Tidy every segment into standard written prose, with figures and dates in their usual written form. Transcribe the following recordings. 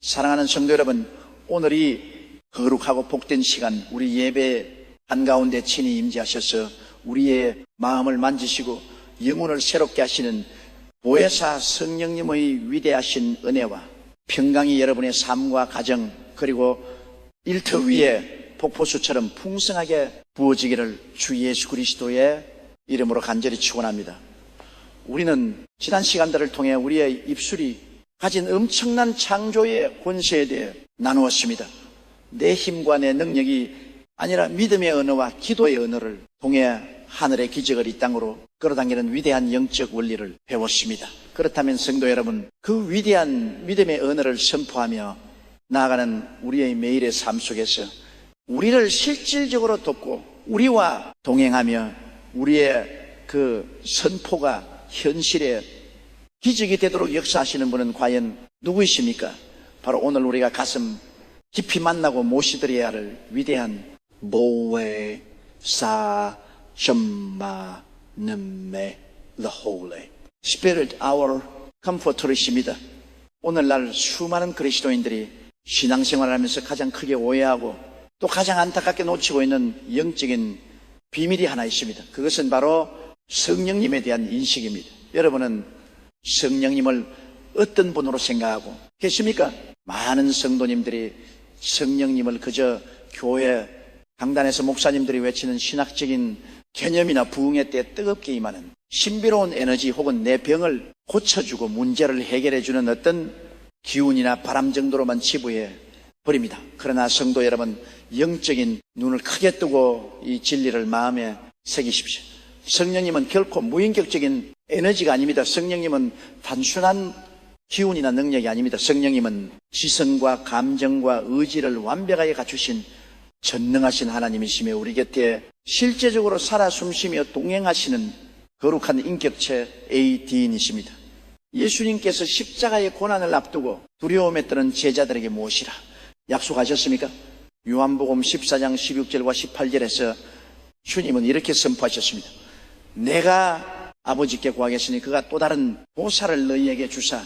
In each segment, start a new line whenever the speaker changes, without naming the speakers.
사랑하는 성도 여러분, 오늘이 거룩하고 복된 시간, 우리 예배 한가운데 친히 임재하셔서 우리의 마음을 만지시고 영혼을 새롭게 하시는 보혜사 성령님의 위대하신 은혜와 평강이 여러분의 삶과 가정 그리고 일터 위에 폭포수처럼 풍성하게 부어지기를 주 예수 그리스도의 이름으로 간절히 축원합니다. 우리는 지난 시간들을 통해 우리의 입술이 가진 엄청난 창조의 권세에 대해 나누었습니다. 내 힘과 내 능력이 아니라 믿음의 언어와 기도의 언어를 통해 하늘의 기적을 이 땅으로 끌어당기는 위대한 영적 원리를 배웠습니다. 그렇다면 성도 여러분, 그 위대한 믿음의 언어를 선포하며 나아가는 우리의 매일의 삶 속에서 우리를 실질적으로 돕고 우리와 동행하며 우리의 그 선포가 현실에 기적이 되도록 역사하시는 분은 과연 누구이십니까? 바로 오늘 우리가 가슴 깊이 만나고 모시드려야 할 위대한 보혜사 전마 능매 The Holy Spirit our Comforter이십니다. 오늘날 수많은 그리스도인들이 신앙생활을 하면서 가장 크게 오해하고 또 가장 안타깝게 놓치고 있는 영적인 비밀이 하나 있습니다. 그것은 바로 성령님에 대한 인식입니다. 여러분은 성령님을 어떤 분으로 생각하고 계십니까? 많은 성도님들이 성령님을 그저 교회 강단에서 목사님들이 외치는 신학적인 개념이나 부흥의 때에 뜨겁게 임하는 신비로운 에너지 혹은 내 병을 고쳐주고 문제를 해결해주는 어떤 기운이나 바람 정도로만 치부해 버립니다. 그러나 성도 여러분, 영적인 눈을 크게 뜨고 이 진리를 마음에 새기십시오. 성령님은 결코 무인격적인 에너지가 아닙니다. 성령님은 단순한 기운이나 능력이 아닙니다. 성령님은 지성과 감정과 의지를 완벽하게 갖추신 전능하신 하나님이시며 우리 곁에 실제적으로 살아 숨쉬며 동행하시는 거룩한 인격체 AD인이십니다. 예수님께서 십자가의 고난을 앞두고 두려움에 떠는 제자들에게 무엇이라 약속하셨습니까? 요한복음 14장 16절과 18절에서 주님은 이렇게 선포하셨습니다. 내가 아버지께 구하겠으니 그가 또 다른 보살을 너희에게 주사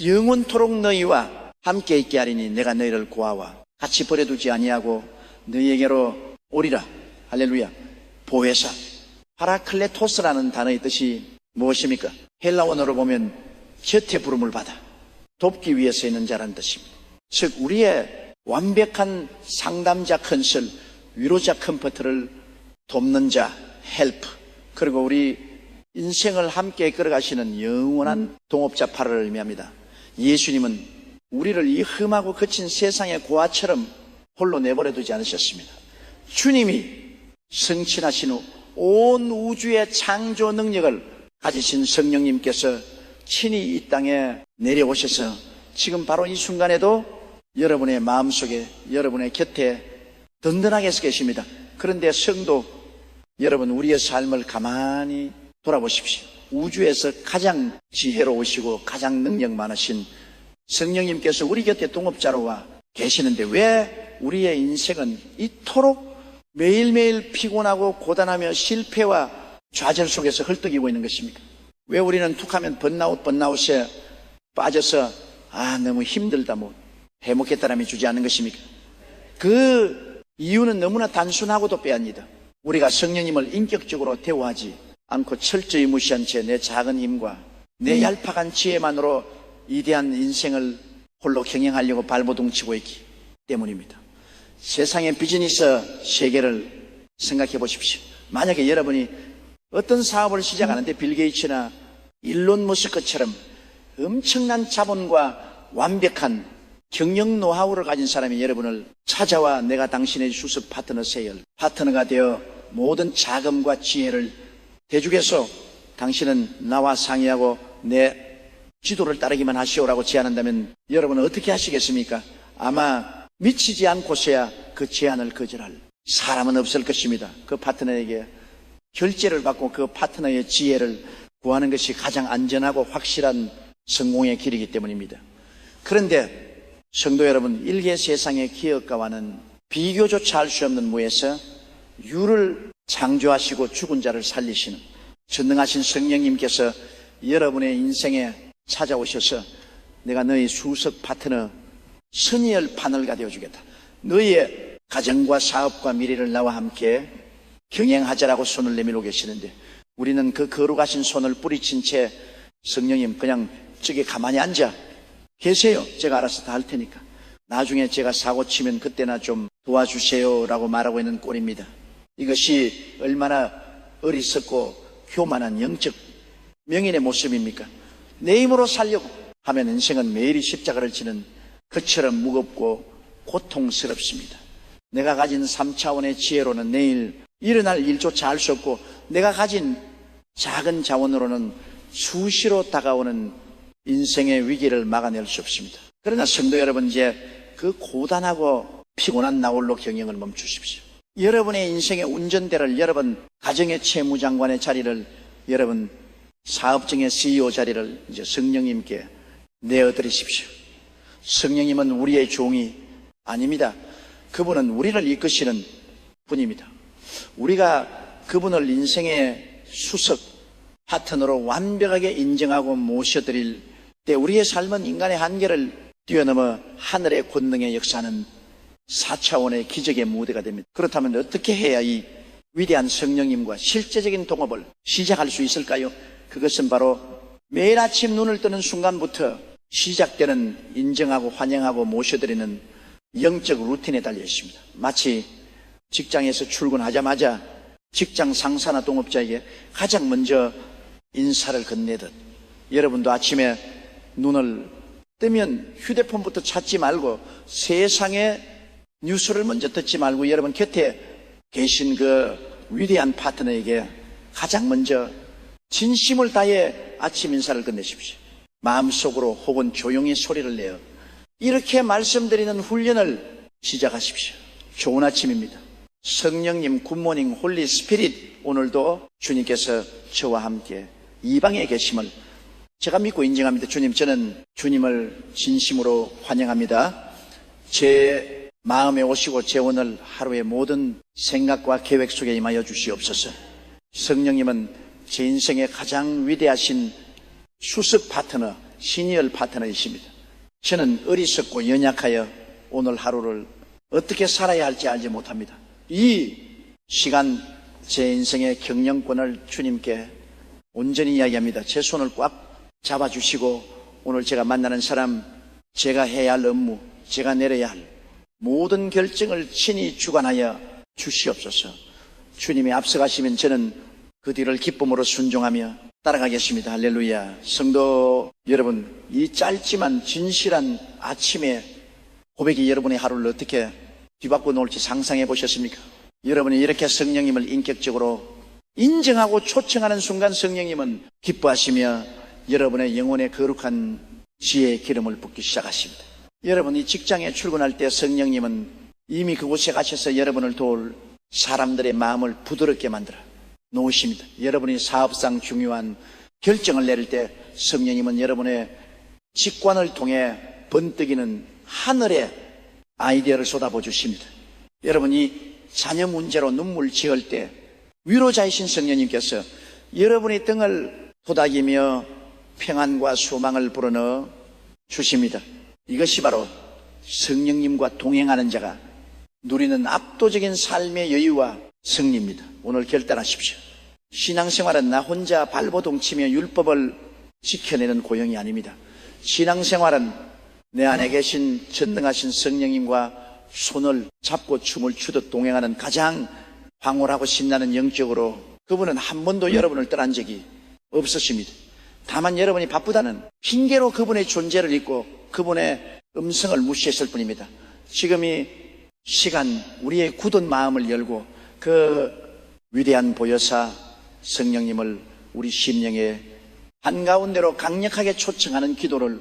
영원토록 너희와 함께 있게 하리니 내가 너희를 구하와 같이 버려두지 아니하고 너희에게로 오리라. 할렐루야. 보혜사, 파라클레토스라는 단어의 뜻이 무엇입니까? 헬라어로 보면 곁에 부름을 받아 돕기 위해서 있는 자라는 뜻입니다. 즉 우리의 완벽한 상담자 컨설, 위로자 컴포트를 돕는 자, 헬프, 그리고 우리 인생을 함께 끌어가시는 영원한 동업자 파를 의미합니다. 예수님은 우리를 이 흠하고 거친 세상의 고아처럼 홀로 내버려 두지 않으셨습니다. 주님이 성취하신 후 온 우주의 창조 능력을 가지신 성령님께서 친히 이 땅에 내려오셔서 지금 바로 이 순간에도 여러분의 마음속에 여러분의 곁에 든든하게 서 계십니다. 그런데 성도 여러분, 우리의 삶을 가만히 돌아보십시오. 우주에서 가장 지혜로우시고 가장 능력 많으신 성령님께서 우리 곁에 동업자로 와 계시는데 왜 우리의 인생은 이토록 매일매일 피곤하고 고단하며 실패와 좌절 속에서 헐떡이고 있는 것입니까? 왜 우리는 툭하면 번아웃에 빠져서 너무 힘들다 해먹겠다람이 주지 않는 것입니까? 그 이유는 너무나 단순하고도 빼앗니다. 우리가 성령님을 인격적으로 대우하지 않고 철저히 무시한 채 내 작은 힘과 내 얄팍한 지혜만으로 위대한 인생을 홀로 경영하려고 발버둥치고 있기 때문입니다. 세상의 비즈니스 세계를 생각해 보십시오. 만약에 여러분이 어떤 사업을 시작하는데 빌 게이츠나 일론 머스크처럼 엄청난 자본과 완벽한 경영 노하우를 가진 사람이 여러분을 찾아와 내가 당신의 수습 파트너 세열 파트너가 되어 모든 자금과 지혜를 대주겠소. 당신은 나와 상의하고 내 지도를 따르기만 하시오라고 제안한다면 여러분은 어떻게 하시겠습니까? 아마 미치지 않고서야 그 제안을 거절할 사람은 없을 것입니다. 그 파트너에게 결제를 받고 그 파트너의 지혜를 구하는 것이 가장 안전하고 확실한 성공의 길이기 때문입니다. 그런데 성도 여러분, 일개 세상의 기업가와는 비교조차 할 수 없는 무에서 유를 창조하시고 죽은 자를 살리시는 전능하신 성령님께서 여러분의 인생에 찾아오셔서 내가 너희 수석 파트너 선의열 판을가 되어주겠다. 너의 가정과 사업과 미래를 나와 함께 경영하자라고 손을 내밀고 계시는데, 우리는 그 거룩하신 손을 뿌리친 채 성령님 그냥 저기 가만히 앉아 계세요. 제가 알아서 다 할 테니까. 나중에 제가 사고 치면 그때나 좀 도와주세요 라고 말하고 있는 꼴입니다. 이것이 얼마나 어리석고 교만한 영적 명인의 모습입니까? 내 힘으로 살려고 하면 인생은 매일이 십자가를 지는 그처럼 무겁고 고통스럽습니다. 내가 가진 3차원의 지혜로는 내일 일어날 일조차 알 수 없고, 내가 가진 작은 자원으로는 수시로 다가오는 인생의 위기를 막아낼 수 없습니다. 그러나 성도 여러분, 이제 그 고단하고 피곤한 나홀로 경영을 멈추십시오. 여러분의 인생의 운전대를, 여러분 가정의 채무장관의 자리를, 여러분 사업정의 CEO 자리를 이제 성령님께 내어드리십시오. 성령님은 우리의 종이 아닙니다. 그분은 우리를 이끄시는 분입니다. 우리가 그분을 인생의 수석 파트너로 완벽하게 인정하고 모셔드릴 때, 우리의 삶은 인간의 한계를 뛰어넘어 하늘의 권능의 역사는 4차원의 기적의 무대가 됩니다. 그렇다면 어떻게 해야 이 위대한 성령님과 실제적인 동업을 시작할 수 있을까요? 그것은 바로 매일 아침 눈을 뜨는 순간부터 시작되는 인정하고 환영하고 모셔드리는 영적 루틴에 달려 있습니다. 마치 직장에서 출근하자마자 직장 상사나 동업자에게 가장 먼저 인사를 건네듯, 여러분도 아침에 눈을 뜨면 휴대폰부터 찾지 말고 세상의 뉴스를 먼저 듣지 말고 여러분 곁에 계신 그 위대한 파트너에게 가장 먼저 진심을 다해 아침 인사를 건네십시오. 마음속으로 혹은 조용히 소리를 내어 이렇게 말씀드리는 훈련을 시작하십시오. 좋은 아침입니다. 성령님, 굿모닝, 홀리 스피릿, 오늘도 주님께서 저와 함께 이 방에 계심을 제가 믿고 인정합니다. 주님, 저는 주님을 진심으로 환영합니다. 제 마음에 오시고 제 오늘 하루의 모든 생각과 계획 속에 임하여 주시옵소서. 성령님은 제 인생의 가장 위대하신 수석 파트너, 시니얼 파트너이십니다. 저는 어리석고 연약하여 오늘 하루를 어떻게 살아야 할지 알지 못합니다. 이 시간 제 인생의 경영권을 주님께 온전히 이야기합니다. 제 손을 꽉 잡아주시고 오늘 제가 만나는 사람, 제가 해야 할 업무, 제가 내려야 할 모든 결정을 친히 주관하여 주시옵소서. 주님이 앞서가시면 저는 그 뒤를 기쁨으로 순종하며 따라가겠습니다. 할렐루야. 성도 여러분, 이 짧지만 진실한 아침에 고백이 여러분의 하루를 어떻게 뒤바꿔 놓을지 상상해 보셨습니까? 여러분이 이렇게 성령님을 인격적으로 인정하고 초청하는 순간 성령님은 기뻐하시며 여러분의 영혼의 거룩한 지혜의 기름을 붓기 시작하십니다. 여러분이 직장에 출근할 때 성령님은 이미 그곳에 가셔서 여러분을 도울 사람들의 마음을 부드럽게 만들어 놓으십니다. 여러분이 사업상 중요한 결정을 내릴 때 성령님은 여러분의 직관을 통해 번뜩이는 하늘의 아이디어를 쏟아부어 주십니다. 여러분이 자녀 문제로 눈물 지을 때 위로자이신 성령님께서 여러분의 등을 토닥이며 평안과 소망을 불어넣어 주십니다. 이것이 바로 성령님과 동행하는 자가 누리는 압도적인 삶의 여유와 승리입니다. 오늘 결단하십시오. 신앙생활은 나 혼자 발버둥치며 율법을 지켜내는 고용이 아닙니다. 신앙생활은 내 안에 계신 전능하신 성령님과 손을 잡고 춤을 추듯 동행하는 가장 황홀하고 신나는 영적으로, 그분은 한 번도 여러분을 떠난 적이 없으십니다. 다만 여러분이 바쁘다는 핑계로 그분의 존재를 잊고 그분의 음성을 무시했을 뿐입니다. 지금 이 시간 우리의 굳은 마음을 열고 그 위대한 보혜사 성령님을 우리 심령의 한가운데로 강력하게 초청하는 기도를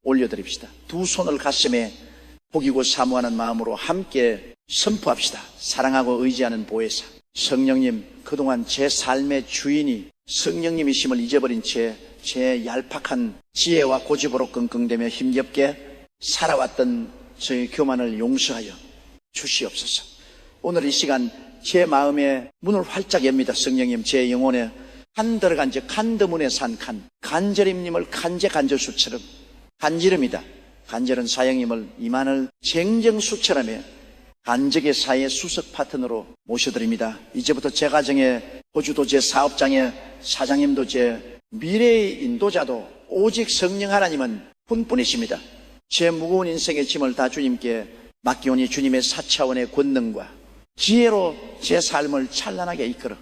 올려드립시다. 두 손을 가슴에 복이고 사모하는 마음으로 함께 선포합시다. 사랑하고 의지하는 보혜사 성령님, 그동안 제 삶의 주인이 성령님이심을 잊어버린 채 제 얄팍한 지혜와 고집으로 끙끙대며 힘겹게 살아왔던 저의 교만을 용서하여 주시옵소서. 오늘 이 시간 제 마음의 문을 활짝 엽니다. 성령님, 제 영혼에 칸 들어간 즉 칸드문에 산 칸, 간절임님을 간제간절수처럼 간지름이다. 간절한 사형님을 이만을 쟁정수처럼에 간적의 사회 수석 파트너로 모셔드립니다. 이제부터 제 가정에 호주도 제 사업장에 사장님도 제 미래의 인도자도 오직 성령 하나님은 분뿐이십니다. 제 무거운 인생의 짐을 다 주님께 맡기오니 주님의 4차원의 권능과 지혜로 제 삶을 찬란하게 이끌어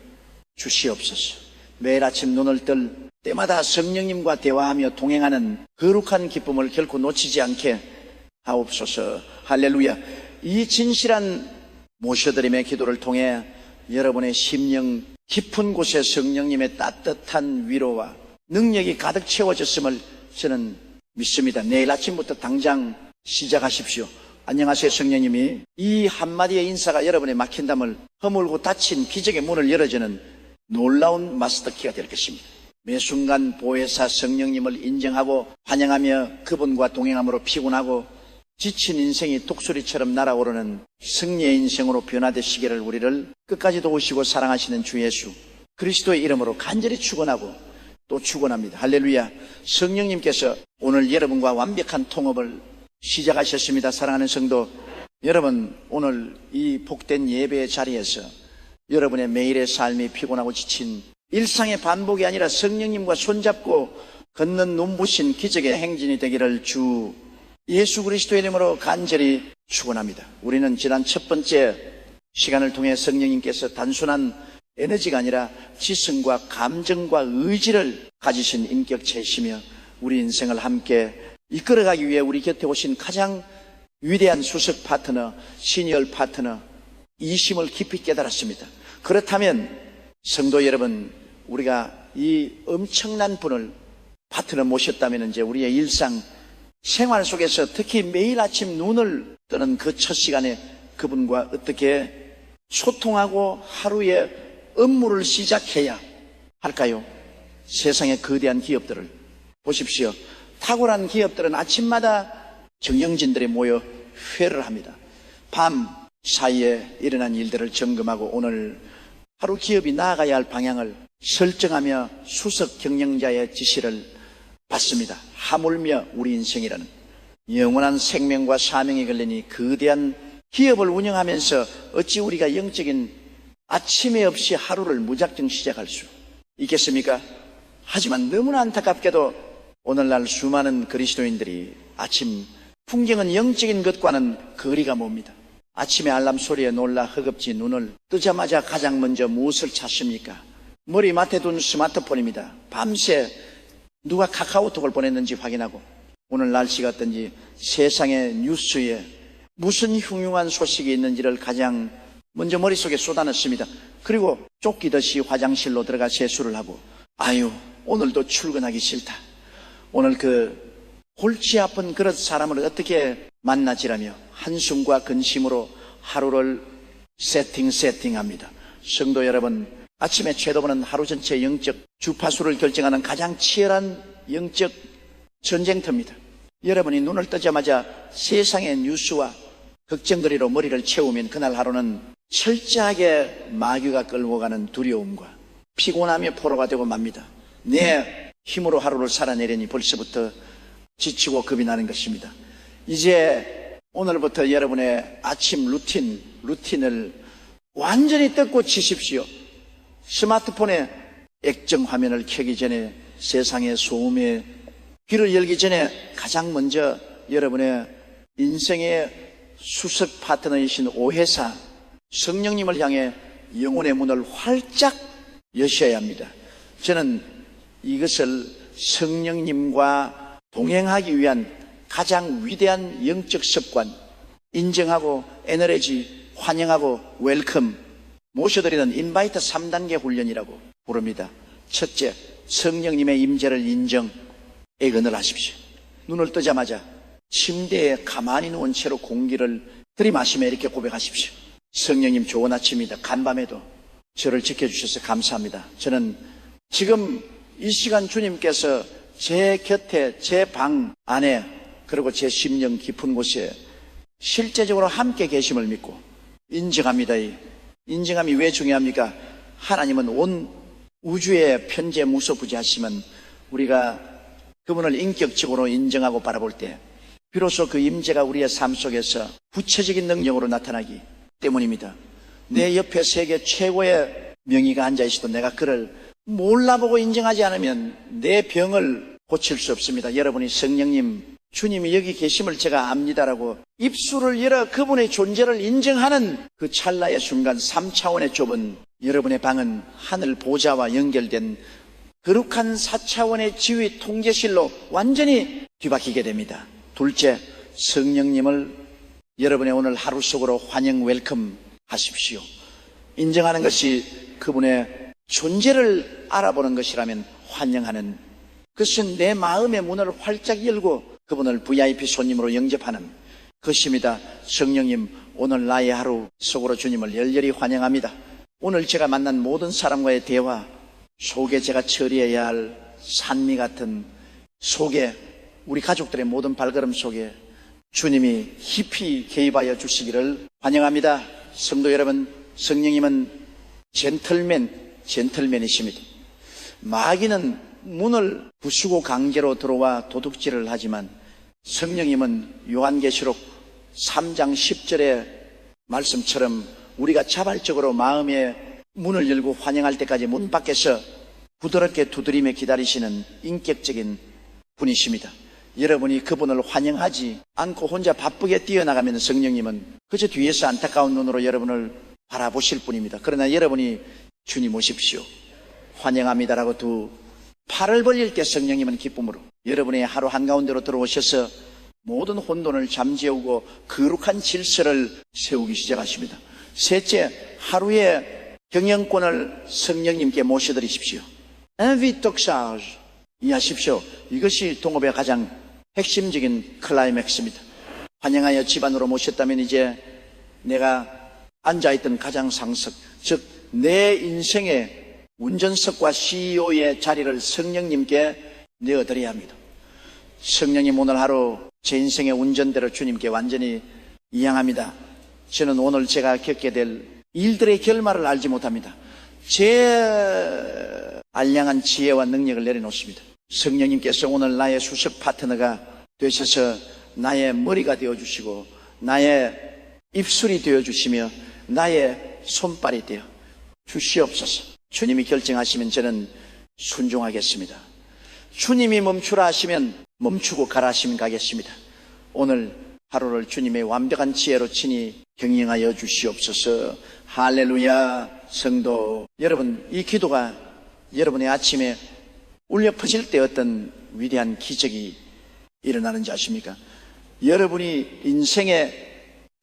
주시옵소서. 매일 아침 눈을 뜰 때마다 성령님과 대화하며 동행하는 거룩한 기쁨을 결코 놓치지 않게 하옵소서. 할렐루야. 이 진실한 모셔드림의 기도를 통해 여러분의 심령 깊은 곳에 성령님의 따뜻한 위로와 능력이 가득 채워졌음을 저는 믿습니다. 내일 아침부터 당장 시작하십시오. 안녕하세요 성령님이 이 한마디의 인사가 여러분의 막힌담을 허물고 닫힌 기적의 문을 열어주는 놀라운 마스터키가 될 것입니다. 매 순간 보혜사 성령님을 인정하고 환영하며 그분과 동행함으로 피곤하고 지친 인생이 독수리처럼 날아오르는 승리의 인생으로 변화되시기를 우리를 끝까지 도우시고 사랑하시는 주 예수 그리스도의 이름으로 간절히 축원하고 또 축원합니다. 할렐루야. 성령님께서 오늘 여러분과 완벽한 통합을 시작하셨습니다. 사랑하는 성도 여러분, 오늘 이 복된 예배의 자리에서 여러분의 매일의 삶이 피곤하고 지친 일상의 반복이 아니라 성령님과 손잡고 걷는 눈부신 기적의 행진이 되기를 주 예수 그리스도의 이름으로 간절히 축원합니다. 우리는 지난 첫 번째 시간을 통해 성령님께서 단순한 에너지가 아니라 지성과 감정과 의지를 가지신 인격체이시며 우리 인생을 함께 이끌어가기 위해 우리 곁에 오신 가장 위대한 수석 파트너, 시니어 파트너 이심을 깊이 깨달았습니다. 그렇다면 성도 여러분, 우리가 이 엄청난 분을 파트너 모셨다면 이제 우리의 일상 생활 속에서 특히 매일 아침 눈을 뜨는 그 첫 시간에 그분과 어떻게 소통하고 하루의 업무를 시작해야 할까요? 세상의 거대한 기업들을 보십시오. 탁월한 기업들은 아침마다 경영진들이 모여 회를 합니다. 밤 사이에 일어난 일들을 점검하고 오늘 하루 기업이 나아가야 할 방향을 설정하며 수석 경영자의 지시를 받습니다. 하물며 우리 인생이라는 영원한 생명과 사명이 걸린 이 거대한 기업을 운영하면서 어찌 우리가 영적인 아침에 없이 하루를 무작정 시작할 수 있겠습니까? 하지만 너무나 안타깝게도 오늘날 수많은 그리스도인들이 아침 풍경은 영적인 것과는 거리가 멉니다. 아침에 알람 소리에 놀라 허겁지 눈을 뜨자마자 가장 먼저 무엇을 찾습니까? 머리맡에 둔 스마트폰입니다. 밤새 누가 카카오톡을 보냈는지 확인하고 오늘 날씨가 어떤지 세상의 뉴스에 무슨 흉흉한 소식이 있는지를 가장 먼저 머릿속에 쏟아넣습니다. 그리고 쫓기듯이 화장실로 들어가 세수를 하고 아유 오늘도 출근하기 싫다. 오늘 그 골치 아픈 그런 사람을 어떻게 만나지라며 한숨과 근심으로 하루를 세팅합니다. 성도 여러분, 아침에 최도보는 하루 전체 영적 주파수를 결정하는 가장 치열한 영적 전쟁터입니다. 여러분이 눈을 뜨자마자 세상의 뉴스와 걱정거리로 머리를 채우면 그날 하루는 철저하게 마귀가 끌고 가는 두려움과 피곤함의 포로가 되고 맙니다. 내 힘으로 하루를 살아내려니 벌써부터 지치고 겁이 나는 것입니다. 이제 오늘부터 여러분의 아침 루틴을 완전히 뜯고 치십시오. 스마트폰에 액정 화면을 켜기 전에 세상의 소음에 귀를 열기 전에 가장 먼저 여러분의 인생의 수석 파트너이신 오해사 성령님을 향해 영혼의 문을 활짝 여셔야 합니다. 저는 이것을 성령님과 동행하기 위한 가장 위대한 영적 습관, 인정하고 에너지, 환영하고 웰컴, 모셔드리는 인바이트 3단계 훈련이라고 부릅니다. 첫째, 성령님의 임재를 인정, 애근을 하십시오. 눈을 뜨자마자 침대에 가만히 누운 채로 공기를 들이마시며 이렇게 고백하십시오. 성령님 좋은 아침입니다. 간밤에도 저를 지켜주셔서 감사합니다. 저는 지금 이 시간 주님께서 제 곁에, 제 방 안에, 그리고 제 심령 깊은 곳에 실제적으로 함께 계심을 믿고 인정합니다. 이 인정함이 왜 중요합니까? 하나님은 온 우주의 편재 무소부지하시면 우리가 그분을 인격적으로 인정하고 바라볼 때 비로소 그 임재가 우리의 삶 속에서 구체적인 능력으로 나타나기 때문입니다. 내 옆에 세계 최고의 명의가 앉아있어도 내가 그를 몰라보고 인정하지 않으면 내 병을 고칠 수 없습니다. 여러분이 성령님, 주님이 여기 계심을 제가 압니다라고 입술을 열어 그분의 존재를 인정하는 그 찰나의 순간 3차원의 좁은 여러분의 방은 하늘 보좌와 연결된 거룩한 4차원의 지위 통제실로 완전히 뒤바뀌게 됩니다. 둘째, 성령님을 여러분의 오늘 하루 속으로 환영 웰컴 하십시오. 인정하는 것이 그분의 존재를 알아보는 것이라면 환영하는, 그것은 내 마음의 문을 활짝 열고 그분을 VIP 손님으로 영접하는 것입니다. 성령님, 오늘 나의 하루 속으로 주님을 열렬히 환영합니다. 오늘 제가 만난 모든 사람과의 대화 속에 제가 처리해야 할 산미 같은 속에, 우리 가족들의 모든 발걸음 속에 주님이 깊이 개입하여 주시기를 환영합니다. 성도 여러분, 성령님은 젠틀맨이십니다. 마귀는 문을 부수고 강제로 들어와 도둑질을 하지만 성령님은 요한계시록 3장 10절의 말씀처럼 우리가 자발적으로 마음의 문을 열고 환영할 때까지 문 밖에서 부드럽게 두드리며 기다리시는 인격적인 분이십니다. 여러분이 그분을 환영하지 않고 혼자 바쁘게 뛰어나가면 성령님은 그저 뒤에서 안타까운 눈으로 여러분을 바라보실 뿐입니다. 그러나 여러분이 주님 오십시오, 환영합니다라고 두 팔을 벌릴 때 성령님은 기쁨으로 여러분의 하루 한가운데로 들어오셔서 모든 혼돈을 잠재우고 거룩한 질서를 세우기 시작하십니다. 셋째, 하루의 경영권을 성령님께 모셔드리십시오. 인비톡사즈 이해하십시오. 이것이 동업의 가장 핵심적인 클라이맥스입니다. 환영하여 집안으로 모셨다면 이제 내가 앉아있던 가장 상석, 즉 내 인생의 운전석과 CEO의 자리를 성령님께 내어드려야 합니다. 성령님, 오늘 하루 제 인생의 운전대로 주님께 완전히 이양합니다. 저는 오늘 제가 겪게 될 일들의 결말을 알지 못합니다. 제 알량한 지혜와 능력을 내려놓습니다. 성령님께서 오늘 나의 수석 파트너가 되셔서 나의 머리가 되어주시고 나의 입술이 되어주시며 나의 손발이 되어 주시옵소서. 주님이 결정하시면 저는 순종하겠습니다. 주님이 멈추라 하시면 멈추고 가라 하시면 가겠습니다. 오늘 하루를 주님의 완벽한 지혜로 친히 경영하여 주시옵소서. 할렐루야. 성도 여러분, 이 기도가 여러분의 아침에 울려 퍼질 때 어떤 위대한 기적이 일어나는지 아십니까? 여러분이 인생의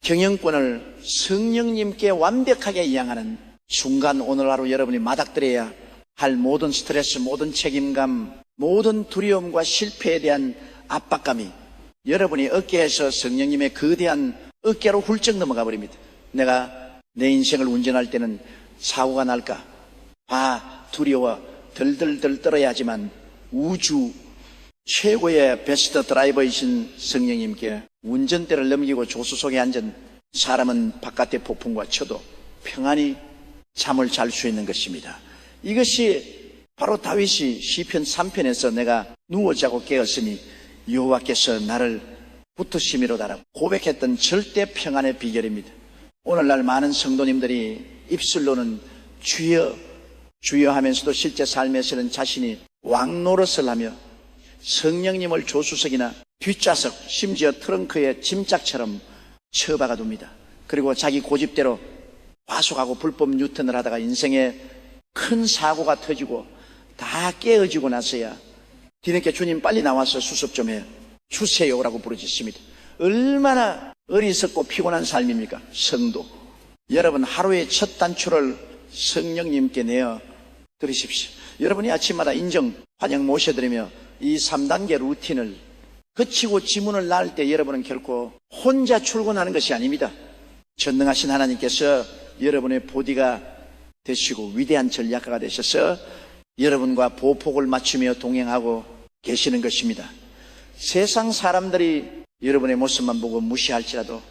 경영권을 성령님께 완벽하게 이양하는 순간, 오늘 하루 여러분이 맞닥뜨려야 할 모든 스트레스, 모든 책임감, 모든 두려움과 실패에 대한 압박감이 여러분이 어깨에서 성령님의 거대한 어깨로 훌쩍 넘어가 버립니다. 내가 내 인생을 운전할 때는 사고가 날까 두려워 덜덜덜 떨어야 하지만 우주 최고의 베스트 드라이버이신 성령님께 운전대를 넘기고 조수석에 앉은 사람은 바깥의 폭풍과 쳐도 평안히 잠을 잘 수 있는 것입니다. 이것이 바로 다윗이 시편 3편에서 내가 누워 자고 깨었으니 여호와께서 나를 붙으심이로다라고 고백했던 절대 평안의 비결입니다. 오늘날 많은 성도님들이 입술로는 주여 주여 하면서도 실제 삶에서는 자신이 왕노릇을 하며 성령님을 조수석이나 뒷좌석, 심지어 트렁크에 짐짝처럼 처박아 둡니다. 그리고 자기 고집대로 과속하고 불법 유턴을 하다가 인생에 큰 사고가 터지고 다 깨어지고 나서야 뒤늦게 주님 빨리 나와서 수습 좀 해 주세요라고 부르짖습니다. 얼마나 어리석고 피곤한 삶입니까? 성도 여러분, 하루의 첫 단추를 성령님께 내어 드리십시오. 여러분이 아침마다 인정, 환영 모셔드리며 이 3단계 루틴을 거치고 지문을 낳을 때 여러분은 결코 혼자 출근하는 것이 아닙니다. 전능하신 하나님께서 여러분의 보디가 되시고 위대한 전략가가 되셔서 여러분과 보폭을 맞추며 동행하고 계시는 것입니다. 세상 사람들이 여러분의 모습만 보고 무시할지라도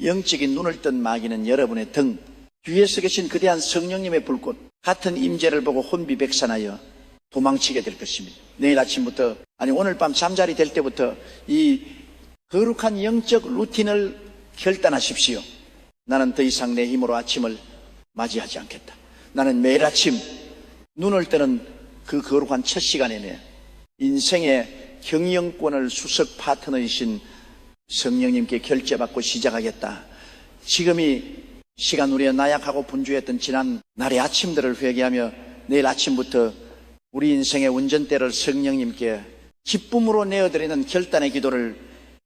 영적인 눈을 뜬 마귀는 여러분의 등 뒤에서 계신 거대한 성령님의 불꽃 같은 임재를 보고 혼비백산하여 도망치게 될 것입니다. 내일 아침부터, 아니 오늘 밤 잠자리 될 때부터 이 거룩한 영적 루틴을 결단하십시오. 나는 더 이상 내 힘으로 아침을 맞이하지 않겠다. 나는 매일 아침 눈을 뜨는 그 거룩한 첫 시간에 인생의 경영권을 수석 파트너이신 성령님께 결제받고 시작하겠다. 지금이 시간 우리의 나약하고 분주했던 지난 날의 아침들을 회개하며 내일 아침부터 우리 인생의 운전대를 성령님께 기쁨으로 내어드리는 결단의 기도를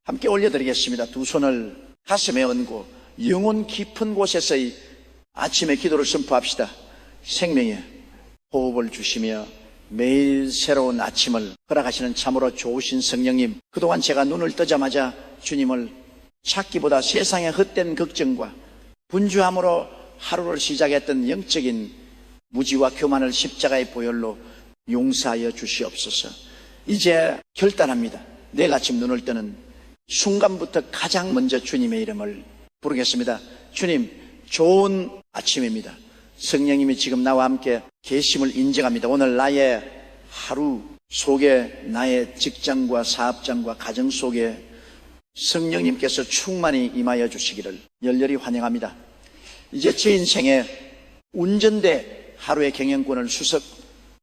함께 올려드리겠습니다. 두 손을 가슴에 얹고 영혼 깊은 곳에서의 아침의 기도를 선포합시다. 생명의 호흡을 주시며 매일 새로운 아침을 허락하시는 참으로 좋으신 성령님, 그동안 제가 눈을 뜨자마자 주님을 찾기보다 세상의 헛된 걱정과 분주함으로 하루를 시작했던 영적인 무지와 교만을 십자가의 보혈로 용서하여 주시옵소서. 이제 결단합니다. 내일 아침 눈을 뜨는 순간부터 가장 먼저 주님의 이름을 부르겠습니다. 주님, 좋은 아침입니다. 성령님이 지금 나와 함께 계심을 인정합니다. 오늘 나의 하루 속에 나의 직장과 사업장과 가정 속에 성령님께서 충만히 임하여 주시기를 열렬히 환영합니다. 이제 제 인생의 운전대 하루의 경영권을 수석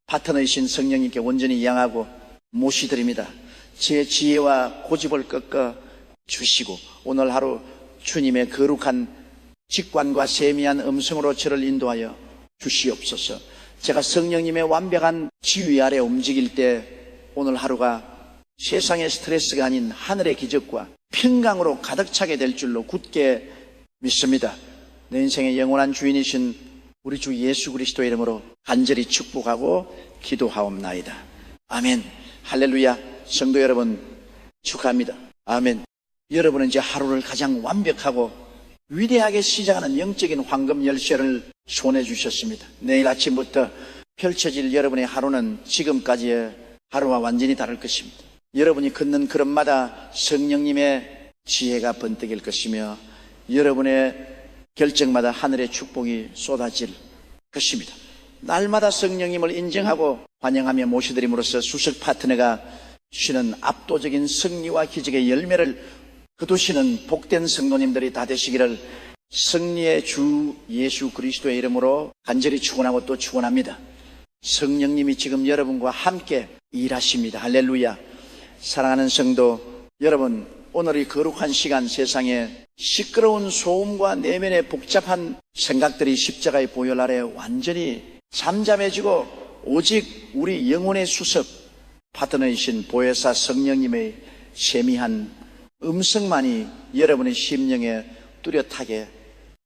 파트너이신 성령님께 온전히 이양하고 모시드립니다. 제 지혜와 고집을 꺾어 주시고 오늘 하루 주님의 거룩한 직관과 세미한 음성으로 저를 인도하여 주시옵소서. 제가 성령님의 완벽한 지휘 아래 움직일 때 오늘 하루가 세상의 스트레스가 아닌 하늘의 기적과 평강으로 가득 차게 될 줄로 굳게 믿습니다. 내 인생의 영원한 주인이신 우리 주 예수 그리스도의 이름으로 간절히 축복하고 기도하옵나이다. 아멘. 할렐루야. 성도 여러분 축하합니다. 아멘. 여러분은 이제 하루를 가장 완벽하고 위대하게 시작하는 영적인 황금 열쇠를 손에 주셨습니다. 내일 아침부터 펼쳐질 여러분의 하루는 지금까지의 하루와 완전히 다를 것입니다. 여러분이 걷는 걸음마다 성령님의 지혜가 번뜩일 것이며 여러분의 결정마다 하늘의 축복이 쏟아질 것입니다. 날마다 성령님을 인정하고 환영하며 모셔드림으로써 수석 파트너가 주시는 압도적인 승리와 기적의 열매를 거두시는 복된 성도님들이 다 되시기를 승리의 주 예수 그리스도의 이름으로 간절히 축원하고 또 축원합니다. 성령님이 지금 여러분과 함께 일하십니다. 할렐루야. 사랑하는 성도 여러분, 오늘 이 거룩한 시간 세상에 시끄러운 소음과 내면의 복잡한 생각들이 십자가의 보혈 아래 완전히 잠잠해지고 오직 우리 영혼의 수석 파트너이신 보혜사 성령님의 세미한 음성만이 여러분의 심령에 뚜렷하게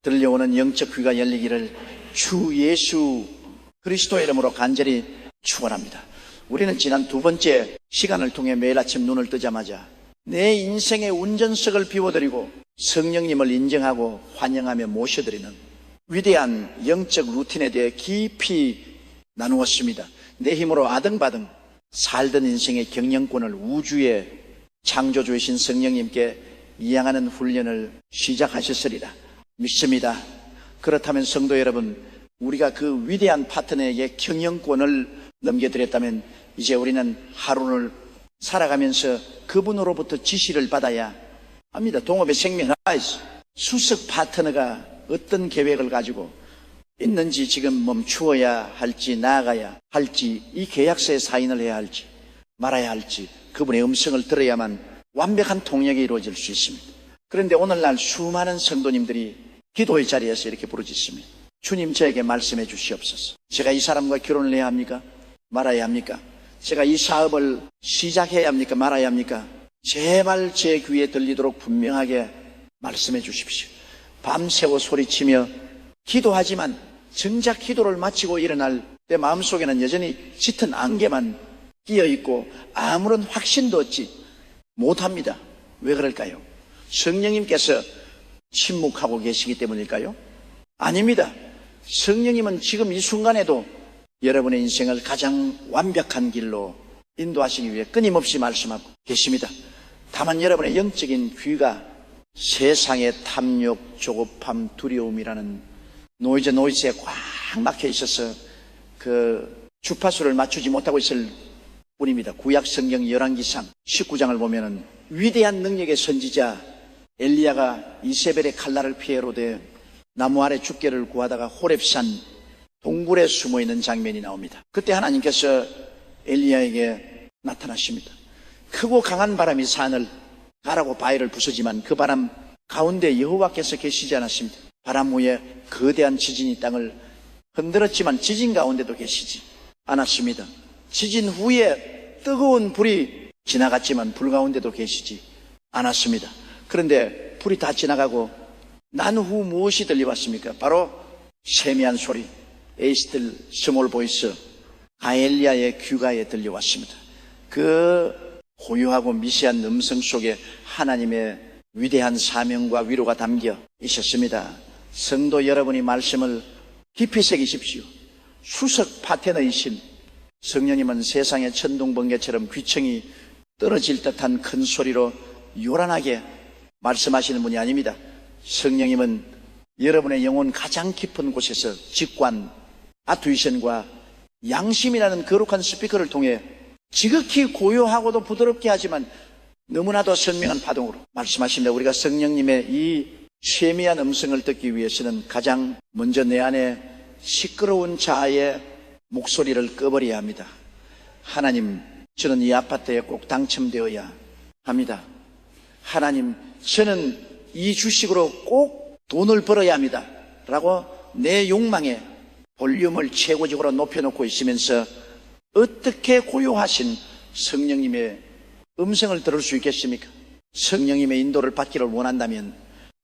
들려오는 영적 귀가 열리기를 주 예수 그리스도의 이름으로 간절히 축원합니다. 우리는 지난 두 번째 시간을 통해 매일 아침 눈을 뜨자마자 내 인생의 운전석을 비워드리고 성령님을 인정하고 환영하며 모셔드리는 위대한 영적 루틴에 대해 깊이 나누었습니다. 내 힘으로 아등바등 살던 인생의 경영권을 우주의 창조주이신 성령님께 이양하는 훈련을 시작하셨으리라 믿습니다. 그렇다면 성도 여러분, 우리가 그 위대한 파트너에게 경영권을 넘겨드렸다면 이제 우리는 하루를 살아가면서 그분으로부터 지시를 받아야 합니다. 동업의 생명 수석 파트너가 어떤 계획을 가지고 있는지, 지금 멈추어야 할지 나아가야 할지, 이 계약서에 사인을 해야 할지 말아야 할지 그분의 음성을 들어야만 완벽한 통역이 이루어질 수 있습니다. 그런데 오늘날 수많은 성도님들이 기도의 자리에서 이렇게 부르짖습니다. 주님, 저에게 말씀해 주시옵소서. 제가 이 사람과 결혼을 해야 합니까? 말아야 합니까? 제가 이 사업을 시작해야 합니까? 말아야 합니까? 제발 제 귀에 들리도록 분명하게 말씀해 주십시오. 밤새워 소리치며 기도하지만 정작 기도를 마치고 일어날 때 마음속에는 여전히 짙은 안개만 끼어있고 아무런 확신도 얻지 못합니다. 왜 그럴까요? 성령님께서 침묵하고 계시기 때문일까요? 아닙니다. 성령님은 지금 이 순간에도 여러분의 인생을 가장 완벽한 길로 인도하시기 위해 끊임없이 말씀하고 계십니다. 다만 여러분의 영적인 귀가 세상의 탐욕, 조급함, 두려움이라는 노이즈에 꽉 막혀 있어서 그 주파수를 맞추지 못하고 있을 뿐입니다. 구약 성경 열왕기상 19장을 보면은 위대한 능력의 선지자 엘리야가 이세벨의 칼날을 피해로되 나무 아래 죽게를 구하다가 호렙산 동굴에 숨어있는 장면이 나옵니다. 그때 하나님께서 엘리야에게 나타나십니다. 크고 강한 바람이 산을 가라고 바위를 부수지만 그 바람 가운데 여호와께서 계시지 않았습니다. 바람 후에 거대한 지진이 땅을 흔들었지만 지진 가운데도 계시지 않았습니다. 지진 후에 뜨거운 불이 지나갔지만 불 가운데도 계시지 않았습니다. 그런데 불이 다 지나가고 난 후 무엇이 들려왔습니까? 바로 세미한 소리, 에이스틸 스몰 보이스, 가엘리야의 귀가에 들려왔습니다. 그 고요하고 미세한 음성 속에 하나님의 위대한 사명과 위로가 담겨 있었습니다. 성도 여러분이 말씀을 깊이 새기십시오. 수석 파트너이신 성령님은 세상의 천둥번개처럼 귀청이 떨어질 듯한 큰 소리로 요란하게 말씀하시는 분이 아닙니다. 성령님은 여러분의 영혼 가장 깊은 곳에서 직관, 아투이션과 양심이라는 거룩한 스피커를 통해 지극히 고요하고도 부드럽게 하지만 너무나도 선명한 파동으로 말씀하십니다. 우리가 성령님의 이 세미한 음성을 듣기 위해서는 가장 먼저 내 안에 시끄러운 자아의 목소리를 꺼버려야 합니다. 하나님, 저는 이 아파트에 꼭 당첨되어야 합니다. 하나님, 저는 이 주식으로 꼭 돈을 벌어야 합니다. 라고 내 욕망에 볼륨을 최고적으로 높여놓고 있으면서 어떻게 고요하신 성령님의 음성을 들을 수 있겠습니까? 성령님의 인도를 받기를 원한다면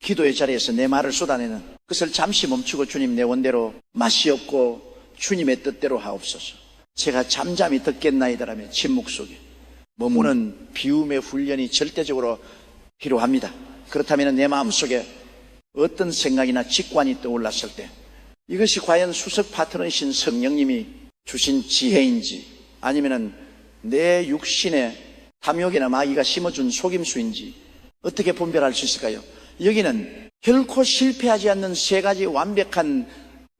기도의 자리에서 내 말을 쏟아내는 그것을 잠시 멈추고 주님 내 원대로 맛이 없고 주님의 뜻대로 하옵소서. 제가 잠잠히 듣겠나이다라며 침묵 속에 머무는 비움의 훈련이 절대적으로 필요합니다. 그렇다면 내 마음속에 어떤 생각이나 직관이 떠올랐을 때 이것이 과연 수석 파트너이신 성령님이 주신 지혜인지 아니면은 내 육신에 탐욕이나 마귀가 심어준 속임수인지 어떻게 분별할 수 있을까요? 여기는 결코 실패하지 않는 세 가지 완벽한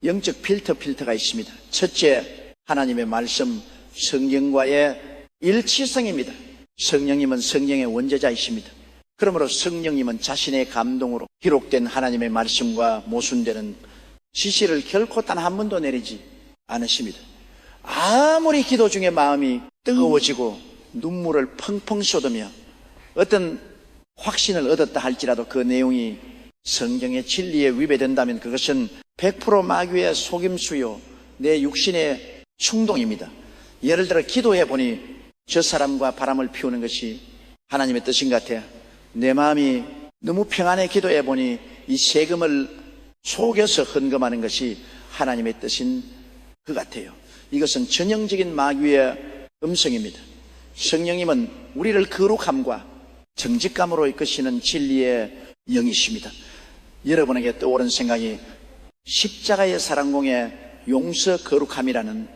영적 필터가 있습니다. 첫째, 하나님의 말씀, 성경과의 일치성입니다. 성령님은 성령의 원제자이십니다. 그러므로 성령님은 자신의 감동으로 기록된 하나님의 말씀과 모순되는 지시를 결코 단 한 번도 내리지 않으십니다. 아무리 기도 중에 마음이 뜨거워지고 눈물을 펑펑 쏟으며 어떤 확신을 얻었다 할지라도 그 내용이 성경의 진리에 위배된다면 그것은 100% 마귀의 속임수요 내 육신의 충동입니다. 예를 들어 기도해 보니 저 사람과 바람을 피우는 것이 하나님의 뜻인 것 같아요. 내 마음이 너무 평안해 기도해 보니 이 세금을 속여서 헌금하는 것이 하나님의 뜻인 것 같아요. 이것은 전형적인 마귀의 음성입니다. 성령님은 우리를 거룩함과 정직감으로 이끄시는 진리의 영이십니다. 여러분에게 떠오른 생각이 십자가의 사랑공의 용서 거룩함이라는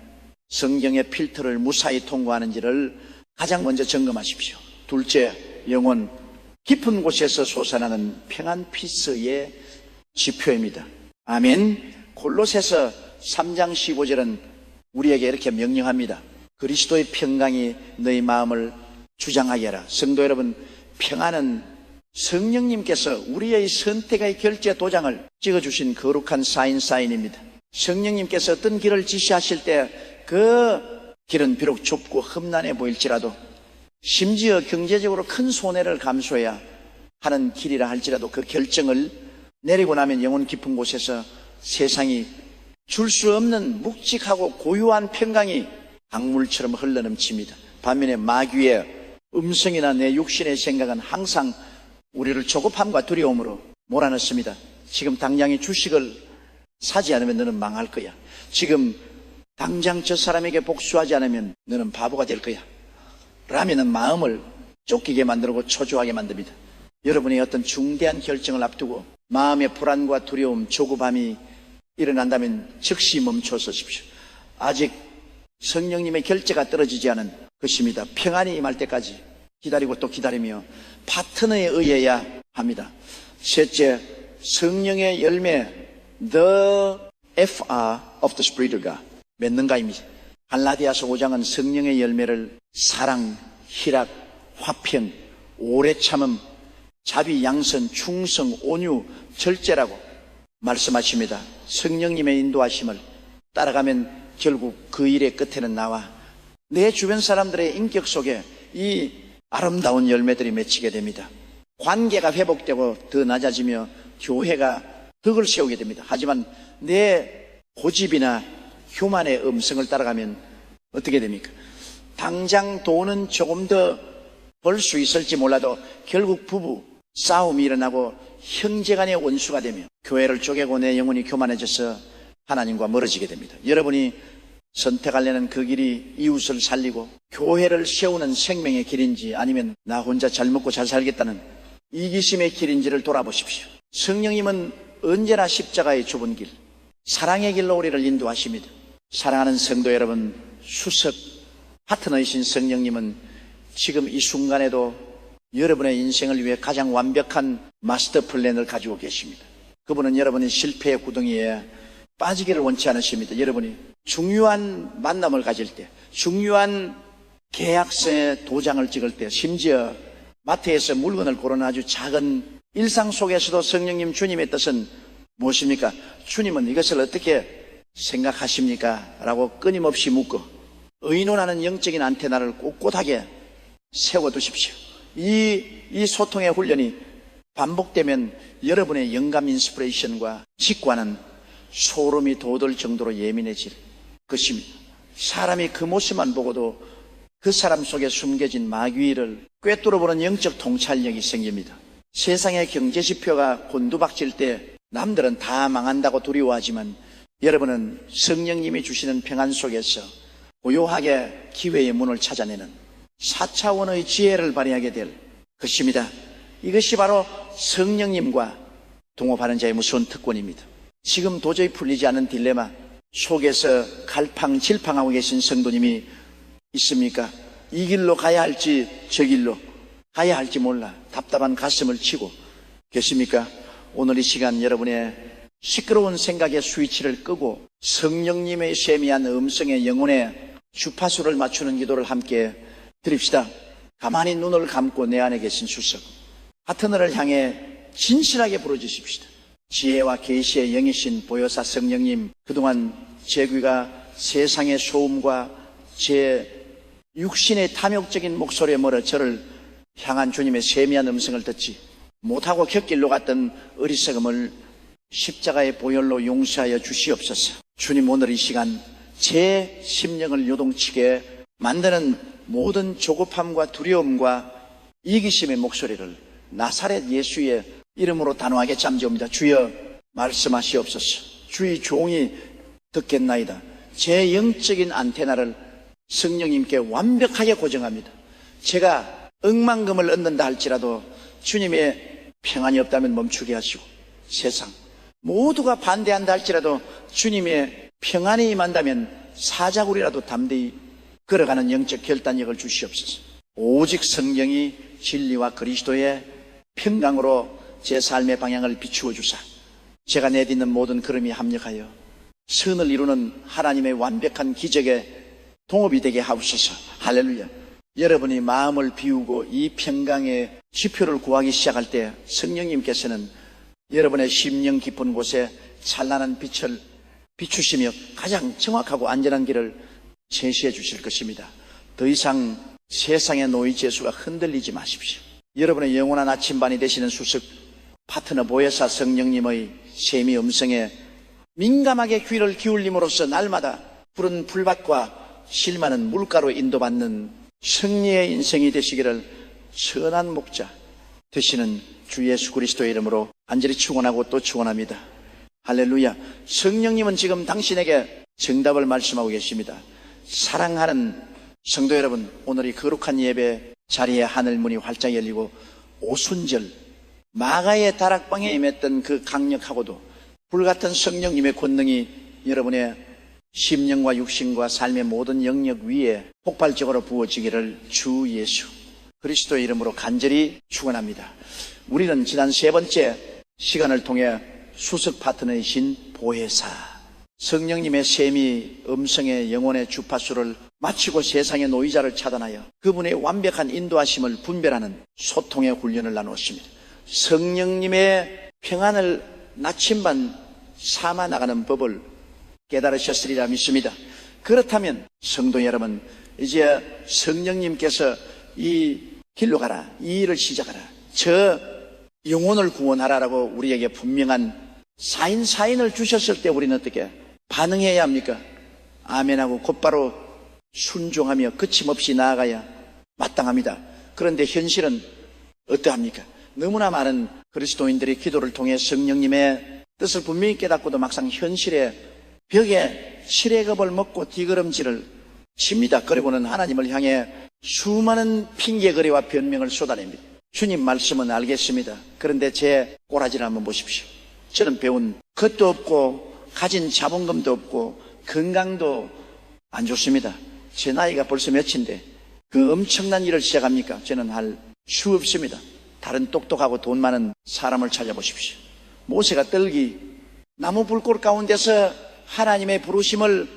성경의 필터를 무사히 통과하는지를 가장 먼저 점검하십시오. 둘째, 영혼 깊은 곳에서 솟아나는 평안 피스의 지표입니다. 아멘. 골로새서 3장 15절은 우리에게 이렇게 명령합니다. 그리스도의 평강이 너희 마음을 주장하게 하라. 성도 여러분, 평안은 성령님께서 우리의 선택의 결제 도장을 찍어주신 거룩한 사인입니다. 성령님께서 어떤 길을 지시하실 때 그 길은 비록 좁고 험난해 보일지라도 심지어 경제적으로 큰 손해를 감수해야 하는 길이라 할지라도 그 결정을 내리고 나면 영혼 깊은 곳에서 세상이 줄 수 없는 묵직하고 고유한 평강이 강물처럼 흘러넘칩니다. 반면에 마귀의 음성이나 내 육신의 생각은 항상 우리를 조급함과 두려움으로 몰아넣습니다. 지금 당장의 주식을 사지 않으면 너는 망할 거야. 지금 당장 저 사람에게 복수하지 않으면 너는 바보가 될 거야. 라면은 마음을 쫓기게 만들고 초조하게 만듭니다. 여러분이 어떤 중대한 결정을 앞두고 마음의 불안과 두려움, 조급함이 일어난다면 즉시 멈춰서십시오. 아직 성령님의 결제가 떨어지지 않은 것입니다. 평안이 임할 때까지 기다리고 또 기다리며 파트너에 의해야 합니다. 셋째, 성령의 열매, the FR of the Spirit of God, 맺는가입니다. 갈라디아서 5장은 성령의 열매를 사랑, 희락, 화평, 오래 참음, 자비, 양선, 충성, 온유, 절제라고 말씀하십니다. 성령님의 인도하심을 따라가면 결국 그 일의 끝에는 나와 내 주변 사람들의 인격 속에 이 아름다운 열매들이 맺히게 됩니다. 관계가 회복되고 더 낮아지며 교회가 덕을 세우게 됩니다. 하지만 내 고집이나 교만의 음성을 따라가면 어떻게 됩니까? 당장 돈은 조금 더 벌 수 있을지 몰라도 결국 부부 싸움이 일어나고 형제간의 원수가 되며 교회를 쪼개고 내 영혼이 교만해져서 하나님과 멀어지게 됩니다. 여러분이 선택하려는 그 길이 이웃을 살리고 교회를 세우는 생명의 길인지 아니면 나 혼자 잘 먹고 잘 살겠다는 이기심의 길인지를 돌아보십시오. 성령님은 언제나 십자가의 좁은 길, 사랑의 길로 우리를 인도하십니다. 사랑하는 성도 여러분, 수석 파트너이신 성령님은 지금 이 순간에도 여러분의 인생을 위해 가장 완벽한 마스터 플랜을 가지고 계십니다. 그분은 여러분의 실패의 구덩이에 빠지기를 원치 않으십니다. 여러분이 중요한 만남을 가질 때, 중요한 계약서에 도장을 찍을 때, 심지어 마트에서 물건을 고르는 아주 작은 일상 속에서도 성령님 주님의 뜻은 무엇입니까? 주님은 이것을 어떻게 생각하십니까? 라고 끊임없이 묻고 의논하는 영적인 안테나를 꼿꼿하게 세워두십시오. 이 소통의 훈련이 반복되면 여러분의 영감 인스피레이션과 직관은 소름이 돋을 정도로 예민해질 것입니다. 사람이 그 모습만 보고도 그 사람 속에 숨겨진 마귀를 꿰뚫어보는 영적 통찰력이 생깁니다. 세상의 경제지표가 곤두박질 때 남들은 다 망한다고 두려워하지만 여러분은 성령님이 주시는 평안 속에서 고요하게 기회의 문을 찾아내는 4차원의 지혜를 발휘하게 될 것입니다. 이것이 바로 성령님과 동업하는 자의 무서운 특권입니다. 지금 도저히 풀리지 않은 딜레마 속에서 갈팡질팡하고 계신 성도님이 있습니까? 이 길로 가야 할지 저 길로 가야 할지 몰라 답답한 가슴을 치고 계십니까? 오늘 이 시간 여러분의 시끄러운 생각의 스위치를 끄고 성령님의 세미한 음성의 영혼의 주파수를 맞추는 기도를 함께 드립시다. 가만히 눈을 감고 내 안에 계신 수석 파트너를 향해 진실하게 부르짖읍시다. 지혜와 계시의 영이신 보혜사 성령님, 그동안 제 귀가 세상의 소음과 제 육신의 탐욕적인 목소리에 멀어 저를 향한 주님의 세미한 음성을 듣지 못하고 곁길로 갔던 어리석음을 십자가의 보혈로 용서하여 주시옵소서. 주님, 오늘 이 시간 제 심령을 요동치게 만드는 모든 조급함과 두려움과 이기심의 목소리를 나사렛 예수의 이름으로 단호하게 잠재웁니다. 주여 말씀하시옵소서. 주의 종이 듣겠나이다. 제 영적인 안테나를 성령님께 완벽하게 고정합니다. 제가 억만금을 얻는다 할지라도 주님의 평안이 없다면 멈추게 하시고 세상 모두가 반대한다 할지라도 주님의 평안이 임한다면 사자굴이라도 담대히 걸어가는 영적 결단력을 주시옵소서. 오직 성령이 진리와 그리스도의 평강으로 제 삶의 방향을 비추어 주사 제가 내딛는 모든 걸음이 합력하여 선을 이루는 하나님의 완벽한 기적에 동업이 되게 하옵소서. 할렐루야. 여러분이 마음을 비우고 이 평강의 지표를 구하기 시작할 때 성령님께서는 여러분의 심령 깊은 곳에 찬란한 빛을 비추시며 가장 정확하고 안전한 길을 제시해 주실 것입니다. 더 이상 세상의 노이제수가 흔들리지 마십시오. 여러분의 영원한 아침반이 되시는 수석 파트너 보혜사 성령님의 세미 음성에 민감하게 귀를 기울림으로써 날마다 푸른 풀밭과 실만한 물가로 인도받는 승리의 인생이 되시기를 선한 목자 되시는 주 예수 그리스도의 이름으로 간절히 축원하고 또 축원합니다. 할렐루야. 성령님은 지금 당신에게 정답을 말씀하고 계십니다. 사랑하는 성도 여러분, 오늘 이 거룩한 예배 자리에 하늘문이 활짝 열리고 오순절 마가의 다락방에 임했던 그 강력하고도 불같은 성령님의 권능이 여러분의 심령과 육신과 삶의 모든 영역 위에 폭발적으로 부어지기를 주 예수 그리스도의 이름으로 간절히 축원합니다. 우리는 지난 세 번째 시간을 통해 수석 파트너이신 보혜사 성령님의 셈이 음성의 영혼의 주파수를 마치고 세상의 노이자를 차단하여 그분의 완벽한 인도하심을 분별하는 소통의 훈련을 나누었습니다. 성령님의 평안을 나침반 삼아 나가는 법을 깨달으셨으리라 믿습니다. 그렇다면 성도 여러분, 이제 성령님께서 이 길로 가라, 이 일을 시작하라, 저 영혼을 구원하라라고 우리에게 분명한 사인을 주셨을 때 우리는 어떻게 반응해야 합니까? 아멘하고 곧바로 순종하며 거침없이 나아가야 마땅합니다. 그런데 현실은 어떠합니까? 너무나 많은 그리스도인들이 기도를 통해 성령님의 뜻을 분명히 깨닫고도 막상 현실의 벽에 시래겁을 먹고 뒷걸음질을 칩니다. 그리고는 하나님을 향해 수많은 핑계거리와 변명을 쏟아냅니다. 주님 말씀은 알겠습니다. 그런데 제 꼬라지를 한번 보십시오. 저는 배운 것도 없고 가진 자본금도 없고 건강도 안 좋습니다. 제 나이가 벌써 몇인데 그 엄청난 일을 시작합니까? 저는 할 수 없습니다. 다른 똑똑하고 돈 많은 사람을 찾아보십시오. 모세가 떨기 나무 불꽃 가운데서 하나님의 부르심을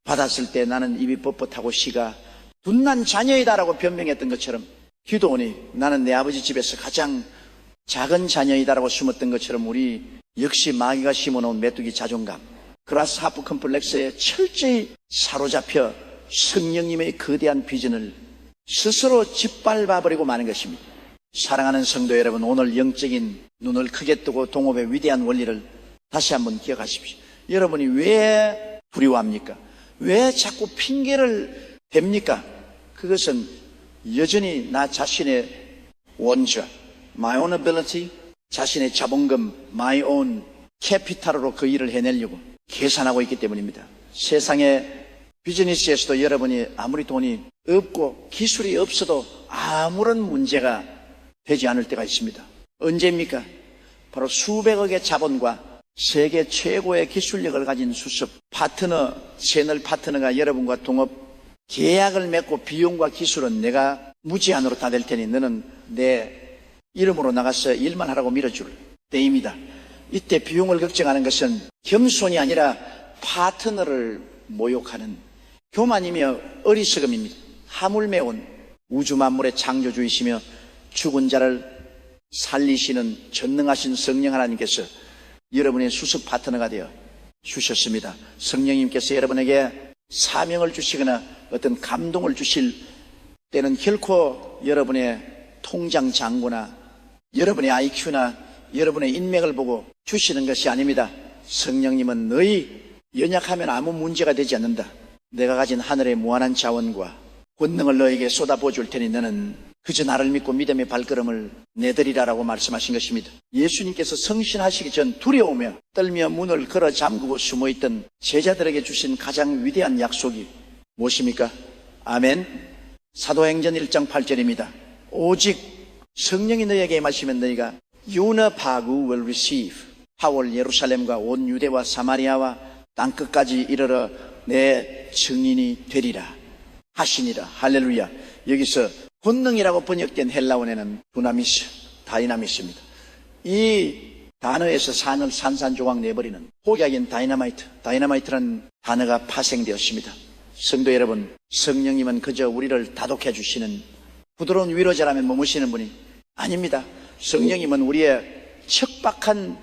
받았을 때 나는 입이 뻣뻣하고 시가 둔난 자녀이다라고 변명했던 것처럼, 기도원이 나는 내 아버지 집에서 가장 작은 자녀이다라고 숨었던 것처럼, 우리 역시 마귀가 심어놓은 메뚜기 자존감, 그라스 하프 컴플렉스에 철저히 사로잡혀 성령님의 거대한 비전을 스스로 짓밟아버리고 마는 것입니다. 사랑하는 성도 여러분, 오늘 영적인 눈을 크게 뜨고 동업의 위대한 원리를 다시 한번 기억하십시오. 여러분이 왜 두려워합니까? 왜 자꾸 핑계를 댑니까? 그것은 여전히 나 자신의 원죄, my own ability, 자신의 자본금, my own capital로 그 일을 해내려고 계산하고 있기 때문입니다. 세상의 비즈니스에서도 여러분이 아무리 돈이 없고 기술이 없어도 아무런 문제가 되지 않을 때가 있습니다. 언제입니까? 바로 수백억의 자본과 세계 최고의 기술력을 가진 수습 파트너, 채널 파트너가 여러분과 동업 계약을 맺고 비용과 기술은 내가 무제한으로 다 될 테니 너는 내 이름으로 나가서 일만 하라고 밀어줄 때입니다. 이때 비용을 걱정하는 것은 겸손이 아니라 파트너를 모욕하는 교만이며 어리석음입니다. 하물매온 우주 만물의 창조주이시며 죽은 자를 살리시는 전능하신 성령 하나님께서 여러분의 수습 파트너가 되어 주셨습니다. 성령님께서 여러분에게 사명을 주시거나 어떤 감동을 주실 때는 결코 여러분의 통장 잔고나 여러분의 IQ나 여러분의 인맥을 보고 주시는 것이 아닙니다. 성령님은 너희 연약하면 아무 문제가 되지 않는다. 내가 가진 하늘의 무한한 자원과 권능을 너에게 쏟아부어 줄 테니 너는 그저 나를 믿고 믿음의 발걸음을 내드리라라고 말씀하신 것입니다. 예수님께서 성신하시기 전 두려우며 떨며 문을 걸어 잠그고 숨어있던 제자들에게 주신 가장 위대한 약속이 무엇입니까? 아멘. 사도행전 1장 8절입니다. 오직 성령이 너희에게 임하시면 너희가 유너파구 will receive 파월 예루살렘과 온 유대와 사마리아와 땅끝까지 이르러 내 증인이 되리라 하시니라. 할렐루야. 여기서 권능이라고 번역된 헬라어에는 두나미스, 다이나미스입니다. 이 단어에서 산을 산산조각 내버리는 폭약인 다이너마이트라는 단어가 파생되었습니다. 성도 여러분, 성령님은 그저 우리를 다독해 주시는 부드러운 위로자라면 머무시는 분이 아닙니다. 성령님은 우리의 척박한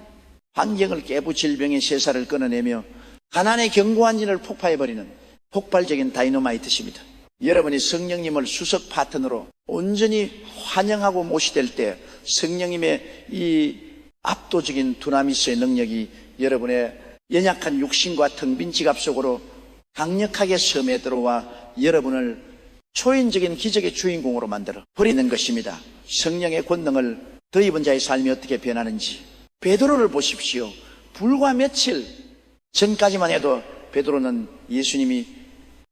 환경을 깨부 질병의 세사를 끊어내며 가난의 견고한 진을 폭파해버리는 폭발적인 다이너마이트십니다. 여러분이 성령님을 수석 파트너로 온전히 환영하고 모시될 때 성령님의 이 압도적인 두나미스의 능력이 여러분의 연약한 육신과 텅 빈 지갑 속으로 강력하게 섬에 들어와 여러분을 초인적인 기적의 주인공으로 만들어 버리는 것입니다. 성령의 권능을 덧입은 자의 삶이 어떻게 변하는지 베드로를 보십시오. 불과 며칠 전까지만 해도 베드로는 예수님이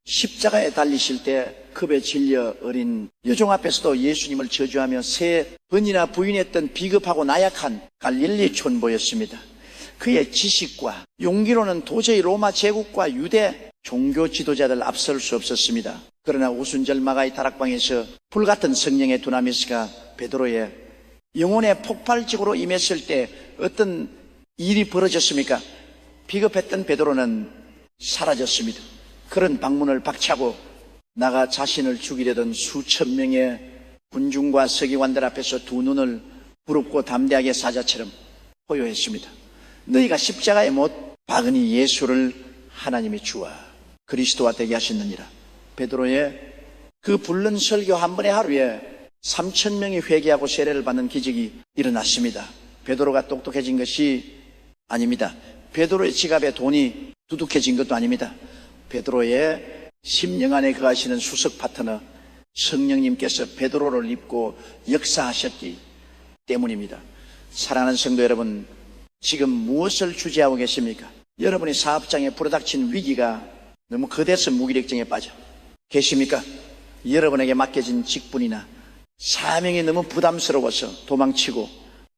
십자가에 달리실 때 급에 질려 어린 여종 앞에서도 예수님을 저주하며 3번이나 부인했던 비겁하고 나약한 갈릴리 촌보였습니다. 그의 지식과 용기로는 도저히 로마 제국과 유대 종교 지도자들 앞설 수 없었습니다. 그러나 오순절 마가의 다락방에서 불같은 성령의 두나미스가 베드로의 영혼의 폭발적으로 임했을 때 어떤 일이 벌어졌습니까? 비겁했던 베드로는 사라졌습니다. 그런 방문을 박차고 나가 자신을 죽이려던 수천 명의 군중과 서기관들 앞에서 두 눈을 부릅고 담대하게 사자처럼 호요했습니다. 너희가 십자가에 못 박으니 예수를 하나님이 주와 그리스도와 되게 하셨느니라. 베드로의 그 불른 설교 한 번의 하루에 3,000명이 회개하고 세례를 받는 기적이 일어났습니다. 베드로가 똑똑해진 것이 아닙니다. 베드로의 지갑에 돈이 두둑해진 것도 아닙니다. 베드로의 심령 안에 거하시는 수석 파트너 성령님께서 베드로를 입고 역사하셨기 때문입니다. 사랑하는 성도 여러분, 지금 무엇을 주재하고 계십니까? 여러분의 사업장에 불어닥친 위기가 너무 거대해서 무기력증에 빠져 계십니까? 여러분에게 맡겨진 직분이나 사명이 너무 부담스러워서 도망치고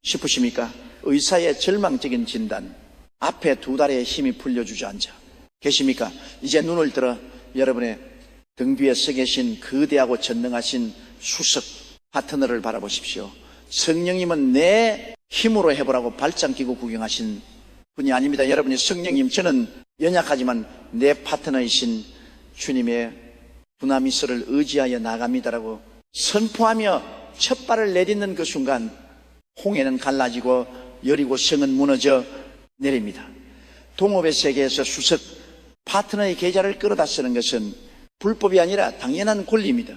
싶으십니까? 의사의 절망적인 진단 앞에 두 다리에 힘이 풀려 주저앉아 계십니까? 이제 눈을 들어 여러분의 등 뒤에 서 계신 거대하고 전능하신 수석 파트너를 바라보십시오. 성령님은 내 힘으로 해보라고 발장 끼고 구경하신 분이 아닙니다. 여러분이 성령님, 저는 연약하지만 내 파트너이신 주님의 두나미스를 의지하여 나갑니다라고 선포하며 첫 발을 내딛는 그 순간 홍해는 갈라지고 여리고 성은 무너져 내립니다. 동업의 세계에서 수석 파트너의 계좌를 끌어다 쓰는 것은 불법이 아니라 당연한 권리입니다.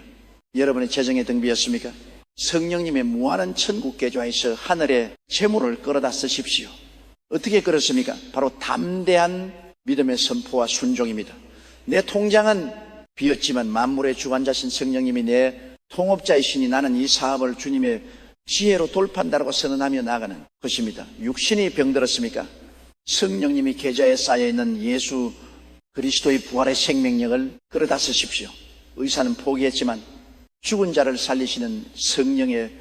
여러분의 재정의 등비였습니까? 성령님의 무한한 천국 계좌에서 하늘의 재물을 끌어다 쓰십시오. 어떻게 그렇습니까? 바로 담대한 믿음의 선포와 순종입니다. 내 통장은 비었지만 만물의 주관자신 성령님이 내 통업자이시니 나는 이 사업을 주님의 지혜로 돌판다라고 선언하며 나아가는 것입니다. 육신이 병들었습니까? 성령님이 계좌에 쌓여있는 예수 그리스도의 부활의 생명력을 끌어다 쓰십시오. 의사는 포기했지만 죽은 자를 살리시는 성령의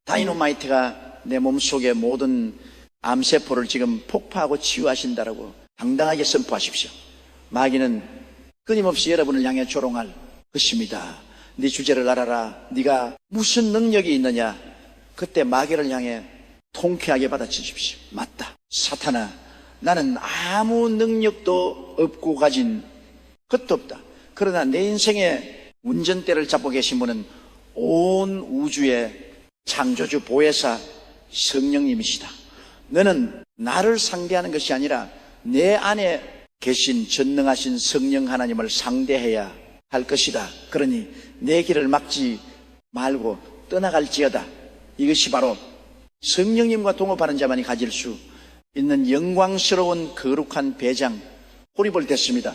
다이너마이트가 내 몸속의 모든 암세포를 지금 폭파하고 치유하신다라고 당당하게 선포하십시오. 마귀는 끊임없이 여러분을 향해 조롱할 것입니다. 네 주제를 알아라. 네가 무슨 능력이 있느냐. 그때 마귀를 향해 통쾌하게 받아치십시오. 맞다. 사탄아, 나는 아무 능력도 없고 가진 것도 없다. 그러나 내 인생의 운전대를 잡고 계신 분은 온 우주의 창조주 보혜사 성령님이시다. 너는 나를 상대하는 것이 아니라 내 안에 계신 전능하신 성령 하나님을 상대해야 할 것이다. 그러니 내 길을 막지 말고 떠나갈지어다. 이것이 바로 성령님과 동업하는 자만이 가질 수 있는 영광스러운 거룩한 배장 호리볼 됐습니다.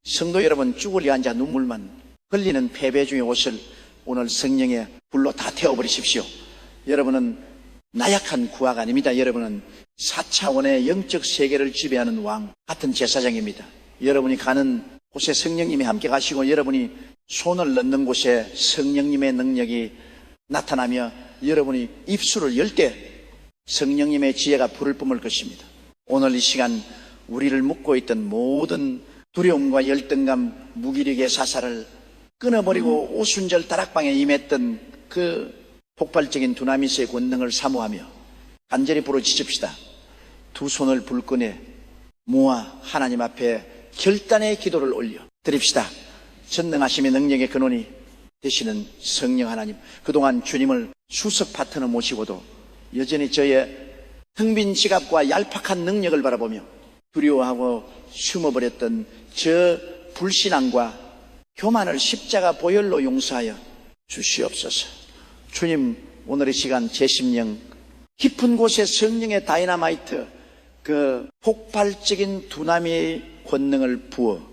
성도 여러분, 쭈그려 앉아 눈물만 흘리는 패배 중의 옷을 오늘 성령의 불로 다 태워버리십시오. 여러분은 나약한 구하가 아닙니다. 여러분은 4차원의 영적 세계를 지배하는 왕 같은 제사장입니다. 여러분이 가는 곳에 성령님이 함께 가시고 여러분이 손을 넣는 곳에 성령님의 능력이 나타나며 여러분이 입술을 열 때 성령님의 지혜가 불을 뿜을 것입니다. 오늘 이 시간 우리를 묶고 있던 모든 두려움과 열등감, 무기력의 사사를 끊어버리고 오순절 다락방에 임했던 그 폭발적인 두나미스의 권능을 사모하며 간절히 부르짖읍시다. 두 손을 불끈에 모아 하나님 앞에 결단의 기도를 올려 드립시다. 전능하심의 능력의 근원이 되시는 성령 하나님, 그동안 주님을 수석 파트너 모시고도 여전히 저의 텅 빈 지갑과 얄팍한 능력을 바라보며 두려워하고 숨어버렸던 저 불신앙과 교만을 십자가 보혈로 용서하여 주시옵소서. 주님, 오늘 이 시간 제 심령 깊은 곳에 성령의 다이너마이트, 그 폭발적인 두나미의 권능을 부어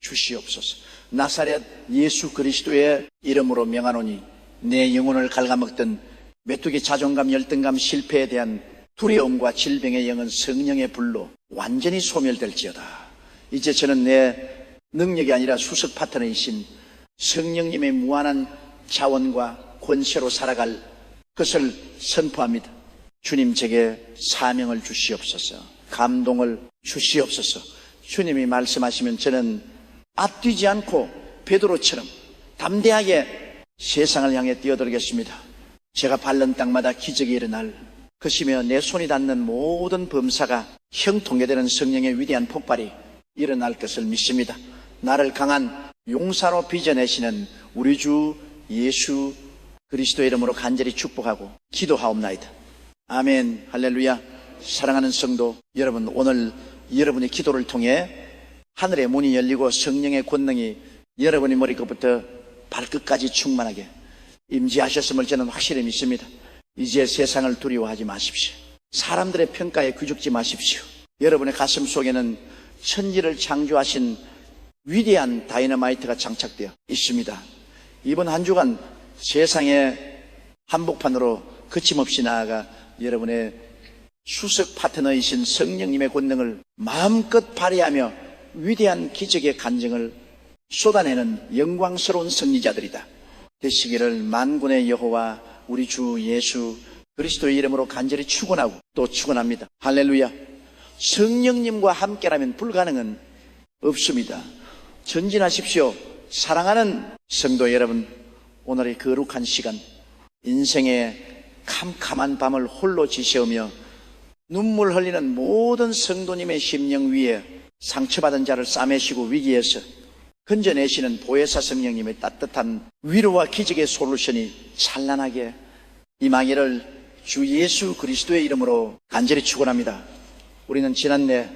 주시옵소서. 나사렛 예수 그리스도의 이름으로 명하노니 내 영혼을 갉아먹던 메뚜기 자존감, 열등감, 실패에 대한 두려움과 질병의 영은 성령의 불로 완전히 소멸될지어다. 이제 저는 내 능력이 아니라 수석 파트너이신 성령님의 무한한 자원과 권세로 살아갈 것을 선포합니다. 주님, 제게 사명을 주시옵소서. 감동을 주시옵소서. 주님이 말씀하시면 저는 앞뒤지 않고 베드로처럼 담대하게 세상을 향해 뛰어들겠습니다. 제가 밟는 땅마다 기적이 일어날 것이며 내 손이 닿는 모든 범사가 형통되는 성령의 위대한 폭발이 일어날 것을 믿습니다. 나를 강한 용사로 빚어내시는 우리 주 예수 그리스도의 이름으로 간절히 축복하고 기도하옵나이다. 아멘. 할렐루야. 사랑하는 성도 여러분, 오늘 여러분의 기도를 통해 하늘의 문이 열리고 성령의 권능이 여러분의 머리끝부터 발끝까지 충만하게 임재하셨음을 저는 확실히 믿습니다. 이제 세상을 두려워하지 마십시오. 사람들의 평가에 귀죽지 마십시오. 여러분의 가슴 속에는 천지를 창조하신 위대한 다이너마이트가 장착되어 있습니다. 이번 한 주간 세상의 한복판으로 거침없이 나아가 여러분의 수석 파트너이신 성령님의 권능을 마음껏 발휘하며 위대한 기적의 간증을 쏟아내는 영광스러운 승리자들이다 되시기를 만군의 여호와 우리 주 예수 그리스도의 이름으로 간절히 축원하고 또 축원합니다. 할렐루야. 성령님과 함께라면 불가능은 없습니다. 전진하십시오. 사랑하는 성도 여러분, 오늘의 거룩한 시간, 인생의 캄캄한 밤을 홀로 지새우며 눈물 흘리는 모든 성도님의 심령 위에 상처받은 자를 싸매시고 위기에서 건져내시는 보혜사 성령님의 따뜻한 위로와 기적의 솔루션이 찬란하게 임하기를 주 예수 그리스도의 이름으로 간절히 축원합니다. 우리는 지난해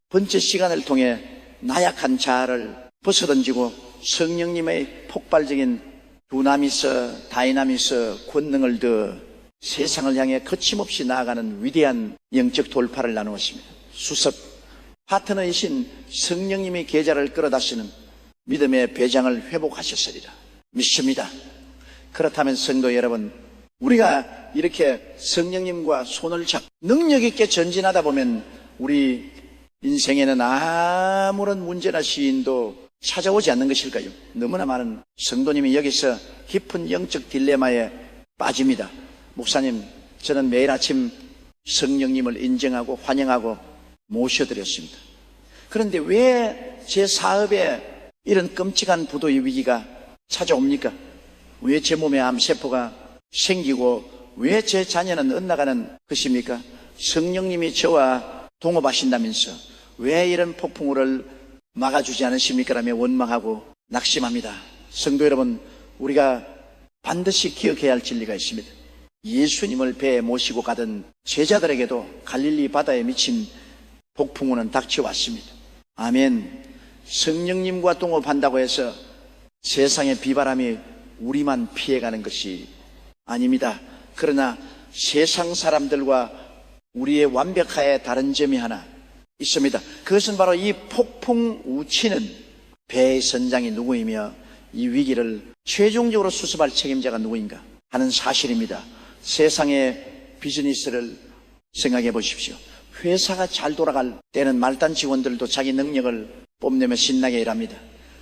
번째 시간을 통해 나약한 자아를 벗어던지고 성령님의 폭발적인 두나미스, 다이나미스 권능을 더 세상을 향해 거침없이 나아가는 위대한 영적 돌파를 나누었습니다. 수석 파트너이신 성령님의 계좌를 끌어다시는 믿음의 배장을 회복하셨으리라 믿습니다. 그렇다면 성도 여러분, 우리가 이렇게 성령님과 손을 잡고 능력 있게 전진하다 보면 우리 인생에는 아무런 문제나 시인도 찾아오지 않는 것일까요? 너무나 많은 성도님이 여기서 깊은 영적 딜레마에 빠집니다. 목사님, 저는 매일 아침 성령님을 인정하고 환영하고 모셔드렸습니다. 그런데 왜 제 사업에 이런 끔찍한 부도의 위기가 찾아옵니까? 왜 제 몸에 암세포가 생기고 왜 제 자녀는 엇나가는 것입니까? 성령님이 저와 동업하신다면서 왜 이런 폭풍우를 막아주지 않으십니까? 라며 원망하고 낙심합니다. 성도 여러분, 우리가 반드시 기억해야 할 진리가 있습니다. 예수님을 배에 모시고 가던 제자들에게도 갈릴리 바다에 미친 폭풍우는 닥쳐왔습니다. 아멘. 성령님과 동업한다고 해서 세상의 비바람이 우리만 피해가는 것이 아닙니다. 그러나 세상 사람들과 우리의 완벽하에 다른 점이 하나 있습니다. 그것은 바로 이 폭풍 우치는 배의 선장이 누구이며 이 위기를 최종적으로 수습할 책임자가 누구인가 하는 사실입니다. 세상의 비즈니스를 생각해 보십시오. 회사가 잘 돌아갈 때는 말단 직원들도 자기 능력을 뽐내며 신나게 일합니다.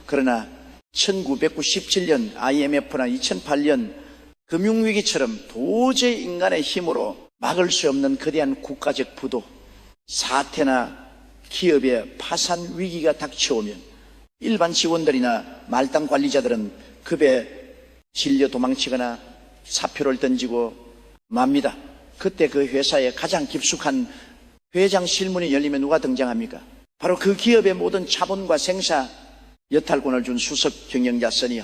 그러나 1997년 IMF나 2008년 금융위기처럼 도저히 인간의 힘으로 막을 수 없는 거대한 국가적 부도, 사태나 기업의 파산 위기가 닥쳐오면 일반 직원들이나 말단 관리자들은 급에 질려 도망치거나 사표를 던지고 맙니다. 그때 그 회사에 가장 깊숙한 회장 실문이 열리면 누가 등장합니까? 바로 그 기업의 모든 자본과 생사 여탈권을 준 수석 경영자 서니어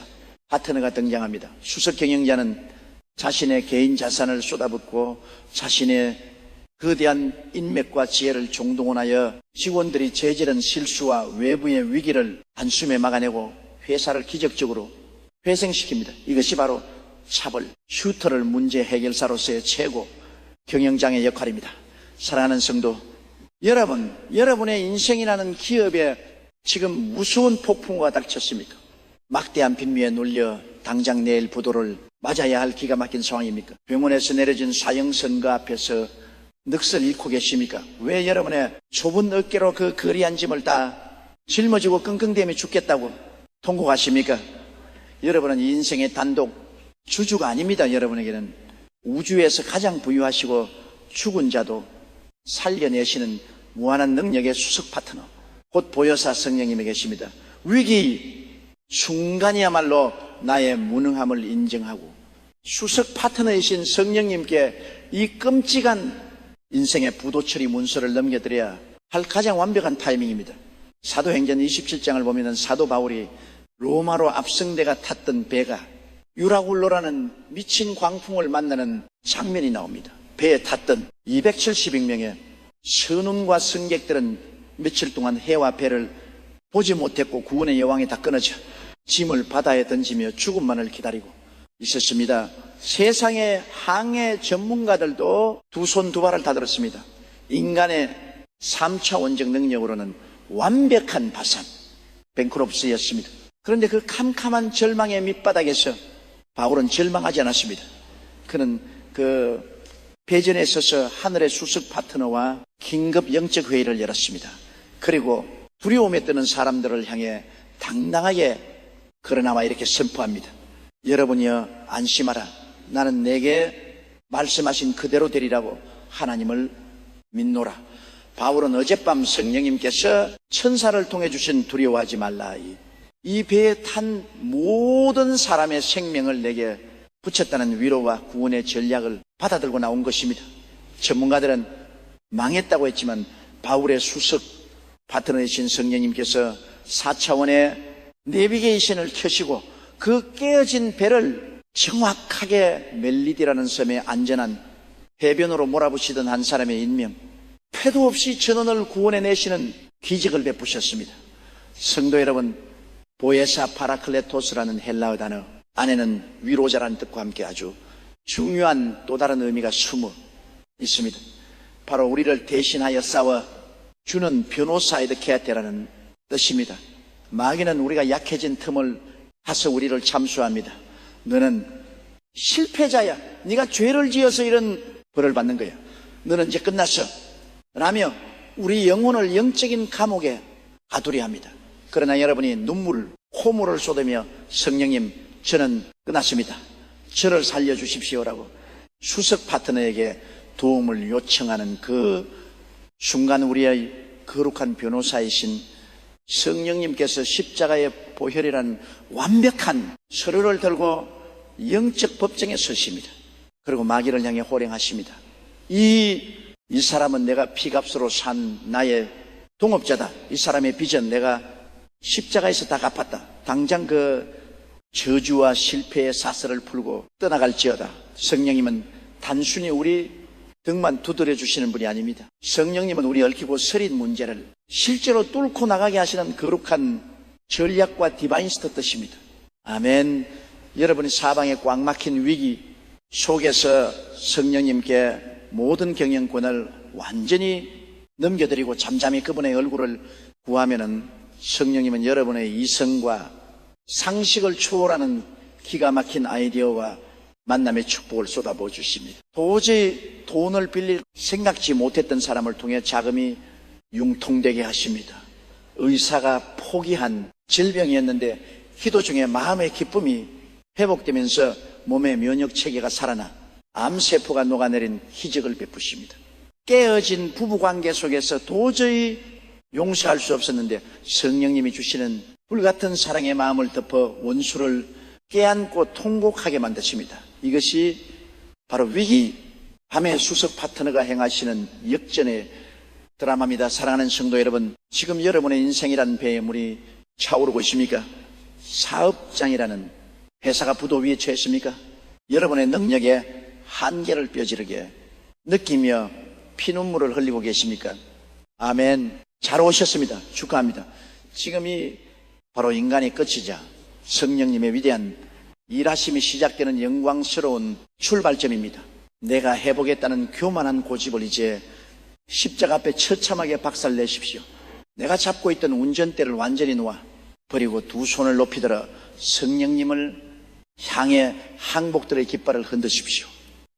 파트너가 등장합니다. 수석 경영자는 자신의 개인 자산을 쏟아붓고 자신의 거대한 인맥과 지혜를 총동원하여 직원들이 저지른 실수와 외부의 위기를 한숨에 막아내고 회사를 기적적으로 회생시킵니다. 이것이 바로 차벌, 슈터를 문제 해결사로서의 최고 경영장의 역할입니다. 사랑하는 성도 여러분, 여러분의 인생이라는 기업에 지금 무서운 폭풍우가 닥쳤습니까? 막대한 빈미에 눌려 당장 내일 부도를 맞아야 할 기가 막힌 상황입니까? 병원에서 내려진 사형 선고 앞에서 넋을 잃고 계십니까? 왜 여러분의 좁은 어깨로 그 거리한 짐을 다 짊어지고 끙끙대며 죽겠다고 통곡하십니까? 여러분은 인생의 단독 주주가 아닙니다. 여러분에게는 우주에서 가장 부유하시고 죽은 자도 살려내시는 무한한 능력의 수석 파트너 곧 보혜사 성령님이 계십니다. 위기 순간이야말로 나의 무능함을 인정하고 수석 파트너이신 성령님께 이 끔찍한 인생의 부도처리 문서를 넘겨드려야 할 가장 완벽한 타이밍입니다. 사도행전 27장을 보면은 사도 바울이 로마로 압승대가 탔던 배가 유라굴로라는 미친 광풍을 만나는 장면이 나옵니다. 배에 탔던 270명의 선원과 승객들은 며칠 동안 해와 배를 보지 못했고 구원의 여왕이 다 끊어져 짐을 바다에 던지며 죽음만을 기다리고 있었습니다. 세상의 항해 전문가들도 두 손 두 발을 다 들었습니다. 인간의 3차원적 능력으로는 완벽한 파산, 뱅크롭스였습니다. 그런데 그 캄캄한 절망의 밑바닥에서 바울은 절망하지 않았습니다. 그는 그 배전에 서서 하늘의 수석 파트너와 긴급 영적 회의를 열었습니다. 그리고 두려움에 뜨는 사람들을 향해 당당하게 걸어나와 이렇게 선포합니다. 여러분이여 안심하라. 나는 내게 말씀하신 그대로 되리라고 하나님을 믿노라. 바울은 어젯밤 성령님께서 천사를 통해 주신 두려워하지 말라. 이 배에 탄 모든 사람의 생명을 내게 붙였다는 위로와 구원의 전략을 받아들고 나온 것입니다. 전문가들은 망했다고 했지만 바울의 수석 파트너이신 성령님께서 4차원의 내비게이션을 켜시고 그 깨어진 배를 정확하게 멜리디라는 섬의 안전한 해변으로 몰아붙이던 한 사람의 인명, 패도 없이 전원을 구원해내시는 기적을 베푸셨습니다. 성도 여러분, 보에사 파라클레토스라는 헬라어 단어 안에는 위로자라는 뜻과 함께 아주 중요한 또 다른 의미가 숨어 있습니다. 바로 우리를 대신하여 싸워 주는 변호사이드 케아테라는 뜻입니다. 마귀는 우리가 약해진 틈을 타서 우리를 참수합니다. 너는 실패자야. 네가 죄를 지어서 이런 벌을 받는 거야. 너는 이제 끝났어. 라며 우리 영혼을 영적인 감옥에 가두려 합니다. 그러나 여러분이 콧물을 쏟으며 성령님, 저는 끝났습니다. 저를 살려주십시오라고 수석 파트너에게 도움을 요청하는 그 순간 우리의 거룩한 변호사이신 성령님께서 십자가의 보혈이라는 완벽한 서류를 들고 영적 법정에 서십니다. 그리고 마귀를 향해 호령하십니다. 이 사람은 내가 피값으로 산 나의 동업자다. 이 사람의 빚은 내가 십자가에서 다 갚았다. 당장 그 저주와 실패의 사슬을 풀고 떠나갈지어다. 성령님은 단순히 우리 등만 두드려 주시는 분이 아닙니다. 성령님은 우리 얽히고 서린 문제를 실제로 뚫고 나가게 하시는 거룩한 전략과 디바인스터 뜻입니다. 아멘. 여러분이 사방에 꽉 막힌 위기 속에서 성령님께 모든 경영권을 완전히 넘겨드리고 잠잠히 그분의 얼굴을 구하면은 성령님은 여러분의 이성과 상식을 초월하는 기가 막힌 아이디어와 만남의 축복을 쏟아부어 주십니다. 도저히 돈을 빌릴 생각지 못했던 사람을 통해 자금이 융통되게 하십니다. 의사가 포기한 질병이었는데 기도 중에 마음의 기쁨이 회복되면서 몸의 면역체계가 살아나 암세포가 녹아내린 희적을 베푸십니다. 깨어진 부부관계 속에서 도저히 용서할 수 없었는데 성령님이 주시는 불같은 사랑의 마음을 덮어 원수를 깨안고 통곡하게 만드십니다. 이것이 바로 위기 밤의 수석 파트너가 행하시는 역전의 드라마입니다. 사랑하는 성도 여러분, 지금 여러분의 인생이라는 배에 물이 차오르고 있습니까? 사업장이라는 회사가 부도 위에 처했습니까? 여러분의 능력에 한계를 뼈지르게 느끼며 피눈물을 흘리고 계십니까? 아멘. 잘 오셨습니다. 축하합니다. 지금이 바로 인간의 끝이자 성령님의 위대한 일하심이 시작되는 영광스러운 출발점입니다. 내가 해보겠다는 교만한 고집을 이제 십자가 앞에 처참하게 박살내십시오. 내가 잡고 있던 운전대를 완전히 놓아 버리고 두 손을 높이 들어 성령님을 향해 항복들의 깃발을 흔드십시오.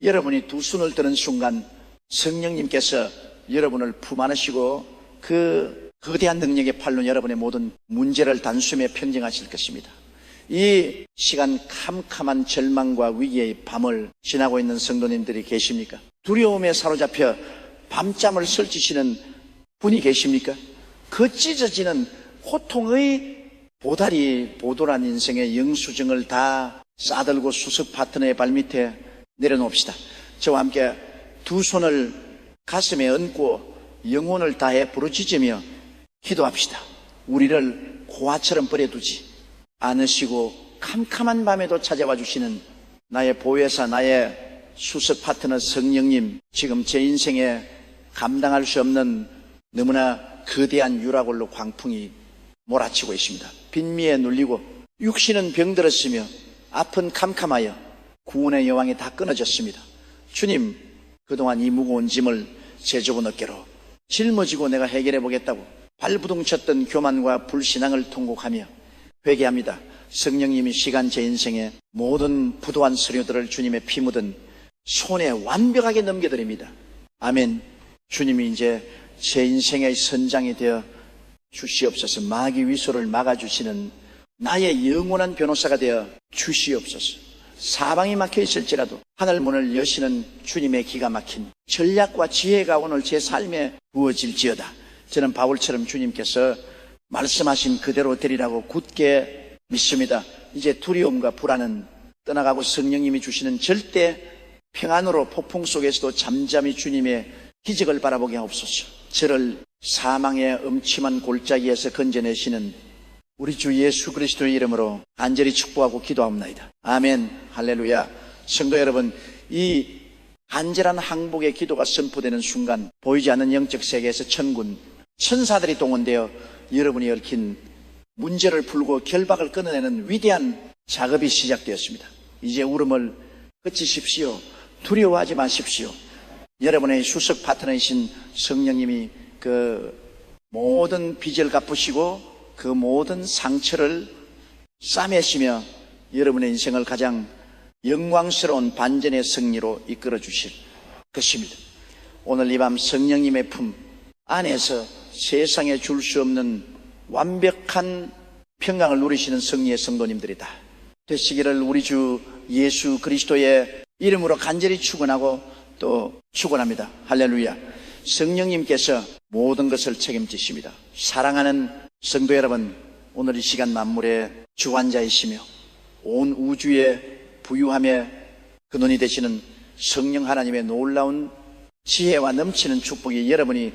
여러분이 두 손을 드는 순간 성령님께서 여러분을 품 안으시고 그 거대한 능력의 팔로 여러분의 모든 문제를 단숨에 평정하실 것입니다. 이 시간 캄캄한 절망과 위기의 밤을 지나고 있는 성도님들이 계십니까? 두려움에 사로잡혀 밤잠을 설치시는 분이 계십니까? 그 찢어지는 고통의 보돌한 인생의 영수증을 다 싸들고 수석 파트너의 발밑에 내려놓읍시다. 저와 함께 두 손을 가슴에 얹고 영혼을 다해 부르짖으며 기도합시다. 우리를 고아처럼 버려두지 않으시고 캄캄한 밤에도 찾아와 주시는 나의 보혜사, 나의 수석 파트너 성령님, 지금 제 인생에 감당할 수 없는 너무나 거대한 유라굴로 광풍이 몰아치고 있습니다. 빈미에 눌리고 육신은 병들었으며 앞은 캄캄하여 구원의 여왕이 다 끊어졌습니다. 주님, 그동안 이 무거운 짐을 제 좁은 어깨로 짊어지고 내가 해결해 보겠다고 발부둥쳤던 교만과 불신앙을 통곡하며 회개합니다. 성령님이 시간 제 인생의 모든 부도한 서류들을 주님의 피 묻은 손에 완벽하게 넘겨드립니다. 아멘. 주님이 이제 제 인생의 선장이 되어 주시옵소서. 마귀 위소를 막아주시는 나의 영원한 변호사가 되어 주시옵소서. 사방이 막혀 있을지라도 하늘 문을 여시는 주님의 기가 막힌 전략과 지혜가 오늘 제 삶에 부어질지어다. 저는 바울처럼 주님께서 말씀하신 그대로 되리라고 굳게 믿습니다. 이제 두려움과 불안은 떠나가고 성령님이 주시는 절대 평안으로 폭풍 속에서도 잠잠히 주님의 기적을 바라보게 하옵소서. 저를 사망의 음침한 골짜기에서 건져내시는 우리 주 예수 그리스도의 이름으로 간절히 축복하고 기도합니다. 아멘. 할렐루야. 성도 여러분, 이 간절한 항복의 기도가 선포되는 순간 보이지 않는 영적 세계에서 천군, 천사들이 동원되어 여러분이 얽힌 문제를 풀고 결박을 끊어내는 위대한 작업이 시작되었습니다. 이제 울음을 그치십시오. 두려워하지 마십시오. 여러분의 수석 파트너이신 성령님이 그 모든 빚을 갚으시고 그 모든 상처를 싸매시며 여러분의 인생을 가장 영광스러운 반전의 승리로 이끌어 주실 것입니다. 오늘 이 밤 성령님의 품 안에서 세상에 줄 수 없는 완벽한 평강을 누리시는 승리의 성도님들이다 되시기를 우리 주 예수 그리스도의 이름으로 간절히 축원하고 또 축원합니다. 할렐루야. 성령님께서 모든 것을 책임지십니다. 사랑하는 성도 여러분, 오늘 이 시간 만물의 주관자이시며 온 우주의 부유함의 근원이 되시는 성령 하나님의 놀라운 지혜와 넘치는 축복이 여러분이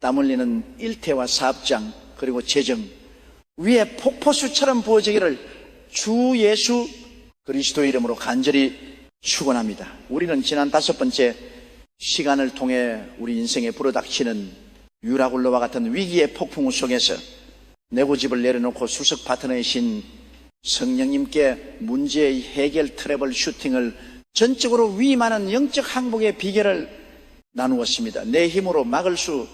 땀 흘리는 일태와 사업장 그리고 재정 위에 폭포수처럼 부어지기를 주 예수 그리스도 이름으로 간절히 축원합니다. 우리는 지난 5번째 시간을 통해 우리 인생에 불어닥치는 유라굴로와 같은 위기의 폭풍 속에서 내 고집을 내려놓고 수석 파트너이신 성령님께 문제의 해결 트래블 슈팅을 전적으로 위임하는 영적 항복의 비결을 나누었습니다. 내 힘으로 막을 수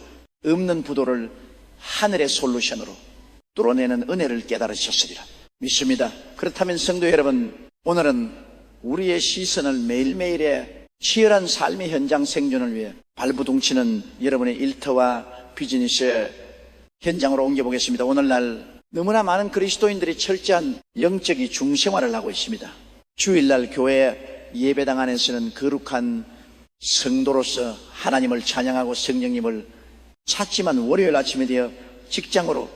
없는 부도를 하늘의 솔루션으로 뚫어내는 은혜를 깨달으셨으리라 믿습니다. 그렇다면 성도 여러분, 오늘은 우리의 시선을 매일매일의 치열한 삶의 현장 생존을 위해 발부둥치는 여러분의 일터와 비즈니스의 현장으로 옮겨보겠습니다. 오늘날 너무나 많은 그리스도인들이 철저한 영적인 중생활을 하고 있습니다. 주일날 교회 예배당 안에서는 거룩한 성도로서 하나님을 찬양하고 성령님을 찾지만 월요일 아침에 되어 직장으로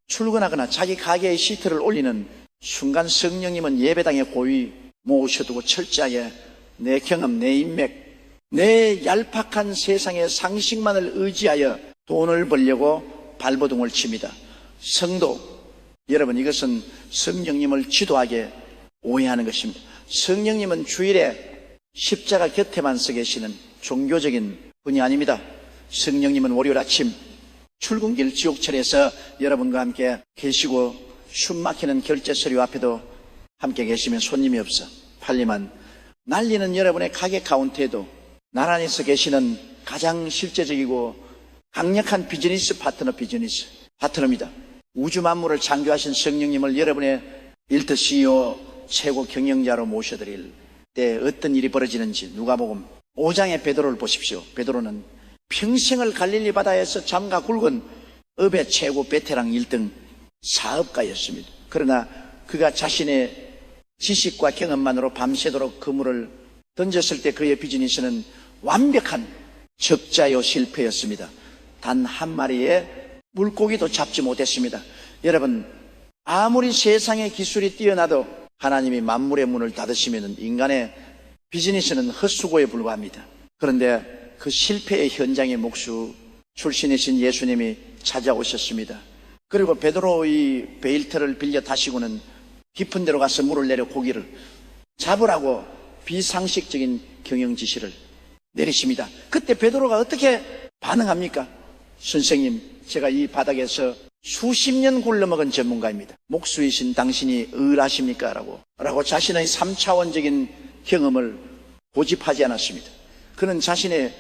출근하거나 자기 가게의 시트를 올리는 순간 성령님은 예배당에 고이 모셔두고 철저하게 내 경험, 내 인맥, 내 얄팍한 세상의 상식만을 의지하여 돈을 벌려고 발버둥을 칩니다. 성도 여러분, 이것은 성령님을 지도하게 오해하는 것입니다. 성령님은 주일에 십자가 곁에만 서 계시는 종교적인 분이 아닙니다. 성령님은 월요일 아침 출근길 지옥철에서 여러분과 함께 계시고 숨막히는 결제 서류 앞에도 함께 계시면 손님이 없어 팔리만 날리는 여러분의 가게 카운터에도 나란히 서 계시는 가장 실제적이고 강력한 비즈니스 파트너입니다. 우주 만물을 창조하신 성령님을 여러분의 일터 CEO 최고 경영자로 모셔드릴 때 어떤 일이 벌어지는지 누가복음 5장의 베드로를 보십시오. 베드로는 평생을 갈릴리 바다에서 잠가 굵은 업의 최고 베테랑 1등 사업가였습니다. 그러나 그가 자신의 지식과 경험만으로 밤새도록 그물을 던졌을 때 그의 비즈니스는 완벽한 적자요 실패였습니다. 단 한 마리의 물고기도 잡지 못했습니다. 여러분, 아무리 세상의 기술이 뛰어나도 하나님이 만물의 문을 닫으시면 인간의 비즈니스는 헛수고에 불과합니다. 그런데 그 실패의 현장의 목수 출신이신 예수님이 찾아오셨습니다. 그리고 베드로의 베일트를 빌려 타시고는 깊은 데로 가서 물을 내려 고기를 잡으라고 비상식적인 경영 지시를 내리십니다. 그때 베드로가 어떻게 반응합니까? 선생님, 제가 이 바닥에서 수십 년 굴러먹은 전문가입니다. 목수이신 당신이 의라십니까? 라고 자신의 3차원적인 경험을 고집하지 않았습니다. 그는 자신의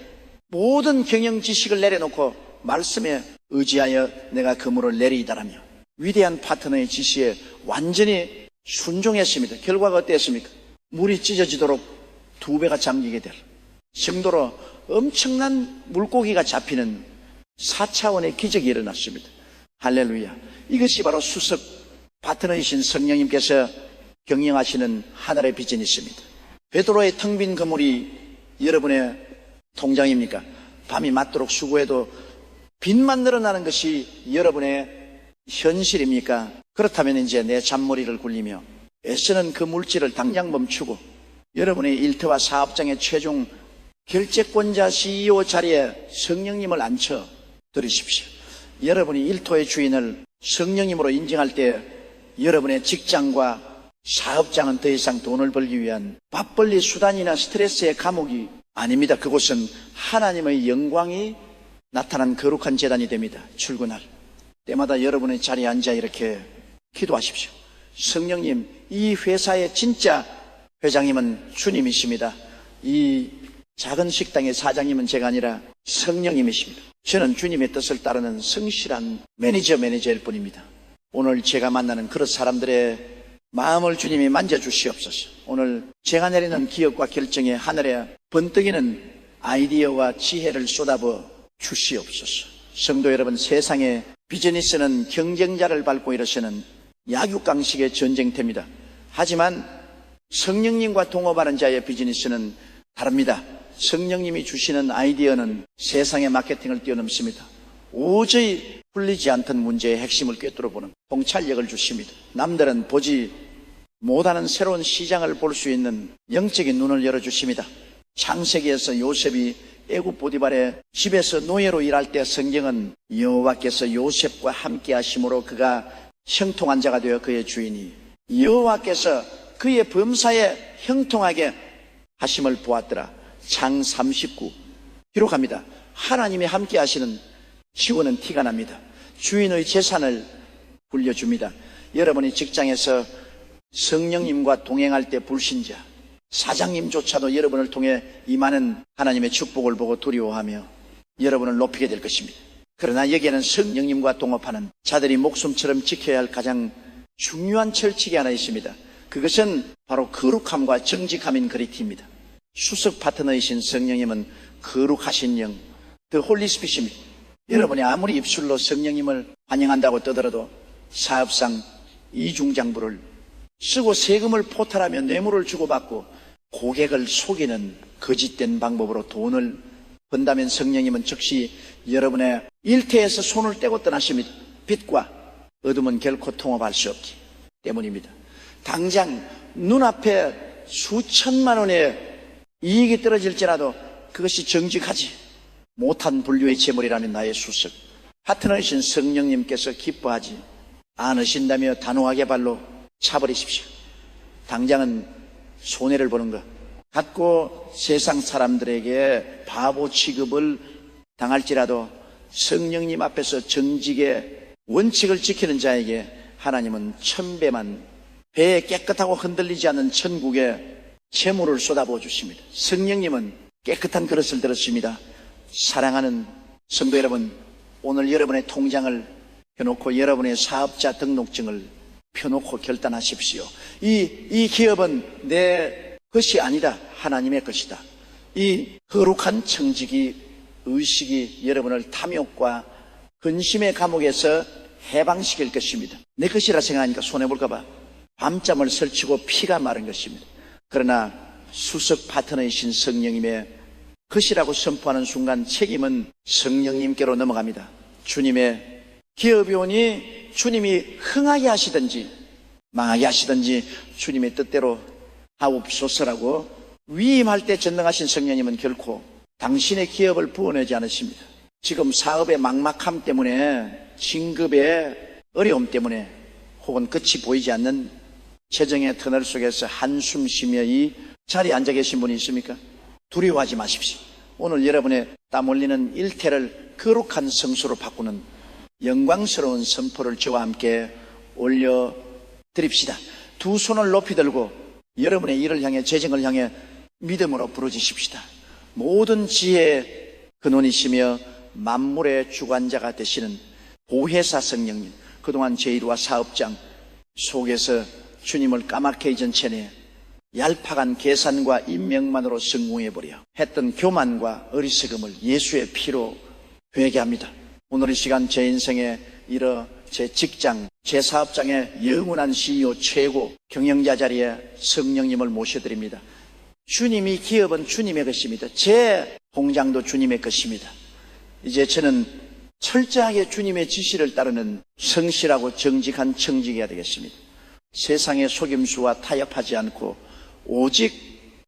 모든 경영 지식을 내려놓고 말씀에 의지하여 내가 그물을 내리이다라며 위대한 파트너의 지시에 완전히 순종했습니다. 결과가 어땠습니까? 물이 찢어지도록 2배가 잠기게 될 정도로 엄청난 물고기가 잡히는 4차원의 기적이 일어났습니다. 할렐루야. 이것이 바로 수석 파트너이신 성령님께서 경영하시는 하늘의 비전이 있습니다. 베드로의 텅 빈 그물이 여러분의 통장입니까? 밤이 맞도록 수고해도 빚만 늘어나는 것이 여러분의 현실입니까? 그렇다면 이제 내 잔머리를 굴리며 애쓰는 그 물질을 당장 멈추고 여러분의 일터와 사업장의 최종 결재권자 CEO 자리에 성령님을 앉혀 드리십시오. 여러분이 일터의 주인을 성령님으로 인정할 때 여러분의 직장과 사업장은 더 이상 돈을 벌기 위한 밥벌이 수단이나 스트레스의 감옥이 아닙니다. 그곳은 하나님의 영광이 나타난 거룩한 제단이 됩니다. 출근할 때마다 여러분의 자리에 앉아 이렇게 기도하십시오. 성령님, 이 회사의 진짜 회장님은 주님이십니다. 이 작은 식당의 사장님은 제가 아니라 성령님이십니다. 저는 주님의 뜻을 따르는 성실한 매니저일 뿐입니다. 오늘 제가 만나는 그런 사람들의 마음을 주님이 만져주시옵소서. 오늘 제가 내리는 기업과 결정에 하늘에 번뜩이는 아이디어와 지혜를 쏟아부어 주시옵소서. 성도 여러분, 세상에 비즈니스는 경쟁자를 밟고 일으키는 약육강식의 전쟁터입니다. 하지만 성령님과 동업하는 자의 비즈니스는 다릅니다. 성령님이 주시는 아이디어는 세상의 마케팅을 뛰어넘습니다. 도저히 풀리지 않던 문제의 핵심을 꿰뚫어보는 통찰력을 주십니다. 남들은 보지 못하는 새로운 시장을 볼 수 있는 영적인 눈을 열어주십니다. 창세기에서 요셉이 애굽 보디발의 집에서 노예로 일할 때 성경은 여호와께서 요셉과 함께 하심으로 그가 형통한 자가 되어 그의 주인이 여호와께서 그의 범사에 형통하게 하심을 보았더라. 장 39 기록합니다. 하나님이 함께 하시는 지원은 티가 납니다. 주인의 재산을 불려줍니다. 여러분이 직장에서 성령님과 동행할 때 불신자, 사장님조차도 여러분을 통해 임하는 하나님의 축복을 보고 두려워하며 여러분을 높이게 될 것입니다. 그러나 여기에는 성령님과 동업하는 자들이 목숨처럼 지켜야 할 가장 중요한 철칙이 하나 있습니다. 그것은 바로 거룩함과 정직함인 그리티입니다. 수석 파트너이신 성령님은 거룩하신 영, 더 홀리스피십니다. 여러분이 아무리 입술로 성령님을 환영한다고 떠들어도 사업상 이중장부를 쓰고 세금을 포탈하며 뇌물을 주고받고 고객을 속이는 거짓된 방법으로 돈을 번다면 성령님은 즉시 여러분의 일터에서 손을 떼고 떠나십니다. 빛과 어둠은 결코 통합할 수 없기 때문입니다. 당장 눈앞에 수천만 원의 이익이 떨어질지라도 그것이 정직하지 못한 분류의 재물이라면 나의 수석 파트너이신 성령님께서 기뻐하지 않으신다며 단호하게 발로 차버리십시오. 당장은 손해를 보는 것 갖고 세상 사람들에게 바보 취급을 당할지라도 성령님 앞에서 정직의 원칙을 지키는 자에게 하나님은 1000배만 배에 깨끗하고 흔들리지 않는 천국에 재물을 쏟아부어 주십니다. 성령님은 깨끗한 그릇을 들었습니다. 사랑하는 성도 여러분, 오늘 여러분의 통장을 펴놓고 여러분의 사업자 등록증을 펴놓고 결단하십시오. 이 기업은 내 것이 아니다. 하나님의 것이다. 이 거룩한 청지기 의식이 여러분을 탐욕과 근심의 감옥에서 해방시킬 것입니다. 내 것이라 생각하니까 손해볼까봐 밤잠을 설치고 피가 마른 것입니다. 그러나 수석 파트너이신 성령님의 것이라고 선포하는 순간 책임은 성령님께로 넘어갑니다. 주님의 기업이 오니 주님이 흥하게 하시든지 망하게 하시든지 주님의 뜻대로 하옵소서라고 위임할 때 전능하신 성령님은 결코 당신의 기업을 부어내지 않으십니다. 지금 사업의 막막함 때문에 진급에 어려움 때문에 혹은 끝이 보이지 않는 재정의 터널 속에서 한숨 쉬며 이 자리에 앉아 계신 분이 있습니까? 두려워하지 마십시오. 오늘 여러분의 땀 흘리는 일태를 거룩한 성수로 바꾸는 영광스러운 선포를 저와 함께 올려드립시다. 두 손을 높이 들고 여러분의 일을 향해, 재정을 향해 믿음으로 부르짖읍시다. 모든 지혜의 근원이시며 만물의 주관자가 되시는 보혜사 성령님, 그동안 제 일과 사업장 속에서 주님을 까맣게 잊은 채내 얄팍한 계산과 인명만으로 성공해버려 했던 교만과 어리석음을 예수의 피로 회개합니다. 오늘 이 시간 제 인생에 이르 제 직장, 제 사업장의 영원한 CEO 최고 경영자 자리에 성령님을 모셔드립니다. 주님이 기업은 주님의 것입니다. 제 공장도 주님의 것입니다. 이제 저는 철저하게 주님의 지시를 따르는 성실하고 정직한 청지기가 되겠습니다. 세상의 속임수와 타협하지 않고 오직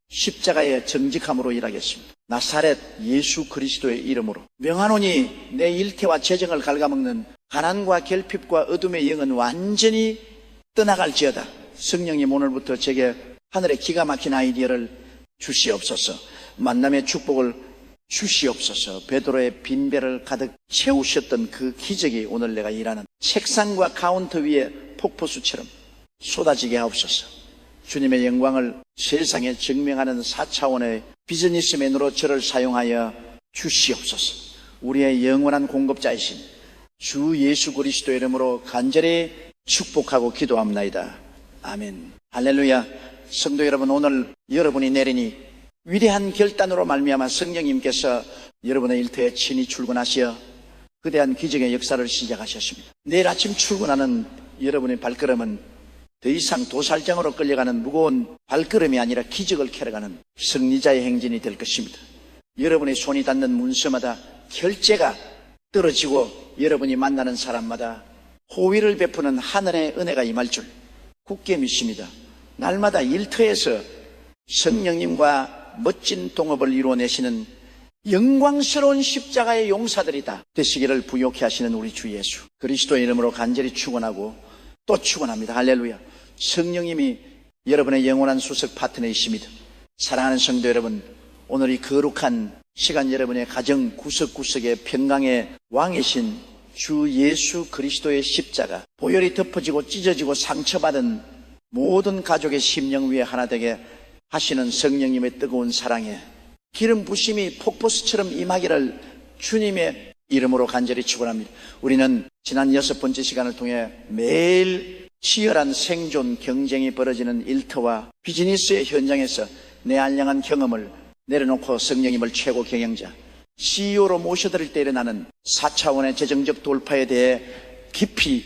십자가의 정직함으로 일하겠습니다. 나사렛 예수 그리스도의 이름으로 명하노니 내 일태와 재정을 갉아먹는 가난과 결핍과 어둠의 영은 완전히 떠나갈지어다. 성령님, 오늘부터 제게 하늘의 기가 막힌 아이디어를 주시옵소서. 만남의 축복을 주시옵소서. 베드로의 빈배를 가득 채우셨던 그 기적이 오늘 내가 일하는 책상과 카운터 위에 폭포수처럼 쏟아지게 하옵소서. 주님의 영광을 세상에 증명하는 4차원의 비즈니스맨으로 저를 사용하여 주시옵소서. 우리의 영원한 공급자이신 주 예수 그리스도의 이름으로 간절히 축복하고 기도합나이다. 아멘. 할렐루야. 성도 여러분, 오늘 여러분이 내리니 위대한 결단으로 말미암아 성령님께서 여러분의 일터에 친히 출근하시어 거대한 기적의 역사를 시작하셨습니다. 내일 아침 출근하는 여러분의 발걸음은 더 이상 도살장으로 끌려가는 무거운 발걸음이 아니라 기적을 캐러가는 승리자의 행진이 될 것입니다. 여러분의 손이 닿는 문서마다 결제가 떨어지고 여러분이 만나는 사람마다 호의를 베푸는 하늘의 은혜가 임할 줄 굳게 믿습니다. 날마다 일터에서 성령님과 멋진 동업을 이루어내시는 영광스러운 십자가의 용사들이다 되시기를 부욕해 하시는 우리 주 예수 그리스도의 이름으로 간절히 축원하고 또 축원합니다. 할렐루야. 성령님이 여러분의 영원한 수석 파트너이십니다. 사랑하는 성도 여러분, 오늘 이 거룩한 시간 여러분의 가정 구석구석의 평강의 왕이신 주 예수 그리스도의 십자가, 보혈이 덮어지고 찢어지고 상처받은 모든 가족의 심령 위에 하나 되게 하시는 성령님의 뜨거운 사랑에 기름 부심이 폭포수처럼 임하기를 주님의 이름으로 간절히 축원합니다. 우리는 지난 6번째 시간을 통해 매일 치열한 생존 경쟁이 벌어지는 일터와 비즈니스의 현장에서 내 알량한 경험을 내려놓고 성령님을 최고 경영자, CEO로 모셔드릴 때 일어나는 4차원의 재정적 돌파에 대해 깊이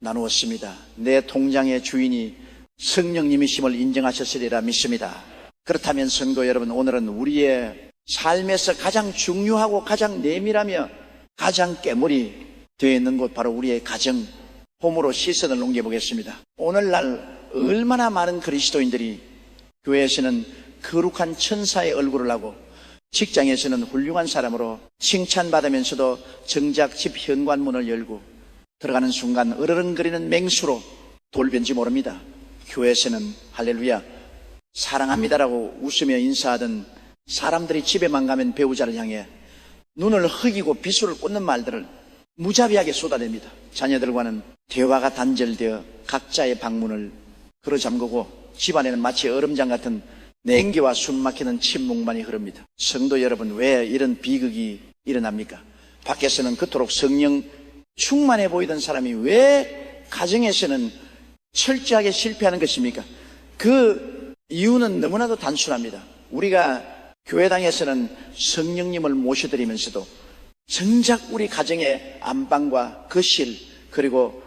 나누었습니다. 내 통장의 주인이 성령님이심을 인정하셨으리라 믿습니다. 그렇다면 성도 여러분, 오늘은 우리의 삶에서 가장 중요하고 가장 내밀하며 가장 깨물이 되어 있는 곳, 바로 우리의 가정, 홈으로 시선을 옮겨보겠습니다. 오늘날 얼마나 많은 그리스도인들이 교회에서는 거룩한 천사의 얼굴을 하고 직장에서는 훌륭한 사람으로 칭찬받으면서도 정작 집 현관문을 열고 들어가는 순간 으르렁거리는 맹수로 돌변지 모릅니다. 교회에서는 할렐루야 사랑합니다라고 웃으며 인사하던 사람들이 집에만 가면 배우자를 향해 눈을 흐기고 비수를 꽂는 말들을 무자비하게 쏟아냅니다. 자녀들과는 대화가 단절되어 각자의 방문을 걸어 잠그고 집안에는 마치 얼음장 같은 냉기와 숨막히는 침묵만이 흐릅니다. 성도 여러분, 왜 이런 비극이 일어납니까? 밖에서는 그토록 성령 충만해 보이던 사람이 왜 가정에서는 철저하게 실패하는 것입니까? 그 이유는 너무나도 단순합니다. 우리가 교회당에서는 성령님을 모셔드리면서도 정작 우리 가정의 안방과 거실 그리고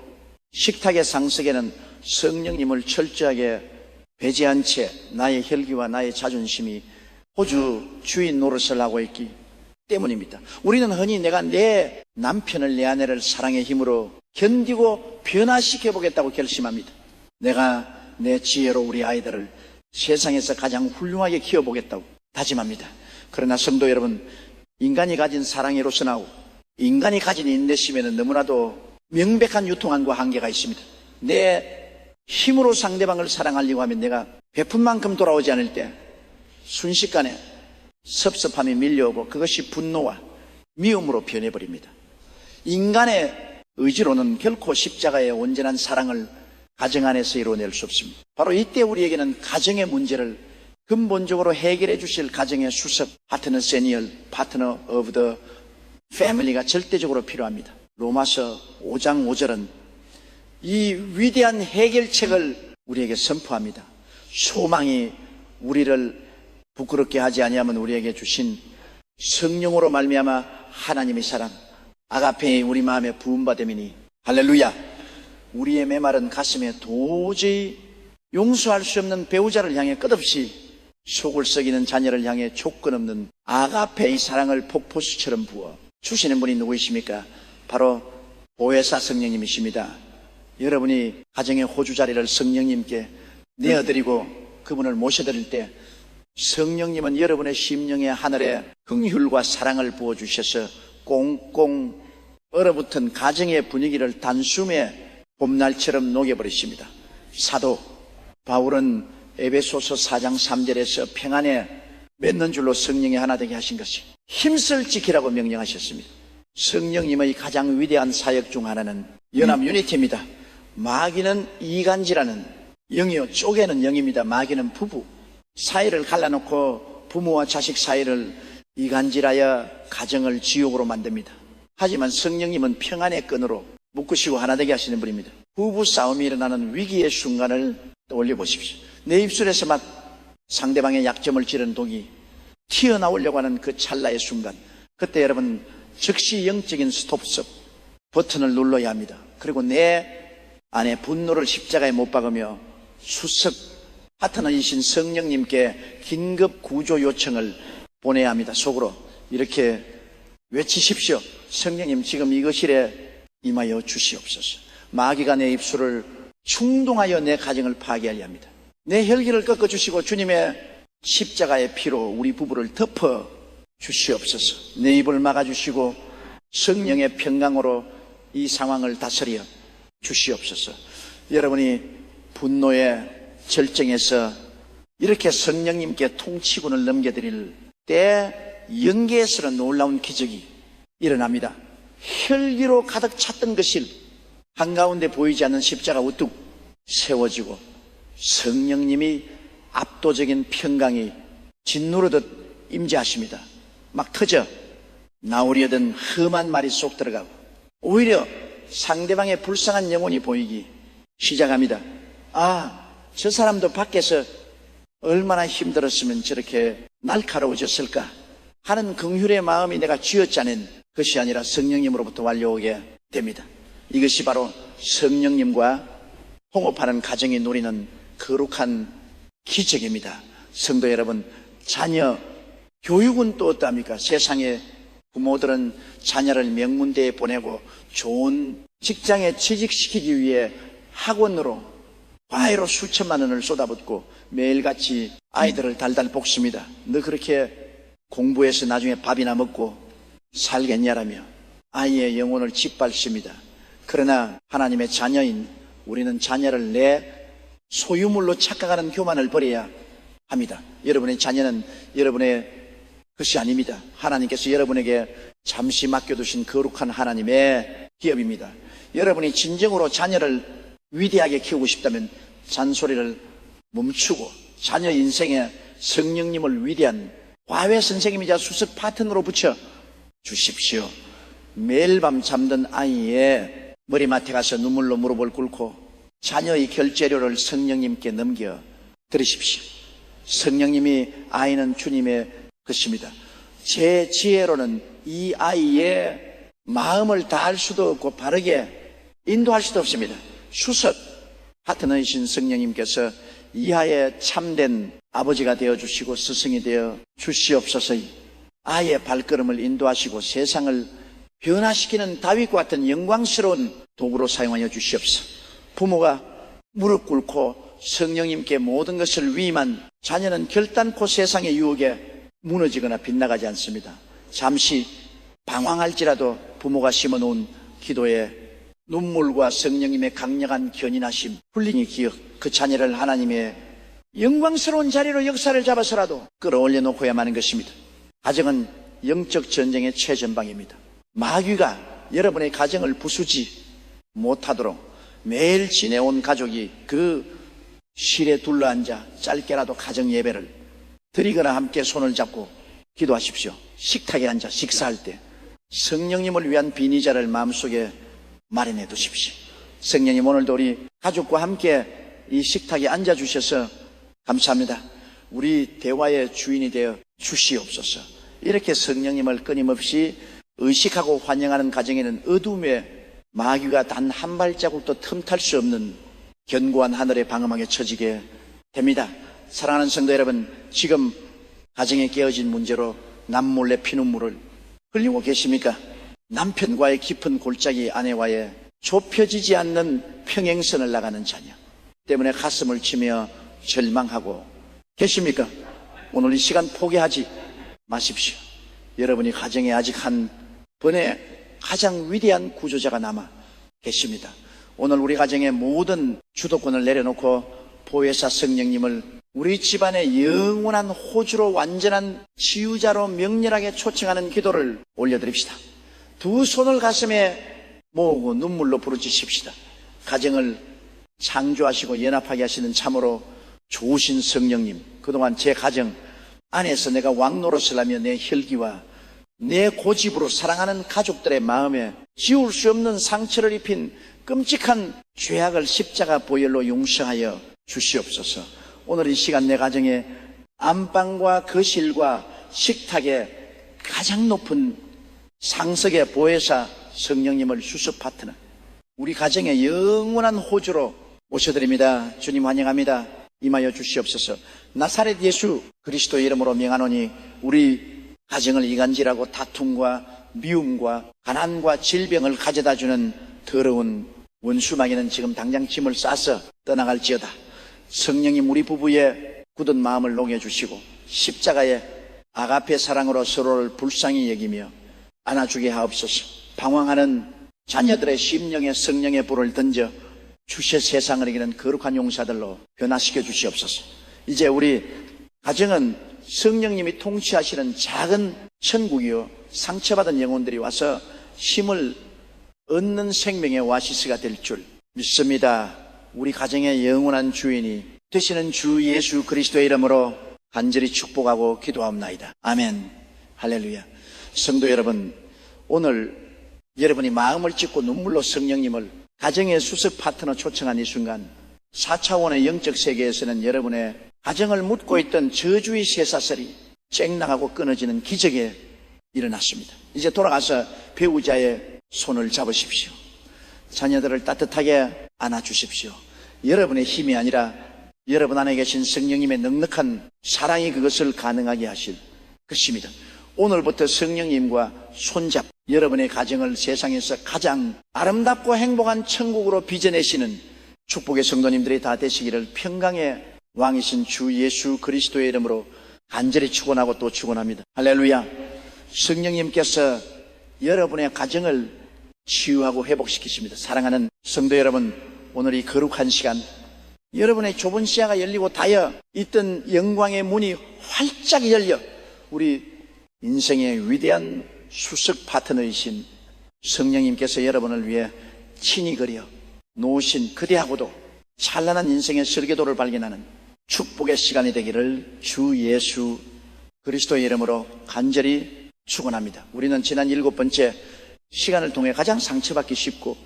식탁의 상석에는 성령님을 철저하게 배제한 채 나의 혈기와 나의 자존심이 호주 주인 노릇을 하고 있기 때문입니다. 우리는 흔히 내가 내 남편을, 내 아내를 사랑의 힘으로 견디고 변화시켜 보겠다고 결심합니다. 내가 내 지혜로 우리 아이들을 세상에서 가장 훌륭하게 키워보겠다고 다짐합니다. 그러나 성도 여러분, 인간이 가진 사랑의 로선하고 인간이 가진 인내심에는 너무나도 명백한 유통함과 한계가 있습니다. 내 힘으로 상대방을 사랑하려고 하면 내가 베푼 만큼 돌아오지 않을 때 순식간에 섭섭함이 밀려오고 그것이 분노와 미움으로 변해버립니다. 인간의 의지로는 결코 십자가의 온전한 사랑을 가정 안에서 이루어낼 수 없습니다. 바로 이때 우리에게는 가정의 문제를 근본적으로 해결해 주실 가정의 수석, 파트너 세니얼, 파트너 오브 더 패밀리가 절대적으로 필요합니다. 로마서 5장 5절은 이 위대한 해결책을 우리에게 선포합니다. 소망이 우리를 부끄럽게 하지 아니하면 우리에게 주신 성령으로 말미암아 하나님의 사랑, 아가페의 우리 마음에 부음받음이니 할렐루야. 우리의 메마른 가슴에 도저히 용서할 수 없는 배우자를 향해 끝없이 속을 썩이는 자녀를 향해 조건 없는 아가페의 사랑을 폭포수처럼 부어 주시는 분이 누구이십니까? 바로 보혜사 성령님이십니다. 여러분이 가정의 호주 자리를 성령님께 내어드리고 그분을 모셔드릴 때 성령님은 여러분의 심령의 하늘에 긍휼과 사랑을 부어주셔서 꽁꽁 얼어붙은 가정의 분위기를 단숨에 봄날처럼 녹여버리십니다. 사도 바울은 에베소서 4장 3절에서 평안에 맺는 줄로 성령이 하나 되게 하신 것이 힘쓸 지키라고 명령하셨습니다. 성령님의 가장 위대한 사역 중 하나는 연합 유니티입니다. 마귀는 이간질하는 영이요, 쪼개는 영입니다. 마귀는 부부 사이를 갈라놓고 부모와 자식 사이를 이간질하여 가정을 지옥으로 만듭니다. 하지만 성령님은 평안의 끈으로 묶으시고 하나 되게 하시는 분입니다. 부부 싸움이 일어나는 위기의 순간을 떠올려 보십시오. 내 입술에서 막 상대방의 약점을 찌르는 독이 튀어나오려고 하는 그 찰나의 순간, 그때 여러분 즉시 영적인 스톱 버튼을 눌러야 합니다. 그리고 내 안에 분노를 십자가에 못 박으며 수석 파트너이신 성령님께 긴급 구조 요청을 보내야 합니다. 속으로 이렇게 외치십시오. 성령님, 지금 이것일에 임하여 주시옵소서. 마귀가 내 입술을 충동하여 내 가정을 파괴하려 합니다. 내 혈기를 꺾어주시고 주님의 십자가의 피로 우리 부부를 덮어 주시옵소서. 내 입을 막아주시고 성령의 평강으로 이 상황을 다스려 주시옵소서. 여러분이 분노의 절정에서 이렇게 성령님께 통치군을 넘겨드릴 때 영계에서는 놀라운 기적이 일어납니다. 혈기로 가득 찼던 것이 한가운데 보이지 않는 십자가 우뚝 세워지고 성령님이 압도적인 평강이 짓누르듯 임재하십니다. 막 터져 나오려던 험한 말이 쏙 들어가고 오히려 상대방의 불쌍한 영혼이 보이기 시작합니다. 아, 저 사람도 밖에서 얼마나 힘들었으면 저렇게 날카로워졌을까 하는 긍휼의 마음이 내가 쥐어짜낸 것이 아니라 성령님으로부터 완료오게 됩니다. 이것이 바로 성령님과 통업하는 가정이 누리는 거룩한 기적입니다. 성도 여러분, 자녀 교육은 또 어떠합니까? 세상의 부모들은 자녀를 명문대에 보내고 좋은 직장에 취직시키기 위해 학원으로 과외로 수천만 원을 쏟아붓고 매일같이 아이들을 달달 볶습니다. 너 그렇게 공부해서 나중에 밥이나 먹고 살겠냐라며 아이의 영혼을 짓밟습니다. 그러나 하나님의 자녀인 우리는 자녀를 내 소유물로 착각하는 교만을 버려야 합니다. 여러분의 자녀는 여러분의 것이 아닙니다. 하나님께서 여러분에게 잠시 맡겨두신 거룩한 하나님의 기업입니다. 여러분이 진정으로 자녀를 위대하게 키우고 싶다면 잔소리를 멈추고 자녀 인생에 성령님을 위대한 과외 선생님이자 수석 파트너로 붙여 주십시오. 매일 밤 잠든 아이의 머리맡에 가서 눈물로 무릎을 꿇고 자녀의 결제료를 성령님께 넘겨 드리십시오. 성령님이 아이는 주님의 것입니다. 제 지혜로는 이 아이의 마음을 다할 수도 없고 바르게 인도할 수도 없습니다. 수석 파트너이신 성령님께서 이하의 참된 아버지가 되어주시고 스승이 되어 주시옵소서. 아이의 발걸음을 인도하시고 세상을 변화시키는 다윗과 같은 영광스러운 도구로 사용하여 주시옵소서. 부모가 무릎 꿇고 성령님께 모든 것을 위임한 자녀는 결단코 세상의 유혹에 무너지거나 빗나가지 않습니다. 잠시 방황할지라도 부모가 심어놓은 기도의 눈물과 성령님의 강력한 견인하심, 훌륭히 기억, 그 자녀를 하나님의 영광스러운 자리로 역사를 잡아서라도 끌어올려 놓고야만 하는 것입니다. 가정은 영적 전쟁의 최전방입니다. 마귀가 여러분의 가정을 부수지 못하도록 매일 지내온 가족이 그 실에 둘러앉아 짧게라도 가정 예배를 드리거나 함께 손을 잡고 기도하십시오. 식탁에 앉아 식사할 때 성령님을 위한 비니자를 마음속에 마련해 두십시오. 성령님, 오늘도 우리 가족과 함께 이 식탁에 앉아주셔서 감사합니다. 우리 대화의 주인이 되어 주시옵소서. 이렇게 성령님을 끊임없이 의식하고 환영하는 가정에는 어둠의 마귀가 단 한 발자국도 틈탈 수 없는 견고한 하늘의 방어막에 처지게 됩니다. 사랑하는 성도 여러분, 지금 가정에 깨어진 문제로 남몰래 피눈물을 흘리고 계십니까? 남편과의 깊은 골짜기, 아내와의 좁혀지지 않는 평행선을 나가는 자녀 때문에 가슴을 치며 절망하고 계십니까? 오늘 이 시간 포기하지 마십시오. 여러분이 가정에 아직 한 번의 가장 위대한 구조자가 남아 계십니다. 오늘 우리 가정의 모든 주도권을 내려놓고 보혜사 성령님을 우리 집안의 영원한 호주로, 완전한 치유자로 명렬하게 초청하는 기도를 올려드립시다. 두 손을 가슴에 모으고 눈물로 부르짖읍시다. 가정을 창조하시고 연합하게 하시는 참으로 좋으신 성령님, 그동안 제 가정 안에서 내가 왕노릇을 하며 내 혈기와 내 고집으로 사랑하는 가족들의 마음에 지울 수 없는 상처를 입힌 끔찍한 죄악을 십자가 보혈로 용서하여 주시옵소서. 오늘 이 시간 내 가정에 안방과 거실과 식탁에 가장 높은 상석의 보혜사 성령님을 수습 파트너, 우리 가정의 영원한 호주로 모셔드립니다. 주님 환영합니다. 임하여 주시옵소서. 나사렛 예수 그리스도 이름으로 명하노니 우리 가정을 이간질하고 다툼과 미움과 가난과 질병을 가져다주는 더러운 원수마귀는 지금 당장 짐을 싸서 떠나갈지어다. 성령님, 우리 부부의 굳은 마음을 녹여주시고 십자가의 아가페 사랑으로 서로를 불쌍히 여기며 안아주게 하옵소서. 방황하는 자녀들의 심령에 성령의 불을 던져 주의 세상을 이기는 거룩한 용사들로 변화시켜 주시옵소서. 이제 우리 가정은 성령님이 통치하시는 작은 천국이요, 상처받은 영혼들이 와서 힘을 얻는 생명의 오아시스가 될 줄 믿습니다. 우리 가정의 영원한 주인이 되시는 주 예수 그리스도의 이름으로 간절히 축복하고 기도하옵나이다. 아멘. 할렐루야. 성도 여러분, 오늘 여러분이 마음을 찢고 눈물로 성령님을 가정의 수습 파트너 초청한 이 순간 4차원의 영적 세계에서는 여러분의 가정을 묻고 있던 저주의 쇠사슬이 쨍나가고 끊어지는 기적이 일어났습니다. 이제 돌아가서 배우자의 손을 잡으십시오. 자녀들을 따뜻하게 안아주십시오. 여러분의 힘이 아니라 여러분 안에 계신 성령님의 넉넉한 사랑이 그것을 가능하게 하실 것입니다. 오늘부터 성령님과 손잡, 여러분의 가정을 세상에서 가장 아름답고 행복한 천국으로 빚어내시는 축복의 성도님들이 다 되시기를 평강의 왕이신 주 예수 그리스도의 이름으로 간절히 축원하고 또 축원합니다. 할렐루야. 성령님께서 여러분의 가정을 치유하고 회복시키십니다. 사랑하는 성도 여러분, 오늘 이 거룩한 시간, 여러분의 좁은 시야가 열리고 닫여 있던 영광의 문이 활짝 열려 우리 인생의 위대한 수석 파트너이신 성령님께서 여러분을 위해 친히 그려 놓으신 그대하고도 찬란한 인생의 설계도를 발견하는 축복의 시간이 되기를 주 예수 그리스도의 이름으로 간절히 축원합니다. 우리는 지난 7번째 시간을 통해 가장 상처받기 쉽고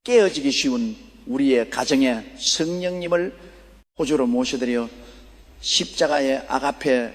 깨어지기 쉬운 우리의 가정에 성령님을 호주로 모셔드려 십자가의 아가페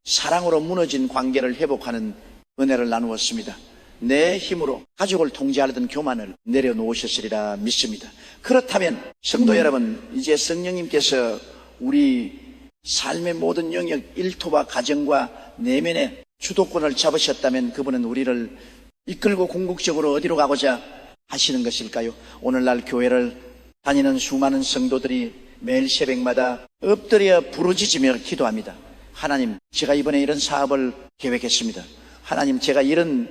사랑으로 무너진 관계를 회복하는 은혜를 나누었습니다. 내 힘으로 가족을 통제하려던 교만을 내려놓으셨으리라 믿습니다. 그렇다면 성도 여러분, 이제 성령님께서 우리 삶의 모든 영역, 일터와 가정과 내면의 주도권을 잡으셨다면 그분은 우리를 이끌고 궁극적으로 어디로 가고자 하시는 것일까요? 오늘날 교회를 다니는 수많은 성도들이 매일 새벽마다 엎드려 부르짖으며 기도합니다. 하나님, 제가 이번에 이런 사업을 계획했습니다. 하나님, 제가 이런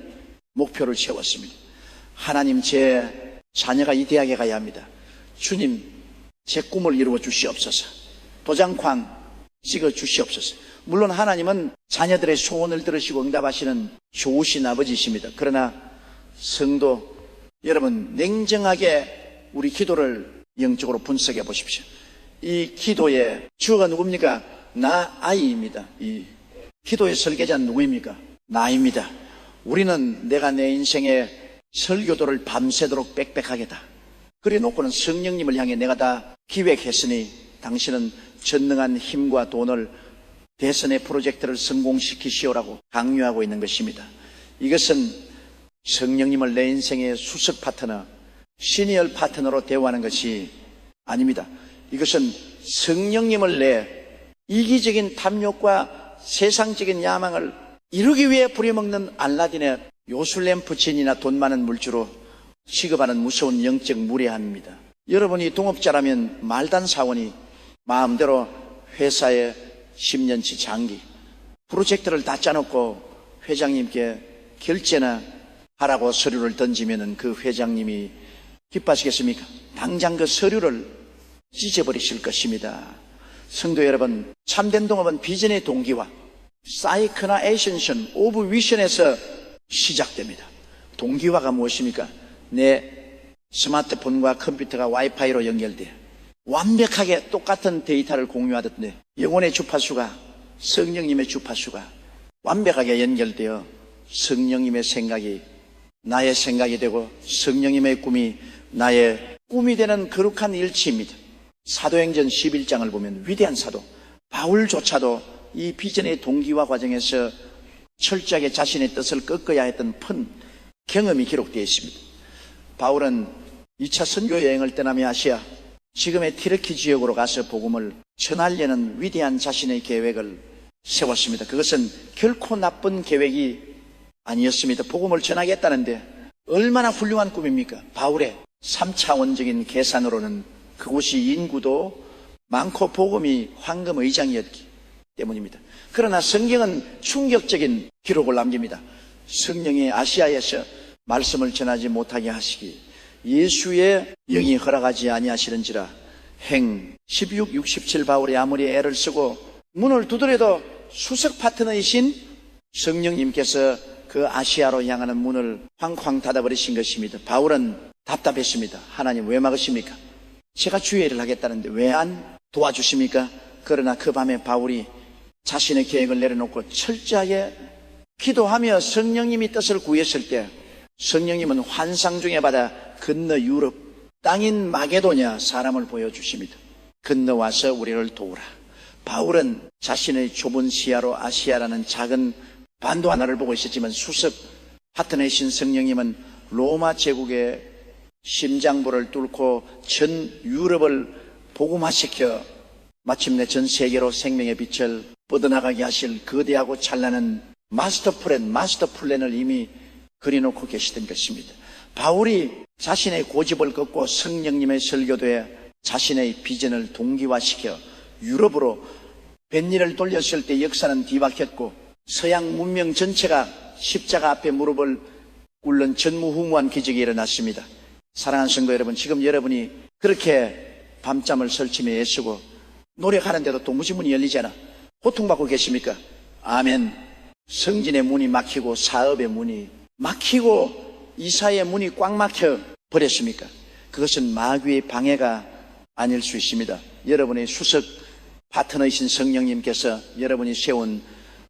목표를 세웠습니다. 하나님, 제 자녀가 이 대학에 가야 합니다. 주님, 제 꿈을 이루어 주시옵소서. 도장框찍어 주시옵소서. 물론 하나님은 자녀들의 소원을 들으시고 응답하시는 좋으신 아버지이십니다. 그러나 성도 여러분, 냉정하게 우리 기도를 영적으로 분석해 보십시오. 이 기도의 주어가 누굽니까? 나 아이입니다. 이 기도의 설계자는 누구입니까? 나입니다. 우리는 내가 내 인생의 설교도를 밤새도록 빽빽하게다 그래 놓고는 성령님을 향해 내가 다 기획했으니 당신은 전능한 힘과 돈을 대선의 프로젝트를 성공시키시오라고 강요하고 있는 것입니다. 이것은 성령님을 내 인생의 수석 파트너, 시니어 파트너로 대우하는 것이 아닙니다. 이것은 성령님을 내 이기적인 탐욕과 세상적인 야망을 이루기 위해 부려먹는 알라딘의 요술램프 진이나 돈 많은 물주로 취급하는 무서운 영적 무례함입니다. 여러분이 동업자라면 말단 사원이 마음대로 회사에 10년치 장기 프로젝트를 다 짜놓고 회장님께 결제나 하라고 서류를 던지면 그 회장님이 기뻐하시겠습니까? 당장 그 서류를 찢어버리실 것입니다. 성도 여러분, 참된 동업은 비전의 동기와 사이크나에이션 오브 위션에서 시작됩니다. 동기화가 무엇입니까? 내 스마트폰과 컴퓨터가 와이파이로 연결돼 완벽하게 똑같은 데이터를 공유하듯 영혼의 주파수가 성령님의 주파수가 완벽하게 연결되어 성령님의 생각이 나의 생각이 되고 성령님의 꿈이 나의 꿈이 되는 거룩한 일치입니다. 사도행전 11장을 보면 위대한 사도 바울조차도 이 비전의 동기화 과정에서 철저하게 자신의 뜻을 꺾어야 했던 큰 경험이 기록되어 있습니다. 바울은 2차 선교 여행을 떠나며 아시아 지금의 티르키 지역으로 가서 복음을 전하려는 위대한 자신의 계획을 세웠습니다. 그것은 결코 나쁜 계획이 아니었습니다. 복음을 전하겠다는데 얼마나 훌륭한 꿈입니까? 바울의 3차원적인 계산으로는 그곳이 인구도 많고 복음이 황금의장이었기 때문입니다. 그러나 성경은 충격적인 기록을 남깁니다. 성령이 아시아에서 말씀을 전하지 못하게 하시기 예수의 영이 허락하지 아니하시는지라. 행 16, 67 바울이 아무리 애를 쓰고 문을 두드려도 수석 파트너이신 성령님께서 그 아시아로 향하는 문을 쾅쾅 닫아버리신 것입니다. 바울은 답답했습니다. 하나님 왜 막으십니까? 제가 주의 일을 하겠다는데 왜 안 도와주십니까? 그러나 그 밤에 바울이 자신의 계획을 내려놓고 철저하게 기도하며 성령님이 뜻을 구했을 때 성령님은 환상 중에 받아 건너 유럽 땅인 마게도냐 사람을 보여주십니다. 건너와서 우리를 도우라. 바울은 자신의 좁은 시야로 아시아라는 작은 반도 하나를 보고 있었지만 수석 파트너이신 성령님은 로마 제국의 심장부를 뚫고 전 유럽을 복음화시켜 마침내 전 세계로 생명의 빛을 뻗어나가게 하실 거대하고 찬란한 마스터 플랜을 이미 그려놓고 계시던 것입니다. 바울이 자신의 고집을 꺾고 성령님의 설교도에 자신의 비전을 동기화시켜 유럽으로 뱃일을 돌렸을 때 역사는 뒤바뀌었고 서양 문명 전체가 십자가 앞에 무릎을 꿇는 전무후무한 기적이 일어났습니다. 사랑하는 성도 여러분, 지금 여러분이 그렇게 밤잠을 설치며 애쓰고 노력하는데도 도무지 문이 열리지 않아 고통받고 계십니까? 아멘. 성진의 문이 막히고 사업의 문이 막히고 이사의 문이 꽉 막혀 버렸습니까? 그것은 마귀의 방해가 아닐 수 있습니다. 여러분의 수석 파트너이신 성령님께서 여러분이 세운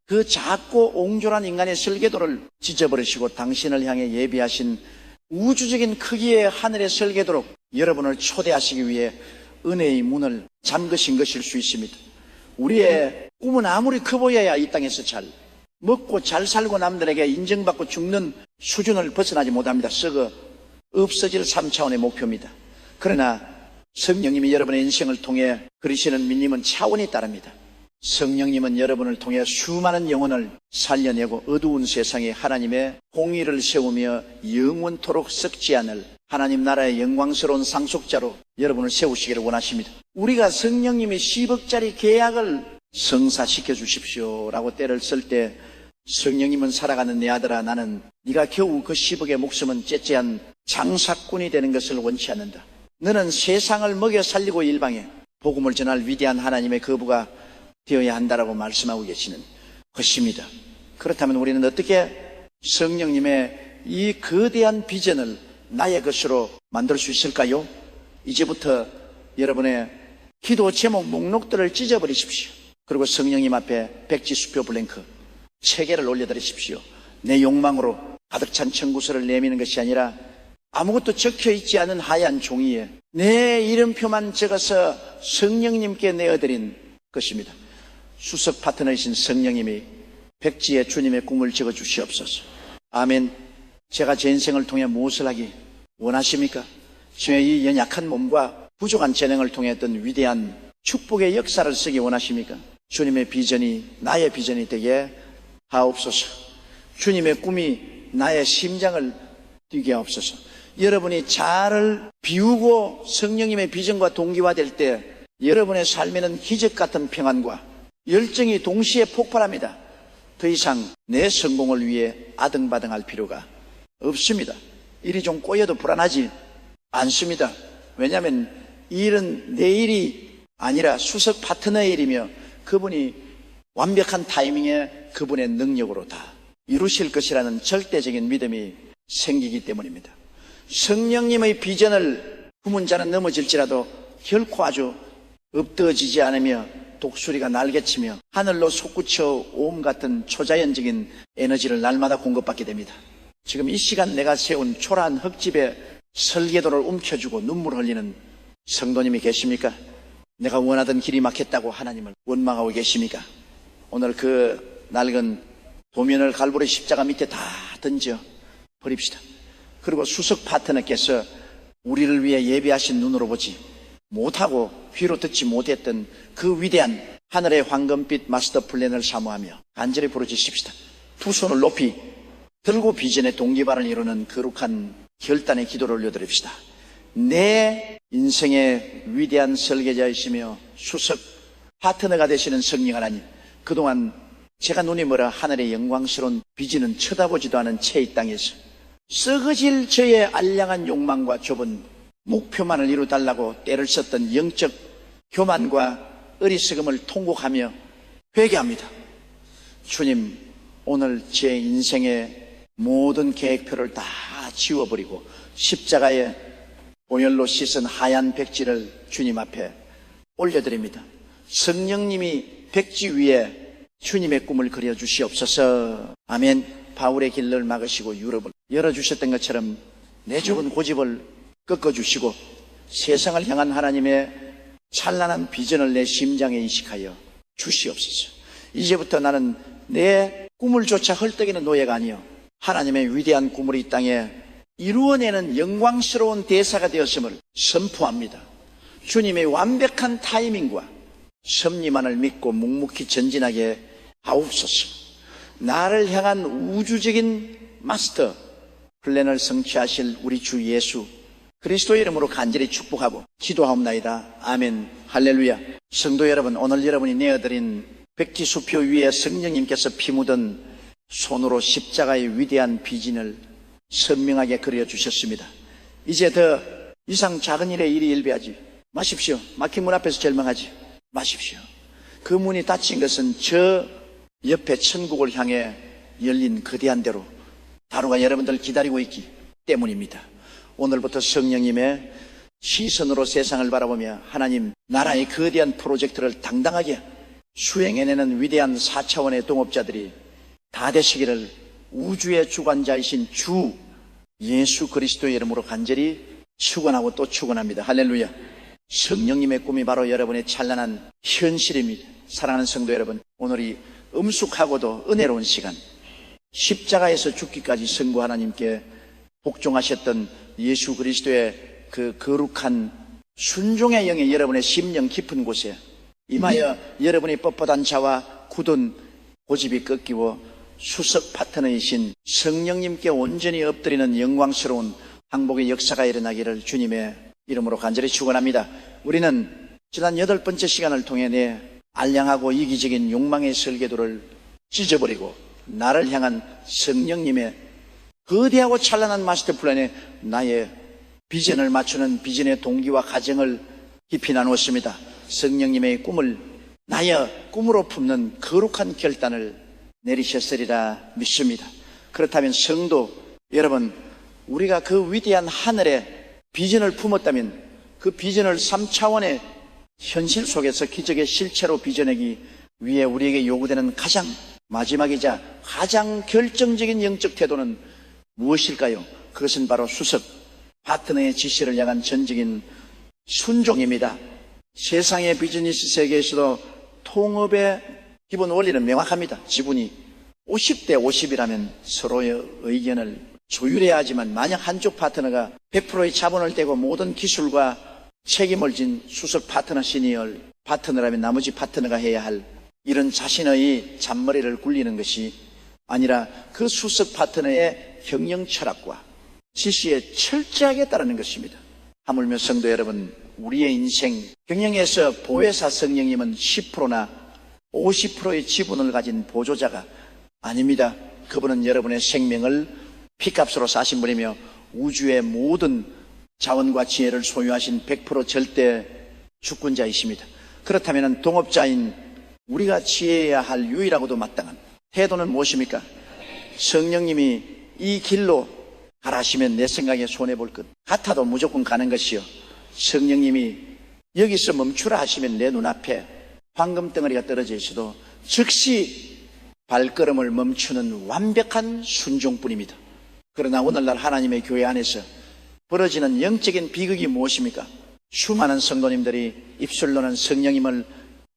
그 작고 옹졸한 인간의 설계도를 찢어버리시고 당신을 향해 예비하신 우주적인 크기의 하늘의 설계도로 여러분을 초대하시기 위해 은혜의 문을 잠그신 것일 수 있습니다. 우리의 꿈은 아무리 커 보여야 이 땅에서 잘 먹고 잘 살고 남들에게 인정받고 죽는 수준을 벗어나지 못합니다. 썩어 없어질 3차원의 목표입니다. 그러나 성령님이 여러분의 인생을 통해 그리시는 믿음은 차원이 따릅니다. 성령님은 여러분을 통해 수많은 영혼을 살려내고 어두운 세상에 하나님의 공의를 세우며 영원토록 썩지 않을 하나님 나라의 영광스러운 상속자로 여러분을 세우시기를 원하십니다. 우리가 성령님이 10억짜리 계약을 성사시켜 주십시오라고 때를 쓸 때 성령님은 살아가는 내 아들아 나는 네가 겨우 그 10억의 목숨은 째째한 장사꾼이 되는 것을 원치 않는다. 너는 세상을 먹여 살리고 일방에 복음을 전할 위대한 하나님의 거부가 되어야 한다라고 말씀하고 계시는 것입니다. 그렇다면 우리는 어떻게 성령님의 이 거대한 비전을 나의 것으로 만들 수 있을까요? 이제부터 여러분의 기도 제목 목록들을 찢어버리십시오. 그리고 성령님 앞에 백지수표 블랭크 3개를 올려드리십시오. 내 욕망으로 가득 찬 청구서를 내미는 것이 아니라 아무것도 적혀있지 않은 하얀 종이에 내 이름표만 적어서 성령님께 내어드린 것입니다. 수석 파트너이신 성령님이 백지에 주님의 꿈을 적어주시옵소서. 아멘. 제가 제 인생을 통해 무엇을 하기 원하십니까? 주의 이 연약한 몸과 부족한 재능을 통해 어떤 위대한 축복의 역사를 쓰기 원하십니까? 주님의 비전이 나의 비전이 되게 하옵소서. 주님의 꿈이 나의 심장을 뛰게 하옵소서. 여러분이 자아를 비우고 성령님의 비전과 동기화될 때 여러분의 삶에는 기적 같은 평안과 열정이 동시에 폭발합니다. 더 이상 내 성공을 위해 아등바등할 필요가 없습니다. 일이 좀 꼬여도 불안하지 않습니다. 왜냐하면 이 일은 내 일이 아니라 수석 파트너의 일이며 그분이 완벽한 타이밍에 그분의 능력으로 다 이루실 것이라는 절대적인 믿음이 생기기 때문입니다. 성령님의 비전을 품은 자는 넘어질지라도 결코 아주 엎드러지지 않으며 독수리가 날개치며 하늘로 솟구쳐 오음 같은 초자연적인 에너지를 날마다 공급받게 됩니다. 지금 이 시간 내가 세운 초라한 흙집에 설계도를 움켜쥐고 눈물 흘리는 성도님이 계십니까? 내가 원하던 길이 막혔다고 하나님을 원망하고 계십니까? 오늘 그 낡은 도면을 갈보리 십자가 밑에 다 던져 버립시다. 그리고 수석 파트너께서 우리를 위해 예비하신 눈으로 보지 못하고 귀로 듣지 못했던 그 위대한 하늘의 황금빛 마스터 플랜을 사모하며 간절히 부르짖습시다. 두 손을 높이 들고 비전의 동기발을 이루는 거룩한 결단의 기도를 올려드립시다. 내 인생의 위대한 설계자이시며 수석 파트너가 되시는 성령 하나님, 그동안 제가 눈이 멀어 하늘의 영광스러운 비전은 쳐다보지도 않은 채의 땅에서 썩어질 저의 알량한 욕망과 좁은 목표만을 이루달라고 때를 썼던 영적 교만과 어리석음을 통곡하며 회개합니다. 주님, 오늘 제 인생의 모든 계획표를 다 지워버리고 십자가에 보혈로 씻은 하얀 백지를 주님 앞에 올려드립니다. 성령님이 백지 위에 주님의 꿈을 그려주시옵소서. 아멘. 바울의 길을 막으시고 유럽을 열어주셨던 것처럼 내 좁은 고집을 꺾어주시고 세상을 향한 하나님의 찬란한 비전을 내 심장에 인식하여 주시옵소서. 이제부터 나는 내 꿈을 쫓아 헐떡이는 노예가 아니요 하나님의 위대한 꿈을 이 땅에 이루어내는 영광스러운 대사가 되었음을 선포합니다. 주님의 완벽한 타이밍과 섭리만을 믿고 묵묵히 전진하게 하옵소서. 나를 향한 우주적인 마스터 플랜을 성취하실 우리 주 예수 그리스도의 이름으로 간절히 축복하고 기도하옵나이다. 아멘. 할렐루야. 성도 여러분, 오늘 여러분이 내어드린 백지수표 위에 성령님께서 피 묻은 손으로 십자가의 위대한 비전을 선명하게 그려주셨습니다. 이제 더 이상 작은 일에 일이 일비하지 마십시오. 막힌 문 앞에서 절망하지 마십시오. 그 문이 닫힌 것은 저 옆에 천국을 향해 열린 거대한 대로 다루가 여러분들 기다리고 있기 때문입니다. 오늘부터 성령님의 시선으로 세상을 바라보며 하나님 나라의 거대한 프로젝트를 당당하게 수행해내는 위대한 4차원의 동업자들이 다 되시기를 우주의 주관자이신 주 예수 그리스도의 이름으로 간절히 축원하고 또 축원합니다. 할렐루야. 성령님의 꿈이 바로 여러분의 찬란한 현실입니다. 사랑하는 성도 여러분, 오늘이 엄숙하고도 은혜로운 시간, 십자가에서 죽기까지 성부 하나님께 복종하셨던 예수 그리스도의 그 거룩한 순종의 영이 여러분의 심령 깊은 곳에 임하여 여러분이 뻣뻣한 자와 굳은 고집이 꺾이고 수석 파트너이신 성령님께 온전히 엎드리는 영광스러운 항복의 역사가 일어나기를 주님의 이름으로 간절히 축원합니다. 우리는 지난 8번째 시간을 통해 내 알량하고 이기적인 욕망의 설계도를 찢어버리고 나를 향한 성령님의 거대하고 찬란한 마스터 플랜에 나의 비전을 맞추는 비전의 동기와 과정을 깊이 나누었습니다. 성령님의 꿈을 나의 꿈으로 품는 거룩한 결단을 내리셨으리라 믿습니다. 그렇다면 성도 여러분, 우리가 그 위대한 하늘에 비전을 품었다면 그 비전을 3차원의 현실 속에서 기적의 실체로 빚어내기 위해 우리에게 요구되는 가장 마지막이자 가장 결정적인 영적 태도는 무엇일까요? 그것은 바로 수석 파트너의 지시를 향한 전적인 순종입니다. 세상의 비즈니스 세계에서도 통업의 기본 원리는 명확합니다. 지분이 50대 50이라면 서로의 의견을 조율해야 하지만 만약 한쪽 파트너가 100%의 자본을 떼고 모든 기술과 책임을 진 수석 파트너 시니어 파트너라면 나머지 파트너가 해야 할 이런 자신의 잔머리를 굴리는 것이 아니라 그 수석 파트너의 경영 철학과 지시에 철저하게 따르는 것입니다. 하물며 성도 여러분, 우리의 인생 경영에서 보혜사 성령님은 10%나 50%의 지분을 가진 보조자가 아닙니다. 그분은 여러분의 생명을 피값으로 사신 분이며 우주의 모든 자원과 지혜를 소유하신 100% 절대 주권자이십니다. 그렇다면 동업자인 우리가 취해야 할 유일하고도 마땅한 태도는 무엇입니까? 성령님이 이 길로 가라시면 내 생각에 손해볼 것 같아도 무조건 가는 것이요, 성령님이 여기서 멈추라 하시면 내 눈앞에 황금덩어리가 떨어져 있어도 즉시 발걸음을 멈추는 완벽한 순종뿐입니다. 그러나 오늘날 하나님의 교회 안에서 벌어지는 영적인 비극이 무엇입니까? 수많은 성도님들이 입술로는 성령님을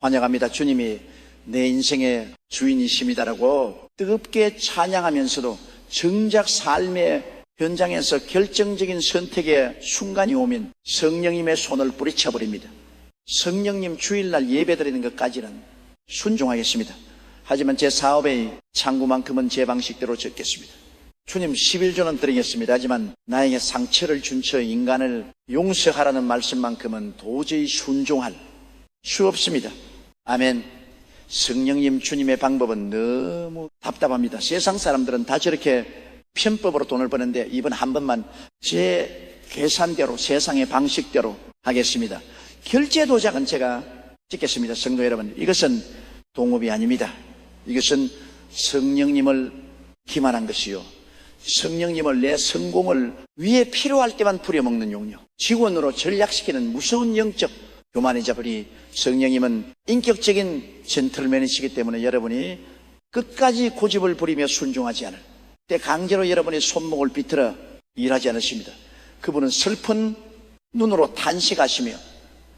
환영합니다. 주님이 내 인생의 주인이십니다라고 뜨겁게 찬양하면서도 정작 삶의 현장에서 결정적인 선택의 순간이 오면 성령님의 손을 뿌리쳐버립니다. 성령님 주일날 예배드리는 것까지는 순종하겠습니다. 하지만 제 사업의 창구만큼은 제 방식대로 적겠습니다. 주님 11조는 드리겠습니다. 하지만 나에게 상처를 준 저 인간을 용서하라는 말씀만큼은 도저히 순종할 수 없습니다. 아멘. 성령님 주님의 방법은 너무 답답합니다. 세상 사람들은 다 저렇게 편법으로 돈을 버는데 이번 한 번만 제 계산대로 세상의 방식대로 하겠습니다. 결제 도장은 제가 찍겠습니다. 성도 여러분, 이것은 동업이 아닙니다. 이것은 성령님을 기만한 것이요, 성령님을 내 성공을 위해 필요할 때만 부려먹는 용료, 직원으로 전략시키는 무서운 영적 교만이자 버리. 성령님은 인격적인 젠틀맨이시기 때문에 여러분이 끝까지 고집을 부리며 순종하지 않을 때 강제로 여러분의 손목을 비틀어 일하지 않으십니다. 그분은 슬픈 눈으로 탄식하시며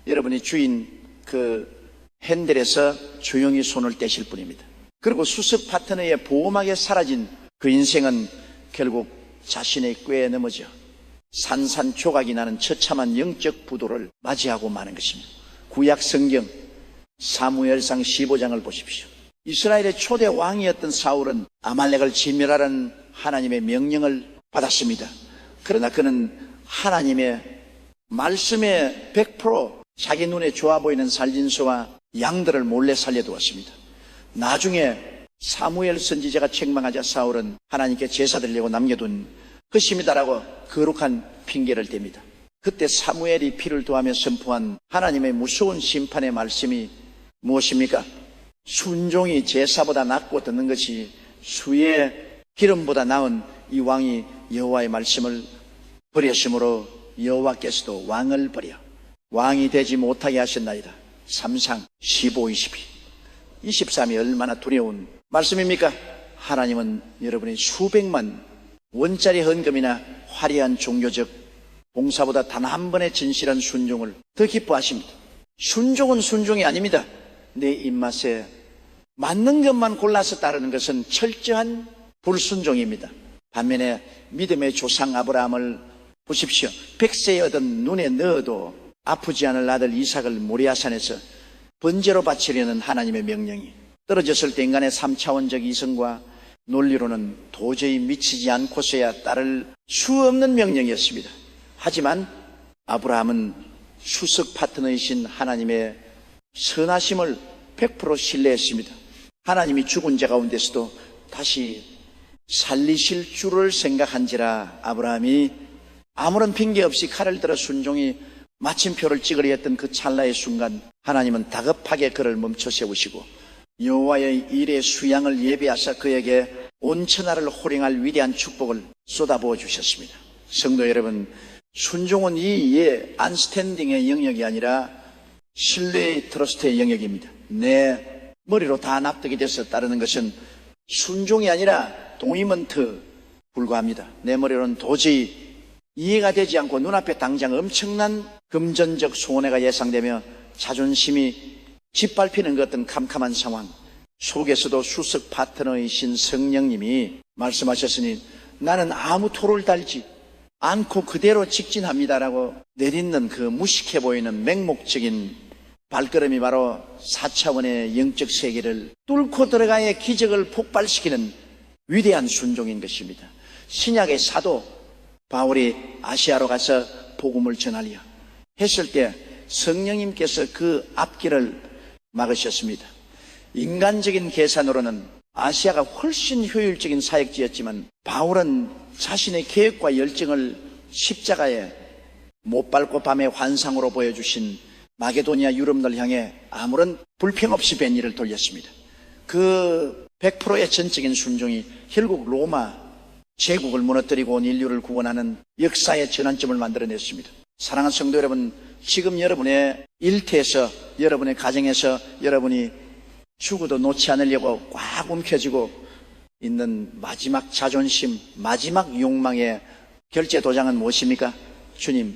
여러분이 주인 그 핸들에서 조용히 손을 떼실 뿐입니다. 그리고 수석 파트너의 보호막에 사라진 그 인생은 결국 자신의 꾀에 넘어져 산산조각이 나는 처참한 영적 부도를 맞이하고 마는 것입니다. 구약 성경 사무엘상 15장을 보십시오. 이스라엘의 초대 왕이었던 사울은 아말렉을 진멸하라는 하나님의 명령을 받았습니다. 그러나 그는 하나님의 말씀에 100% 자기 눈에 좋아 보이는 살진소와 양들을 몰래 살려두었습니다. 나중에 사무엘 선지자가 책망하자 사울은 하나님께 제사 드리려고 남겨둔 것입니다라고 거룩한 핑계를 댑니다. 그때 사무엘이 피를 토하며 선포한 하나님의 무서운 심판의 말씀이 무엇입니까? 순종이 제사보다 낫고 듣는 것이 수의 기름보다 나은 이 왕이 여호와의 말씀을 버렸으므로 여호와께서도 왕을 버려 왕이 되지 못하게 하셨나이다. 3상 15, 22 23이 얼마나 두려운 말씀입니까? 하나님은 여러분의 수백만 원짜리 헌금이나 화려한 종교적 봉사보다 단 한 번의 진실한 순종을 더 기뻐하십니다. 순종은 순종이 아닙니다. 내 입맛에 맞는 것만 골라서 따르는 것은 철저한 불순종입니다. 반면에 믿음의 조상 아브라함을 보십시오. 100세에 얻은 눈에 넣어도 아프지 않을 아들 이삭을 모리아산에서 번제로 바치려는 하나님의 명령이 떨어졌을 때 인간의 3차원적 이성과 논리로는 도저히 미치지 않고서야 따를 수 없는 명령이었습니다. 하지만 아브라함은 수석 파트너이신 하나님의 선하심을 100% 신뢰했습니다. 하나님이 죽은 자 가운데서도 다시 살리실 줄을 생각한지라. 아브라함이 아무런 핑계 없이 칼을 들어 순종이 마침표를 찍으려 했던 그 찰나의 순간 하나님은 다급하게 그를 멈춰 세우시고 여호와의 일의 수양을 예비하사 그에게 온 천하를 호령할 위대한 축복을 쏟아부어 주셨습니다. 성도 여러분, 순종은 이 안스탠딩의 영역이 아니라 신뢰의 트러스트의 영역입니다. 내 머리로 다 납득이 돼서 따르는 것은 순종이 아니라 동의먼트 불과합니다. 내 머리로는 도저히 이해가 되지 않고 눈앞에 당장 엄청난 금전적 손해가 예상되며 자존심이 짓밟히는 것 같은 캄캄한 상황 속에서도 수석 파트너이신 성령님이 말씀하셨으니 나는 아무 토를 달지 않고 그대로 직진합니다라고 내딛는 그 무식해 보이는 맹목적인 발걸음이 바로 4차원의 영적 세계를 뚫고 들어가야 기적을 폭발시키는 위대한 순종인 것입니다. 신약의 사도 바울이 아시아로 가서 복음을 전하려 했을 때 성령님께서 그 앞길을 막으셨습니다. 인간적인 계산으로는 아시아가 훨씬 효율적인 사역지였지만 바울은 자신의 계획과 열정을 십자가에 못 밟고 밤의 환상으로 보여주신 마게도니아 유럽을 향해 아무런 불평 없이 뱃일을 돌렸습니다. 그 100%의 전적인 순종이 결국 로마 제국을 무너뜨리고 온 인류를 구원하는 역사의 전환점을 만들어냈습니다. 사랑하는 성도 여러분, 지금 여러분의 일터에서, 여러분의 가정에서 여러분이 죽어도 놓지 않으려고 꽉 움켜쥐고 있는 마지막 자존심, 마지막 욕망의 결제 도장은 무엇입니까? 주님,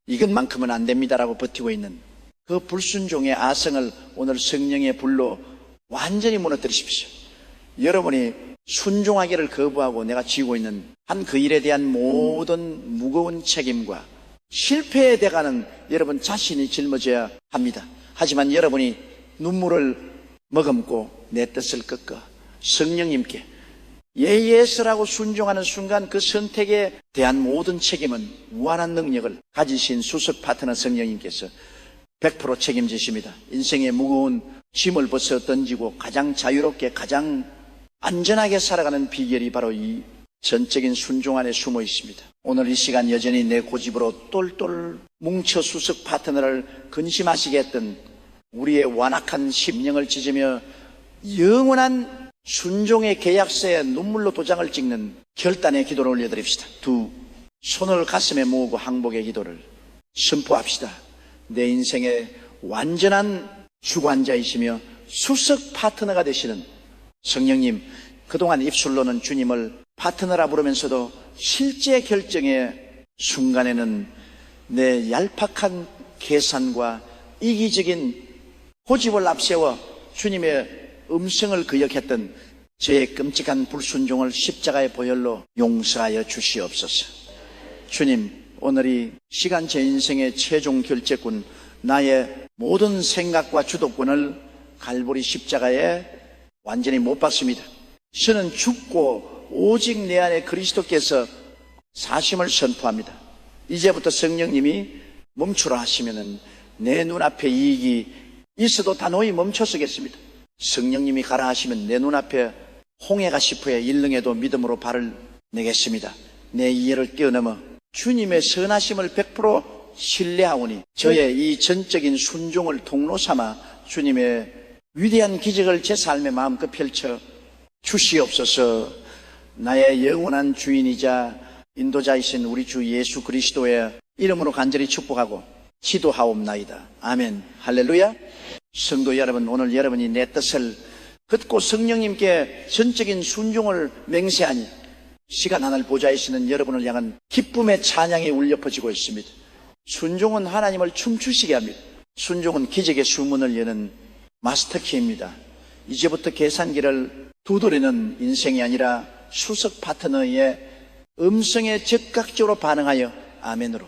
이것만큼은 안 됩니다라고 버티고 있는 그 불순종의 아성을 오늘 성령의 불로 완전히 무너뜨리십시오. 여러분이 순종하기를 거부하고 내가 지고 있는 한 그 일에 대한 모든 무거운 책임과 실패에 대가는 여러분 자신이 짊어져야 합니다. 하지만 여러분이 눈물을 머금고 내 뜻을 꺾어 성령님께 예예스라고 순종하는 순간 그 선택에 대한 모든 책임은 무한한 능력을 가지신 수석 파트너 성령님께서 100% 책임지십니다. 인생의 무거운 짐을 벗어 던지고 가장 자유롭게 가장 안전하게 살아가는 비결이 바로 이 전적인 순종 안에 숨어 있습니다. 오늘 이 시간 여전히 내 고집으로 똘똘 뭉쳐 수석 파트너를 근심하시게 했던 우리의 완악한 심령을 찢으며 영원한 순종의 계약서에 눈물로 도장을 찍는 결단의 기도를 올려드립시다. 두 손을 가슴에 모으고 항복의 기도를 선포합시다. 내 인생의 완전한 주관자이시며 수석 파트너가 되시는 성령님, 그동안 입술로는 주님을 파트너라 부르면서도 실제 결정의 순간에는 내 얄팍한 계산과 이기적인 고집을 앞세워 주님의 음성을 거역했던 저의 끔찍한 불순종을 십자가의 보혈로 용서하여 주시옵소서. 주님, 오늘이 시간 제 인생의 최종 결재권, 나의 모든 생각과 주도권을 갈보리 십자가에 완전히 못 박습니다. 저는 죽고 오직 내 안에 그리스도께서 사심을 선포합니다. 이제부터 성령님이 멈추라 하시면은 내 눈앞에 이익이 있어도 단호히 멈춰서겠습니다. 성령님이 가라 하시면 내 눈앞에 홍해가 싶어야 일릉에도 믿음으로 발을 내겠습니다. 내 이해를 뛰어넘어 주님의 선하심을 100% 신뢰하오니 저의 이 전적인 순종을 통로 삼아 주님의 위대한 기적을 제 삶에 마음껏 펼쳐 주시옵소서. 나의 영원한 주인이자 인도자이신 우리 주 예수 그리스도의 이름으로 간절히 축복하고 기도하옵나이다. 아멘. 할렐루야. 성도 여러분, 오늘 여러분이 내 뜻을 듣고 성령님께 전적인 순종을 맹세하니 시간 하늘 보좌에 있는 여러분을 향한 기쁨의 찬양이 울려 퍼지고 있습니다. 순종은 하나님을 춤추시게 합니다. 순종은 기적의 수문을 여는 마스터키입니다. 이제부터 계산기를 두드리는 인생이 아니라 수석 파트너의 음성에 즉각적으로 반응하여 아멘으로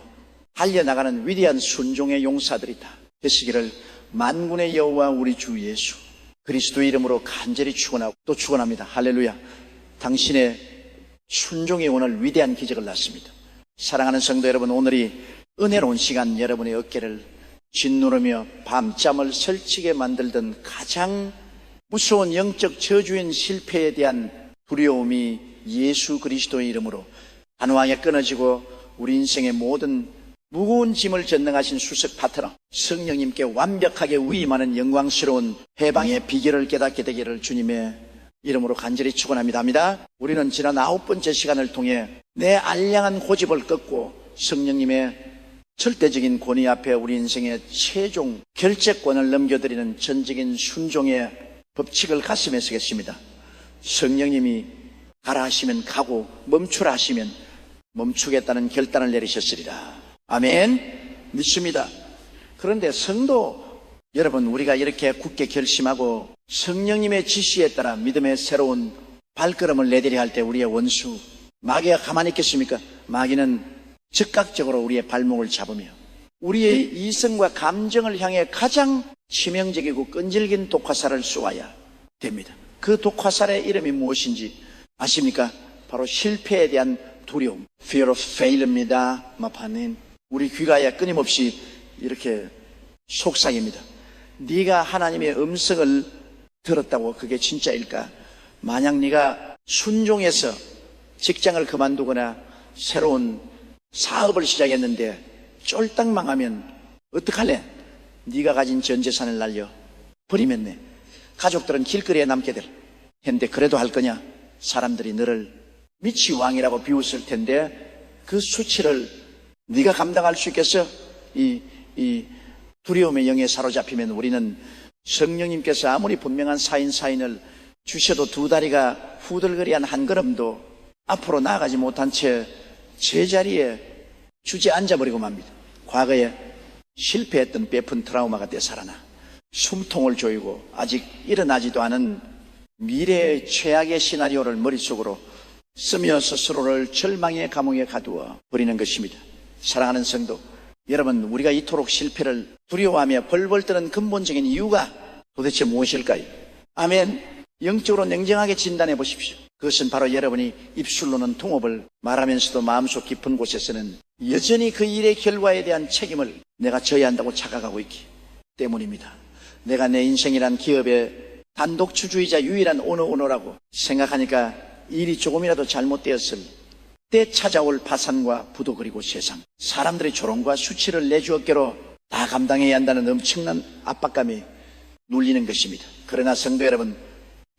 달려나가는 위대한 순종의 용사들이 다 되시기를 만군의 여호와 우리 주 예수 그리스도의 이름으로 간절히 축원하고 또 축원합니다. 할렐루야. 당신의 순종이 오늘 위대한 기적을 낳습니다. 사랑하는 성도 여러분, 오늘이 은혜로운 시간, 여러분의 어깨를 짓누르며 밤잠을 설치게 만들던 가장 무서운 영적 저주인 실패에 대한 두려움이 예수 그리스도의 이름으로 단호하게 끊어지고 우리 인생의 모든 무거운 짐을 전능하신 수석 파트너 성령님께 완벽하게 위임하는 영광스러운 해방의 비결을 깨닫게 되기를 주님의 이름으로 간절히 축원합니다. 우리는 지난 9번째 시간을 통해 내 알량한 고집을 꺾고 성령님의 절대적인 권위 앞에 우리 인생의 최종 결재권을 넘겨드리는 전적인 순종의 법칙을 가슴에 쓰겠습니다. 성령님이 가라 하시면 가고 멈추라 하시면 멈추겠다는 결단을 내리셨으리라. 아멘. 믿습니다. 그런데 성도 여러분, 우리가 이렇게 굳게 결심하고 성령님의 지시에 따라 믿음의 새로운 발걸음을 내디뎌야 할 때 우리의 원수 마귀가 가만히 있겠습니까? 마귀는 즉각적으로 우리의 발목을 잡으며 우리의 이성과 감정을 향해 가장 치명적이고 끈질긴 독화살을 쏘아야 됩니다. 그 독화살의 이름이 무엇인지 아십니까? 바로 실패에 대한 두려움, fear of failure입니다. 마파님, 우리 귀가에 끊임없이 이렇게 속삭입니다. 네가 하나님의 음성을 들었다고 그게 진짜일까? 만약 네가 순종해서 직장을 그만두거나 새로운 사업을 시작했는데 쫄딱 망하면 어떡할래? 네가 가진 전 재산을 날려 버리면 네 가족들은 길거리에 남게 될 텐데 그래도 할 거냐? 사람들이 너를 미치왕이라고 비웃을 텐데 그 수치를 네가 감당할 수 있겠어? 이 두려움의 영에 사로잡히면 우리는 성령님께서 아무리 분명한 사인을 주셔도 두 다리가 후들거리한 한 걸음도 앞으로 나아가지 못한 채 제자리에 주저앉아버리고 맙니다. 과거에 실패했던 베푼 트라우마가 되살아나 숨통을 조이고 아직 일어나지도 않은 미래의 최악의 시나리오를 머릿속으로 쓰며 스스로를 절망의 감옥에 가두어 버리는 것입니다. 사랑하는 성도 여러분, 우리가 이토록 실패를 두려워하며 벌벌 떠는 근본적인 이유가 도대체 무엇일까요? 아멘. 영적으로 냉정하게 진단해 보십시오. 그것은 바로 여러분이 입술로는 통업을 말하면서도 마음속 깊은 곳에서는 여전히 그 일의 결과에 대한 책임을 내가 져야 한다고 착각하고 있기 때문입니다. 내가 내 인생이란 기업의 단독 주주이자 유일한 오너라고 생각하니까 일이 조금이라도 잘못되었을 때 찾아올 파산과 부도 그리고 세상, 사람들의 조롱과 수치를 내 주 어깨로 다 감당해야 한다는 엄청난 압박감이 눌리는 것입니다. 그러나 성도 여러분,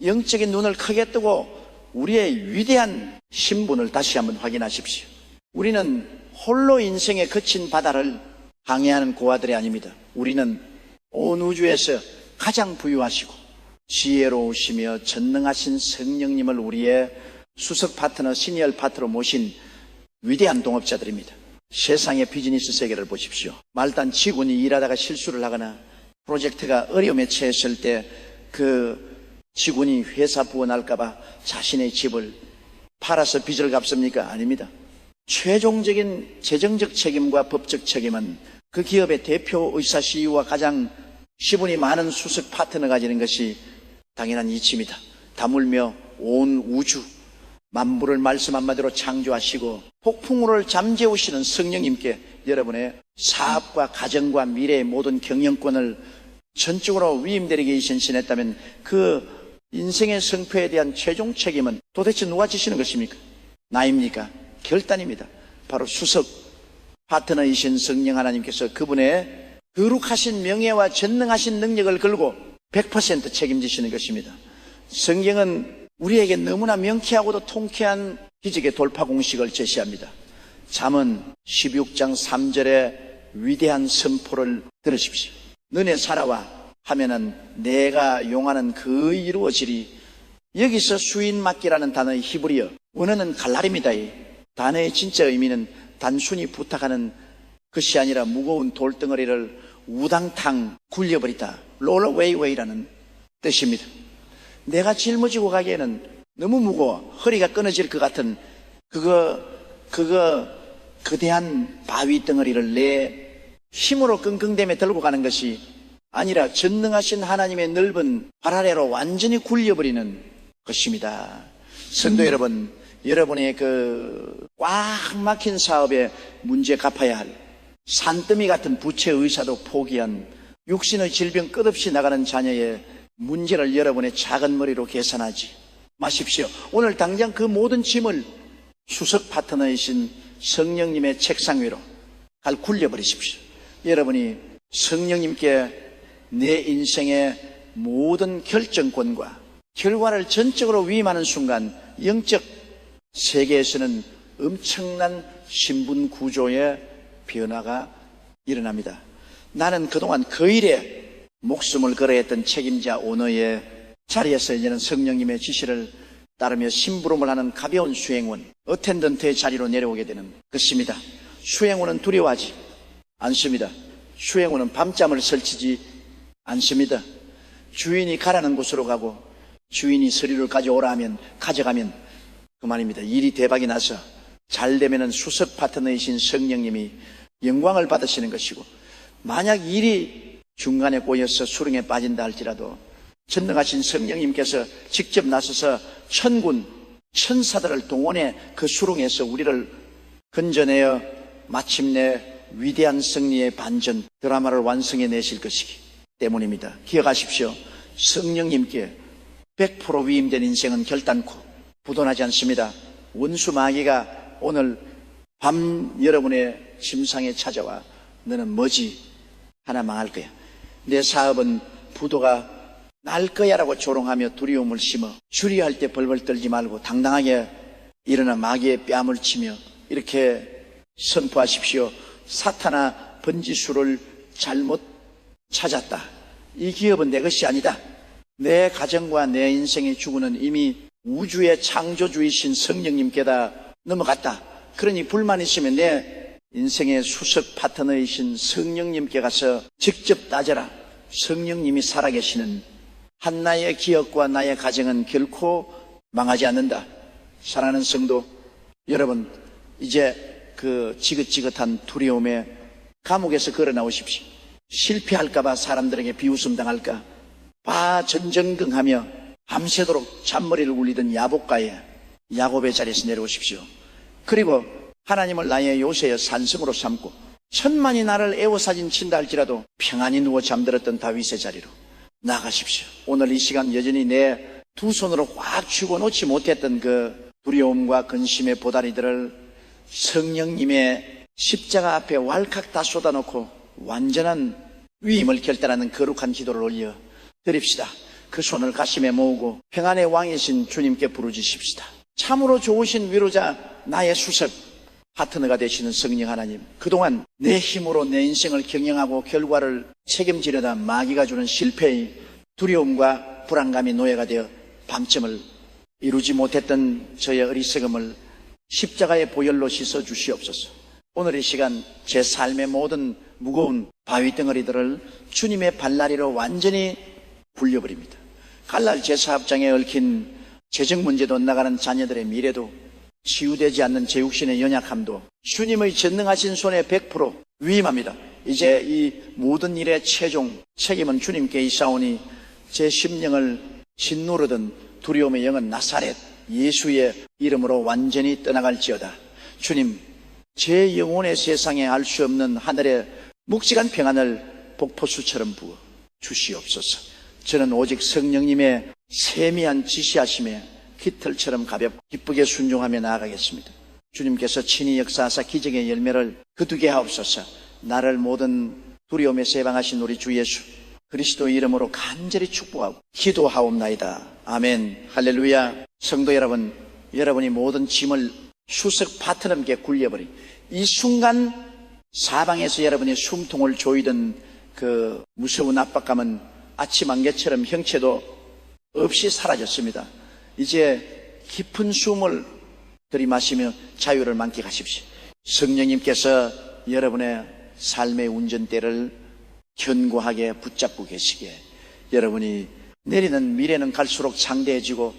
영적인 눈을 크게 뜨고 우리의 위대한 신분을 다시 한번 확인하십시오. 우리는 홀로 인생의 거친 바다를 항해하는 고아들이 아닙니다. 우리는 온 우주에서 가장 부유하시고 지혜로우시며 전능하신 성령님을 우리의 수석 파트너, 시니어 파트너로 모신 위대한 동업자들입니다. 세상의 비즈니스 세계를 보십시오. 말단 직원이 일하다가 실수를 하거나 프로젝트가 어려움에 처했을 때 그 직원이 회사 부원할까봐 자신의 집을 팔아서 빚을 갚습니까? 아닙니다. 최종적인 재정적 책임과 법적 책임은 그 기업의 대표 의사 CEO와 가장 시분이 많은 수석 파트너가 지는 것이 당연한 이치입니다. 다물며 온 우주 만물을 말씀 한마디로 창조하시고 폭풍우를 잠재우시는 성령님께 여러분의 사업과 가정과 미래의 모든 경영권을 전적으로 위임되게 신신했다면 그 인생의 성패에 대한 최종 책임은 도대체 누가 지시는 것입니까? 나입니까? 결단입니다. 바로 수석 파트너이신 성령 하나님께서 그분의 거룩하신 명예와 전능하신 능력을 걸고 100% 책임지시는 것입니다. 성경은 우리에게 너무나 명쾌하고도 통쾌한 기적의 돌파 공식을 제시합니다. 잠언 16장 3절의 위대한 선포를 들으십시오. 너네 살아와 하면은 내가 용하는 그 이루어지리. 여기서 수인 맡기라는 단어의 히브리어 원어는 갈라립니다. 이 단어의 진짜 의미는 단순히 부탁하는 것이 아니라 무거운 돌덩어리를 우당탕 굴려버리다, 롤어웨이웨이라는 뜻입니다. 내가 짊어지고 가기에는 너무 무거워 허리가 끊어질 것 같은 거대한 바위 덩어리를 내 힘으로 끙끙대며 들고 가는 것이 아니라 전능하신 하나님의 넓은 발 아래로 완전히 굴려버리는 것입니다. 성도 여러분, 여러분의 그 꽉 막힌 사업에 문제 갚아야 할 산더미 같은 부채 의사도 포기한 육신의 질병 끝없이 나가는 자녀의 문제를 여러분의 작은 머리로 계산하지 마십시오. 오늘 당장 그 모든 짐을 수석 파트너이신 성령님의 책상 위로 굴려버리십시오. 여러분이 성령님께 내 인생의 모든 결정권과 결과를 전적으로 위임하는 순간 영적 세계에서는 엄청난 신분 구조의 변화가 일어납니다. 나는 그동안 그 일에 목숨을 걸어야 했던 책임자 오너의 자리에서 이제는 성령님의 지시를 따르며 심부름을 하는 가벼운 수행원, 어텐던트의 자리로 내려오게 되는 것입니다. 수행원은 두려워하지 않습니다. 수행원은 밤잠을 설치지 않습니다. 주인이 가라는 곳으로 가고 주인이 서류를 가져오라 하면 가져가면 그만입니다. 일이 대박이 나서 잘 되면은 수석 파트너이신 성령님이 영광을 받으시는 것이고, 만약 일이 중간에 꼬여서 수렁에 빠진다 할지라도 전능하신 성령님께서 직접 나서서 천군 천사들을 동원해 그 수렁에서 우리를 건져내어 마침내 위대한 승리의 반전 드라마를 완성해 내실 것이기 때문입니다. 기억하십시오. 성령님께 100% 위임된 인생은 결단코 부도나지 않습니다. 원수 마귀가 오늘 밤 여러분의 침상에 찾아와 너는 뭐지? 하나 망할 거야. 내 사업은 부도가 날 거야 라고 조롱하며 두려움을 심어 주리할 때 벌벌 떨지 말고 당당하게 일어나 마귀의 뺨을 치며 이렇게 선포하십시오. 사탄아, 번지수를 잘못 찾았다. 이 기업은 내 것이 아니다. 내 가정과 내 인생의 주구는 이미 우주의 창조주이신 성령님께다 넘어갔다. 그러니 불만 있으면 내 인생의 수석 파트너이신 성령님께 가서 직접 따져라. 성령님이 살아계시는 한나의 기업과 나의 가정은 결코 망하지 않는다. 사랑하는 성도 여러분, 이제 그 지긋지긋한 두려움에 감옥에서 걸어 나오십시오. 실패할까봐 사람들에게 비웃음 당할까 봐 전전긍하며 밤새도록 잔머리를 굴리던 야복가의 야곱의 자리에서 내려오십시오. 그리고 하나님을 나의 요새여 산성으로 삼고 천만이 나를 애워사진 친다 할지라도 평안히 누워 잠들었던 다윗의 자리로 나가십시오. 오늘 이 시간 여전히 내 두 손으로 확 쥐고 놓지 못했던 그 두려움과 근심의 보다리들을 성령님의 십자가 앞에 왈칵 다 쏟아놓고 완전한 위임을 결단하는 거룩한 기도를 올려 드립시다. 그 손을 가슴에 모으고 평안의 왕이신 주님께 부르짖습시다. 참으로 좋으신 위로자 나의 수석 파트너가 되시는 성령 하나님, 그동안 내 힘으로 내 인생을 경영하고 결과를 책임지려다 마귀가 주는 실패의 두려움과 불안감이 노예가 되어 밤점을 이루지 못했던 저의 어리석음을 십자가의 보혈로 씻어 주시옵소서. 오늘 이 시간 제 삶의 모든 무거운 바위 덩어리들을 주님의 발라리로 완전히 굴려버립니다. 갈날 제 사업장에 얽힌 재정 문제도 나가는 자녀들의 미래도 치유되지 않는 제 육신의 연약함도 주님의 전능하신 손에 100% 위임합니다. 이제 이 모든 일의 최종 책임은 주님께 있사오니 제 심령을 짓누르던 두려움의 영은 나사렛 예수의 이름으로 완전히 떠나갈지어다. 주님, 제 영혼의 세상에 알 수 없는 하늘의 묵직한 평안을 폭포수처럼 부어 주시옵소서. 저는 오직 성령님의 세미한 지시하심에 깃털처럼 가볍고 기쁘게 순종하며 나아가겠습니다. 주님께서 친히 역사하사 기적의 열매를 거두게 하옵소서. 나를 모든 두려움에서 해방하신 우리 주 예수 그리스도 이름으로 간절히 축복하고 기도하옵나이다. 아멘. 할렐루야. 성도 여러분, 여러분이 모든 짐을 수석 파트너에게 굴려버린 이 순간 사방에서 여러분이 숨통을 조이던 그 무서운 압박감은 아침 안개처럼 형체도 없이 사라졌습니다. 이제 깊은 숨을 들이마시며 자유를 만끽하십시오. 성령님께서 여러분의 삶의 운전대를 견고하게 붙잡고 계시기에 여러분이 내리는 미래는 갈수록 창대해지고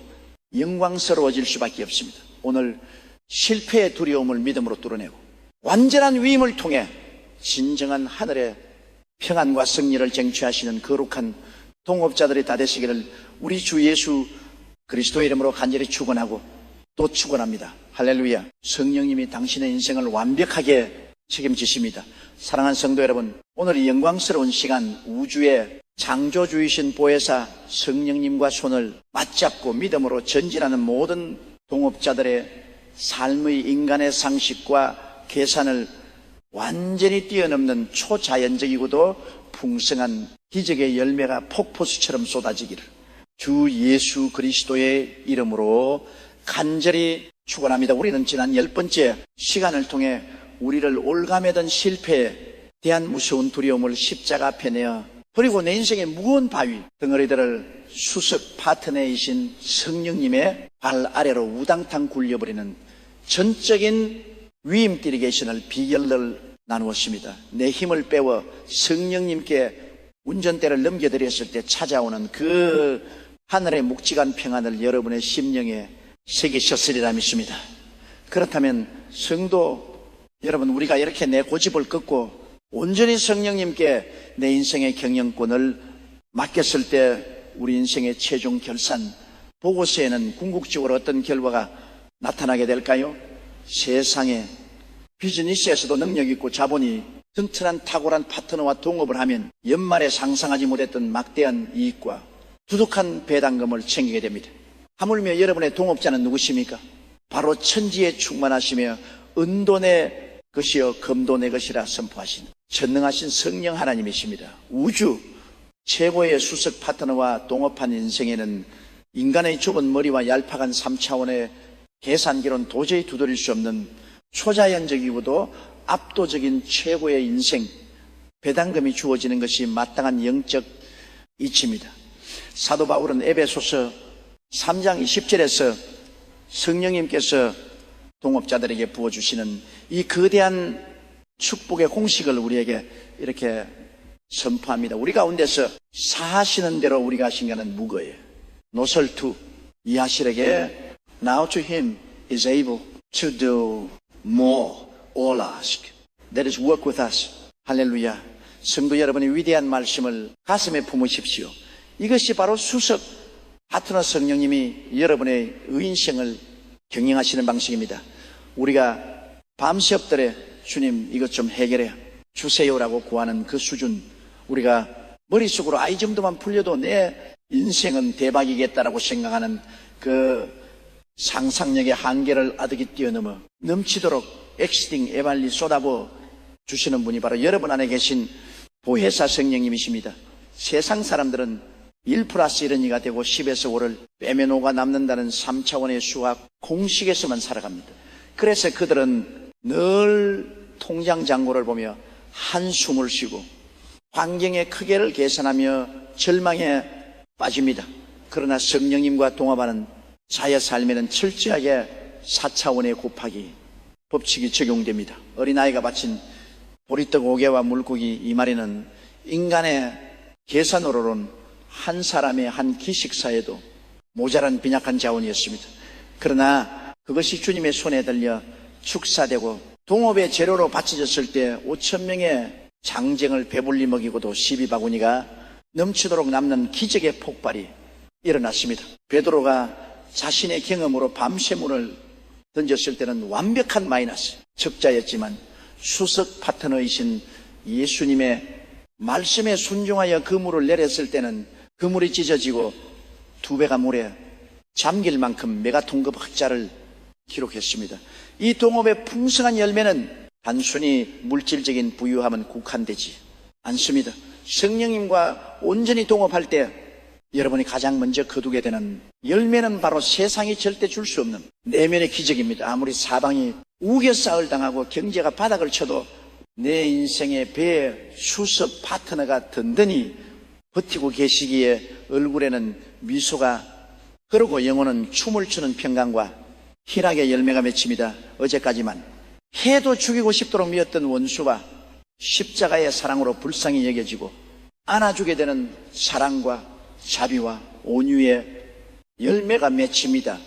영광스러워질 수밖에 없습니다. 오늘 실패의 두려움을 믿음으로 뚫어내고 완전한 위임을 통해 진정한 하늘의 평안과 승리를 쟁취하시는 거룩한 동업자들이 다 되시기를 우리 주 예수 그리스도의 이름으로 간절히 축원하고 또 축원합니다. 할렐루야. 성령님이 당신의 인생을 완벽하게 책임지십니다. 사랑하는 성도 여러분, 오늘 이 영광스러운 시간 우주의 창조주이신 보혜사 성령님과 손을 맞잡고 믿음으로 전진하는 모든 동업자들의 삶의 인간의 상식과 계산을 완전히 뛰어넘는 초자연적이고도 풍성한 기적의 열매가 폭포수처럼 쏟아지기를 주 예수 그리스도의 이름으로 간절히 축원합니다. 우리는 지난 10번째 시간을 통해 우리를 올가매던 실패에 대한 무서운 두려움을 십자가 앞에 내어 그리고 내 인생의 무거운 바위 덩어리들을 수석 파트너이신 성령님의 발 아래로 우당탕 굴려버리는 전적인 위임 디리게이션을 비결을 나누었습니다. 내 힘을 빼워 성령님께 운전대를 넘겨드렸을 때 찾아오는 그 하늘의 묵직한 평안을 여러분의 심령에 새기셨으리라 믿습니다. 그렇다면 성도 여러분, 우리가 이렇게 내 고집을 꺾고 온전히 성령님께 내 인생의 경영권을 맡겼을 때 우리 인생의 최종 결산 보고서에는 궁극적으로 어떤 결과가 나타나게 될까요? 세상에 비즈니스에서도 능력 있고 자본이 튼튼한 탁월한 파트너와 동업을 하면 연말에 상상하지 못했던 막대한 이익과 두둑한 배당금을 챙기게 됩니다. 하물며 여러분의 동업자는 누구십니까? 바로 천지에 충만하시며 은도 내 것이요 금도 내 것이라 선포하신 전능하신 성령 하나님이십니다. 우주 최고의 수석 파트너와 동업한 인생에는 인간의 좁은 머리와 얄팍한 3차원의 계산기로는 도저히 두드릴 수 없는 초자연적이고도 압도적인 최고의 인생 배당금이 주어지는 것이 마땅한 영적 이치입니다. 사도 바울은 에베소서 3장 20절에서 성령님께서 동업자들에게 부어주시는 이 거대한 축복의 공식을 우리에게 이렇게 선포합니다. 우리 가운데서 사하시는 대로 우리가 하신 것은 무거워요. 노설투 이하실에게 Now to him is able to do more all ask. That is work with us. 할렐루야. 성도 여러분의 위대한 말씀을 가슴에 품으십시오. 이것이 바로 수석 파트너 성령님이 여러분의 의인생을 경영하시는 방식입니다. 우리가 밤새 엎드려 주님 이것 좀 해결해 주세요라고 구하는 그 수준, 우리가 머릿속으로 이 정도만 풀려도 내 인생은 대박이겠다라고 생각하는 그 상상력의 한계를 아득히 뛰어넘어 넘치도록 엑스팅 에발리 쏟아부어 주시는 분이 바로 여러분 안에 계신 보혜사 성령님이십니다. 세상 사람들은 1+1은 2가 되고 10에서 5를 빼면 5가 남는다는 3차원의 수학 공식에서만 살아갑니다. 그래서 그들은 늘 통장 잔고를 보며 한숨을 쉬고 환경의 크기를 계산하며 절망에 빠집니다. 그러나 성령님과 동업하는 자의 삶에는 철저하게 4차원의 곱하기 법칙이 적용됩니다. 어린아이가 바친 보리떡 5개와 물고기 2마리는 인간의 계산으로는 한 사람의 한 기식사에도 모자란 빈약한 자원이었습니다. 그러나 그것이 주님의 손에 들려 축사되고 동업의 재료로 바쳐졌을 때 5,000명의 장정을 배불리 먹이고도 12바구니가 넘치도록 남는 기적의 폭발이 일어났습니다. 베드로가 자신의 경험으로 밤새물을 던졌을 때는 완벽한 마이너스 적자였지만 수석 파트너이신 예수님의 말씀에 순종하여 그 물을 내렸을 때는 그 물이 찢어지고 2배가 물에 잠길 만큼 메가톤급 흑자를 기록했습니다. 이 동업의 풍성한 열매는 단순히 물질적인 부유함은 국한되지 않습니다. 성령님과 온전히 동업할 때 여러분이 가장 먼저 거두게 되는 열매는 바로 세상이 절대 줄 수 없는 내면의 기적입니다. 아무리 사방이 우겨싸을 당하고 경제가 바닥을 쳐도 내 인생의 배의 수석 파트너가 든든히 버티고 계시기에 얼굴에는 미소가 흐르고 영혼은 춤을 추는 평강과 희락의 열매가 맺힙니다. 어제까지만 해도 죽이고 싶도록 미웠던 원수와 십자가의 사랑으로 불쌍히 여겨지고 안아주게 되는 사랑과 자비와 온유의 열매가 맺힙니다.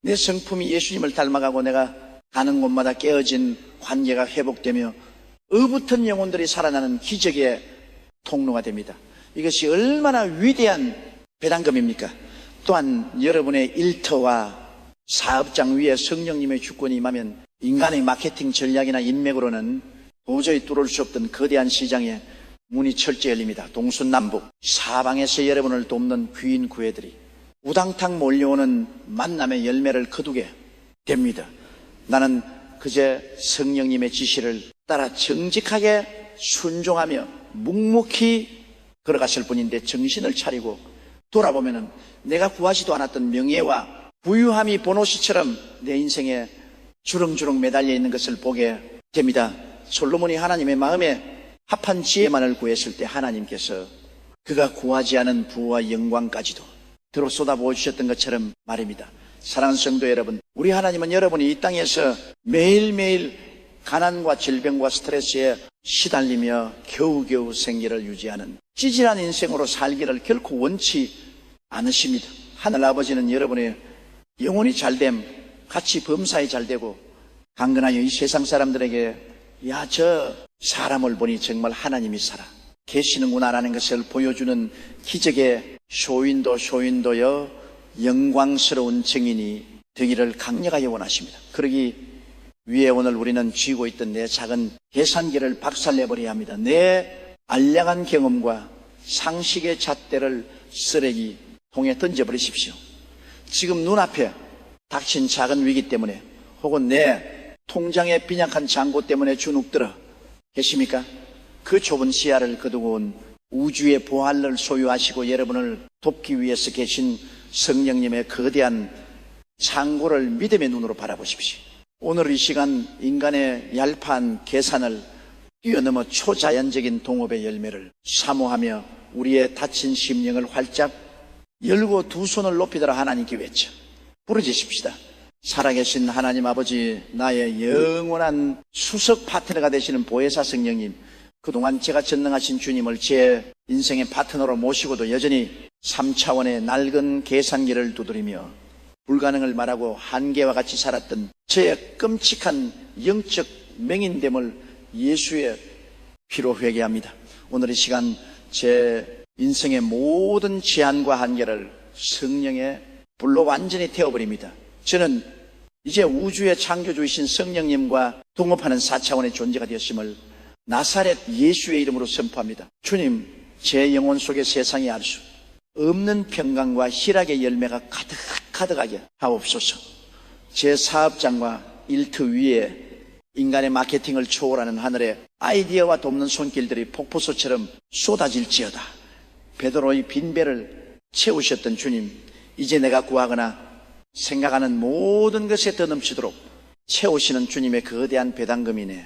내 성품이 예수님을 닮아가고 내가 가는 곳마다 깨어진 관계가 회복되며 의붓은 영혼들이 살아나는 기적의 통로가 됩니다. 이것이 얼마나 위대한 배당금입니까? 또한 여러분의 일터와 사업장 위에 성령님의 주권이 임하면 인간의 마케팅 전략이나 인맥으로는 도저히 뚫을 수 없던 거대한 시장에 문이 철저히 열립니다. 동순남북 사방에서 여러분을 돕는 귀인 구애들이 우당탕 몰려오는 만남의 열매를 거두게 됩니다. 나는 그제 성령님의 지시를 따라 정직하게 순종하며 묵묵히 걸어갔을 뿐인데 정신을 차리고 돌아보면은 내가 구하지도 않았던 명예와 부유함이 보노시처럼 내 인생에 주렁주렁 매달려 있는 것을 보게 됩니다. 솔로몬이 하나님의 마음에 합한 지혜만을 구했을 때 하나님께서 그가 구하지 않은 부와 영광까지도 들어 쏟아부어 주셨던 것처럼 말입니다. 사랑하는 성도 여러분, 우리 하나님은 여러분이 이 땅에서 매일매일 가난과 질병과 스트레스에 시달리며 겨우겨우 생계를 유지하는 찌질한 인생으로 살기를 결코 원치 않으십니다. 하늘아버지는 여러분의 영혼이 잘됨, 같이 범사에 잘되고 강건하여 이 세상 사람들에게 야, 저 사람을 보니 정말 하나님이 살아 계시는구나라는 것을 보여주는 기적의 쇼윈도여 영광스러운 증인이 되기를 강력하게 원하십니다. 그러기 위해 오늘 우리는 쥐고 있던 내 작은 계산기를 박살내버려야 합니다. 내 알량한 경험과 상식의 잣대를 쓰레기통에 던져버리십시오. 지금 눈앞에 닥친 작은 위기 때문에 혹은 내 통장의 빈약한 잔고 때문에 주눅들어 계십니까? 그 좁은 시야를 거두고 온 우주의 보활을 소유하시고 여러분을 돕기 위해서 계신 성령님의 거대한 창고를 믿음의 눈으로 바라보십시오. 오늘 이 시간 인간의 얄팍한 계산을 뛰어넘어 초자연적인 동업의 열매를 사모하며 우리의 다친 심령을 활짝 열고 두 손을 높이더라 하나님께 외쳐 부르짖읍시다. 살아계신 하나님 아버지, 나의 영원한 수석 파트너가 되시는 보혜사 성령님, 그동안 제가 전능하신 주님을 제 인생의 파트너로 모시고도 여전히 3차원의 낡은 계산기를 두드리며 불가능을 말하고 한계와 같이 살았던 저의 끔찍한 영적 맹인됨을 예수의 피로 회개합니다. 오늘 이 시간 제 인생의 모든 제한과 한계를 성령의 불로 완전히 태워버립니다. 저는 이제 우주의 창조주이신 성령님과 동업하는 4차원의 존재가 되었음을 나사렛 예수의 이름으로 선포합니다. 주님, 제 영혼 속에 세상에 알 수 없는 평강과 희락의 열매가 가득하게 하옵소서. 제 사업장과 일터 위에 인간의 마케팅을 초월하는 하늘의 아이디어와 돕는 손길들이 폭포수처럼 쏟아질지어다. 베드로의 빈배를 채우셨던 주님, 이제 내가 구하거나 생각하는 모든 것에 더 넘치도록 채우시는 주님의 거대한 배당금이네.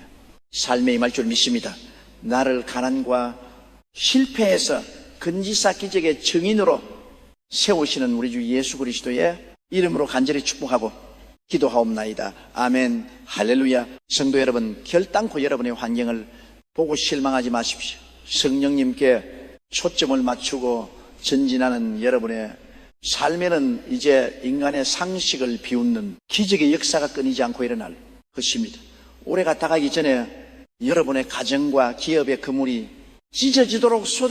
삶에 임할 줄 믿습니다. 나를 가난과 실패에서 근지사 기적의 증인으로 세우시는 우리 주 예수 그리스도의 이름으로 간절히 축복하고 기도하옵나이다. 아멘. 할렐루야. 성도 여러분, 결단코 여러분의 환경을 보고 실망하지 마십시오. 성령님께 초점을 맞추고 전진하는 여러분의 삶에는 이제 인간의 상식을 비웃는 기적의 역사가 끊이지 않고 일어날 것입니다. 올해가 다가기 전에 여러분의 가정과 기업의 그물이 찢어지도록 쏟아지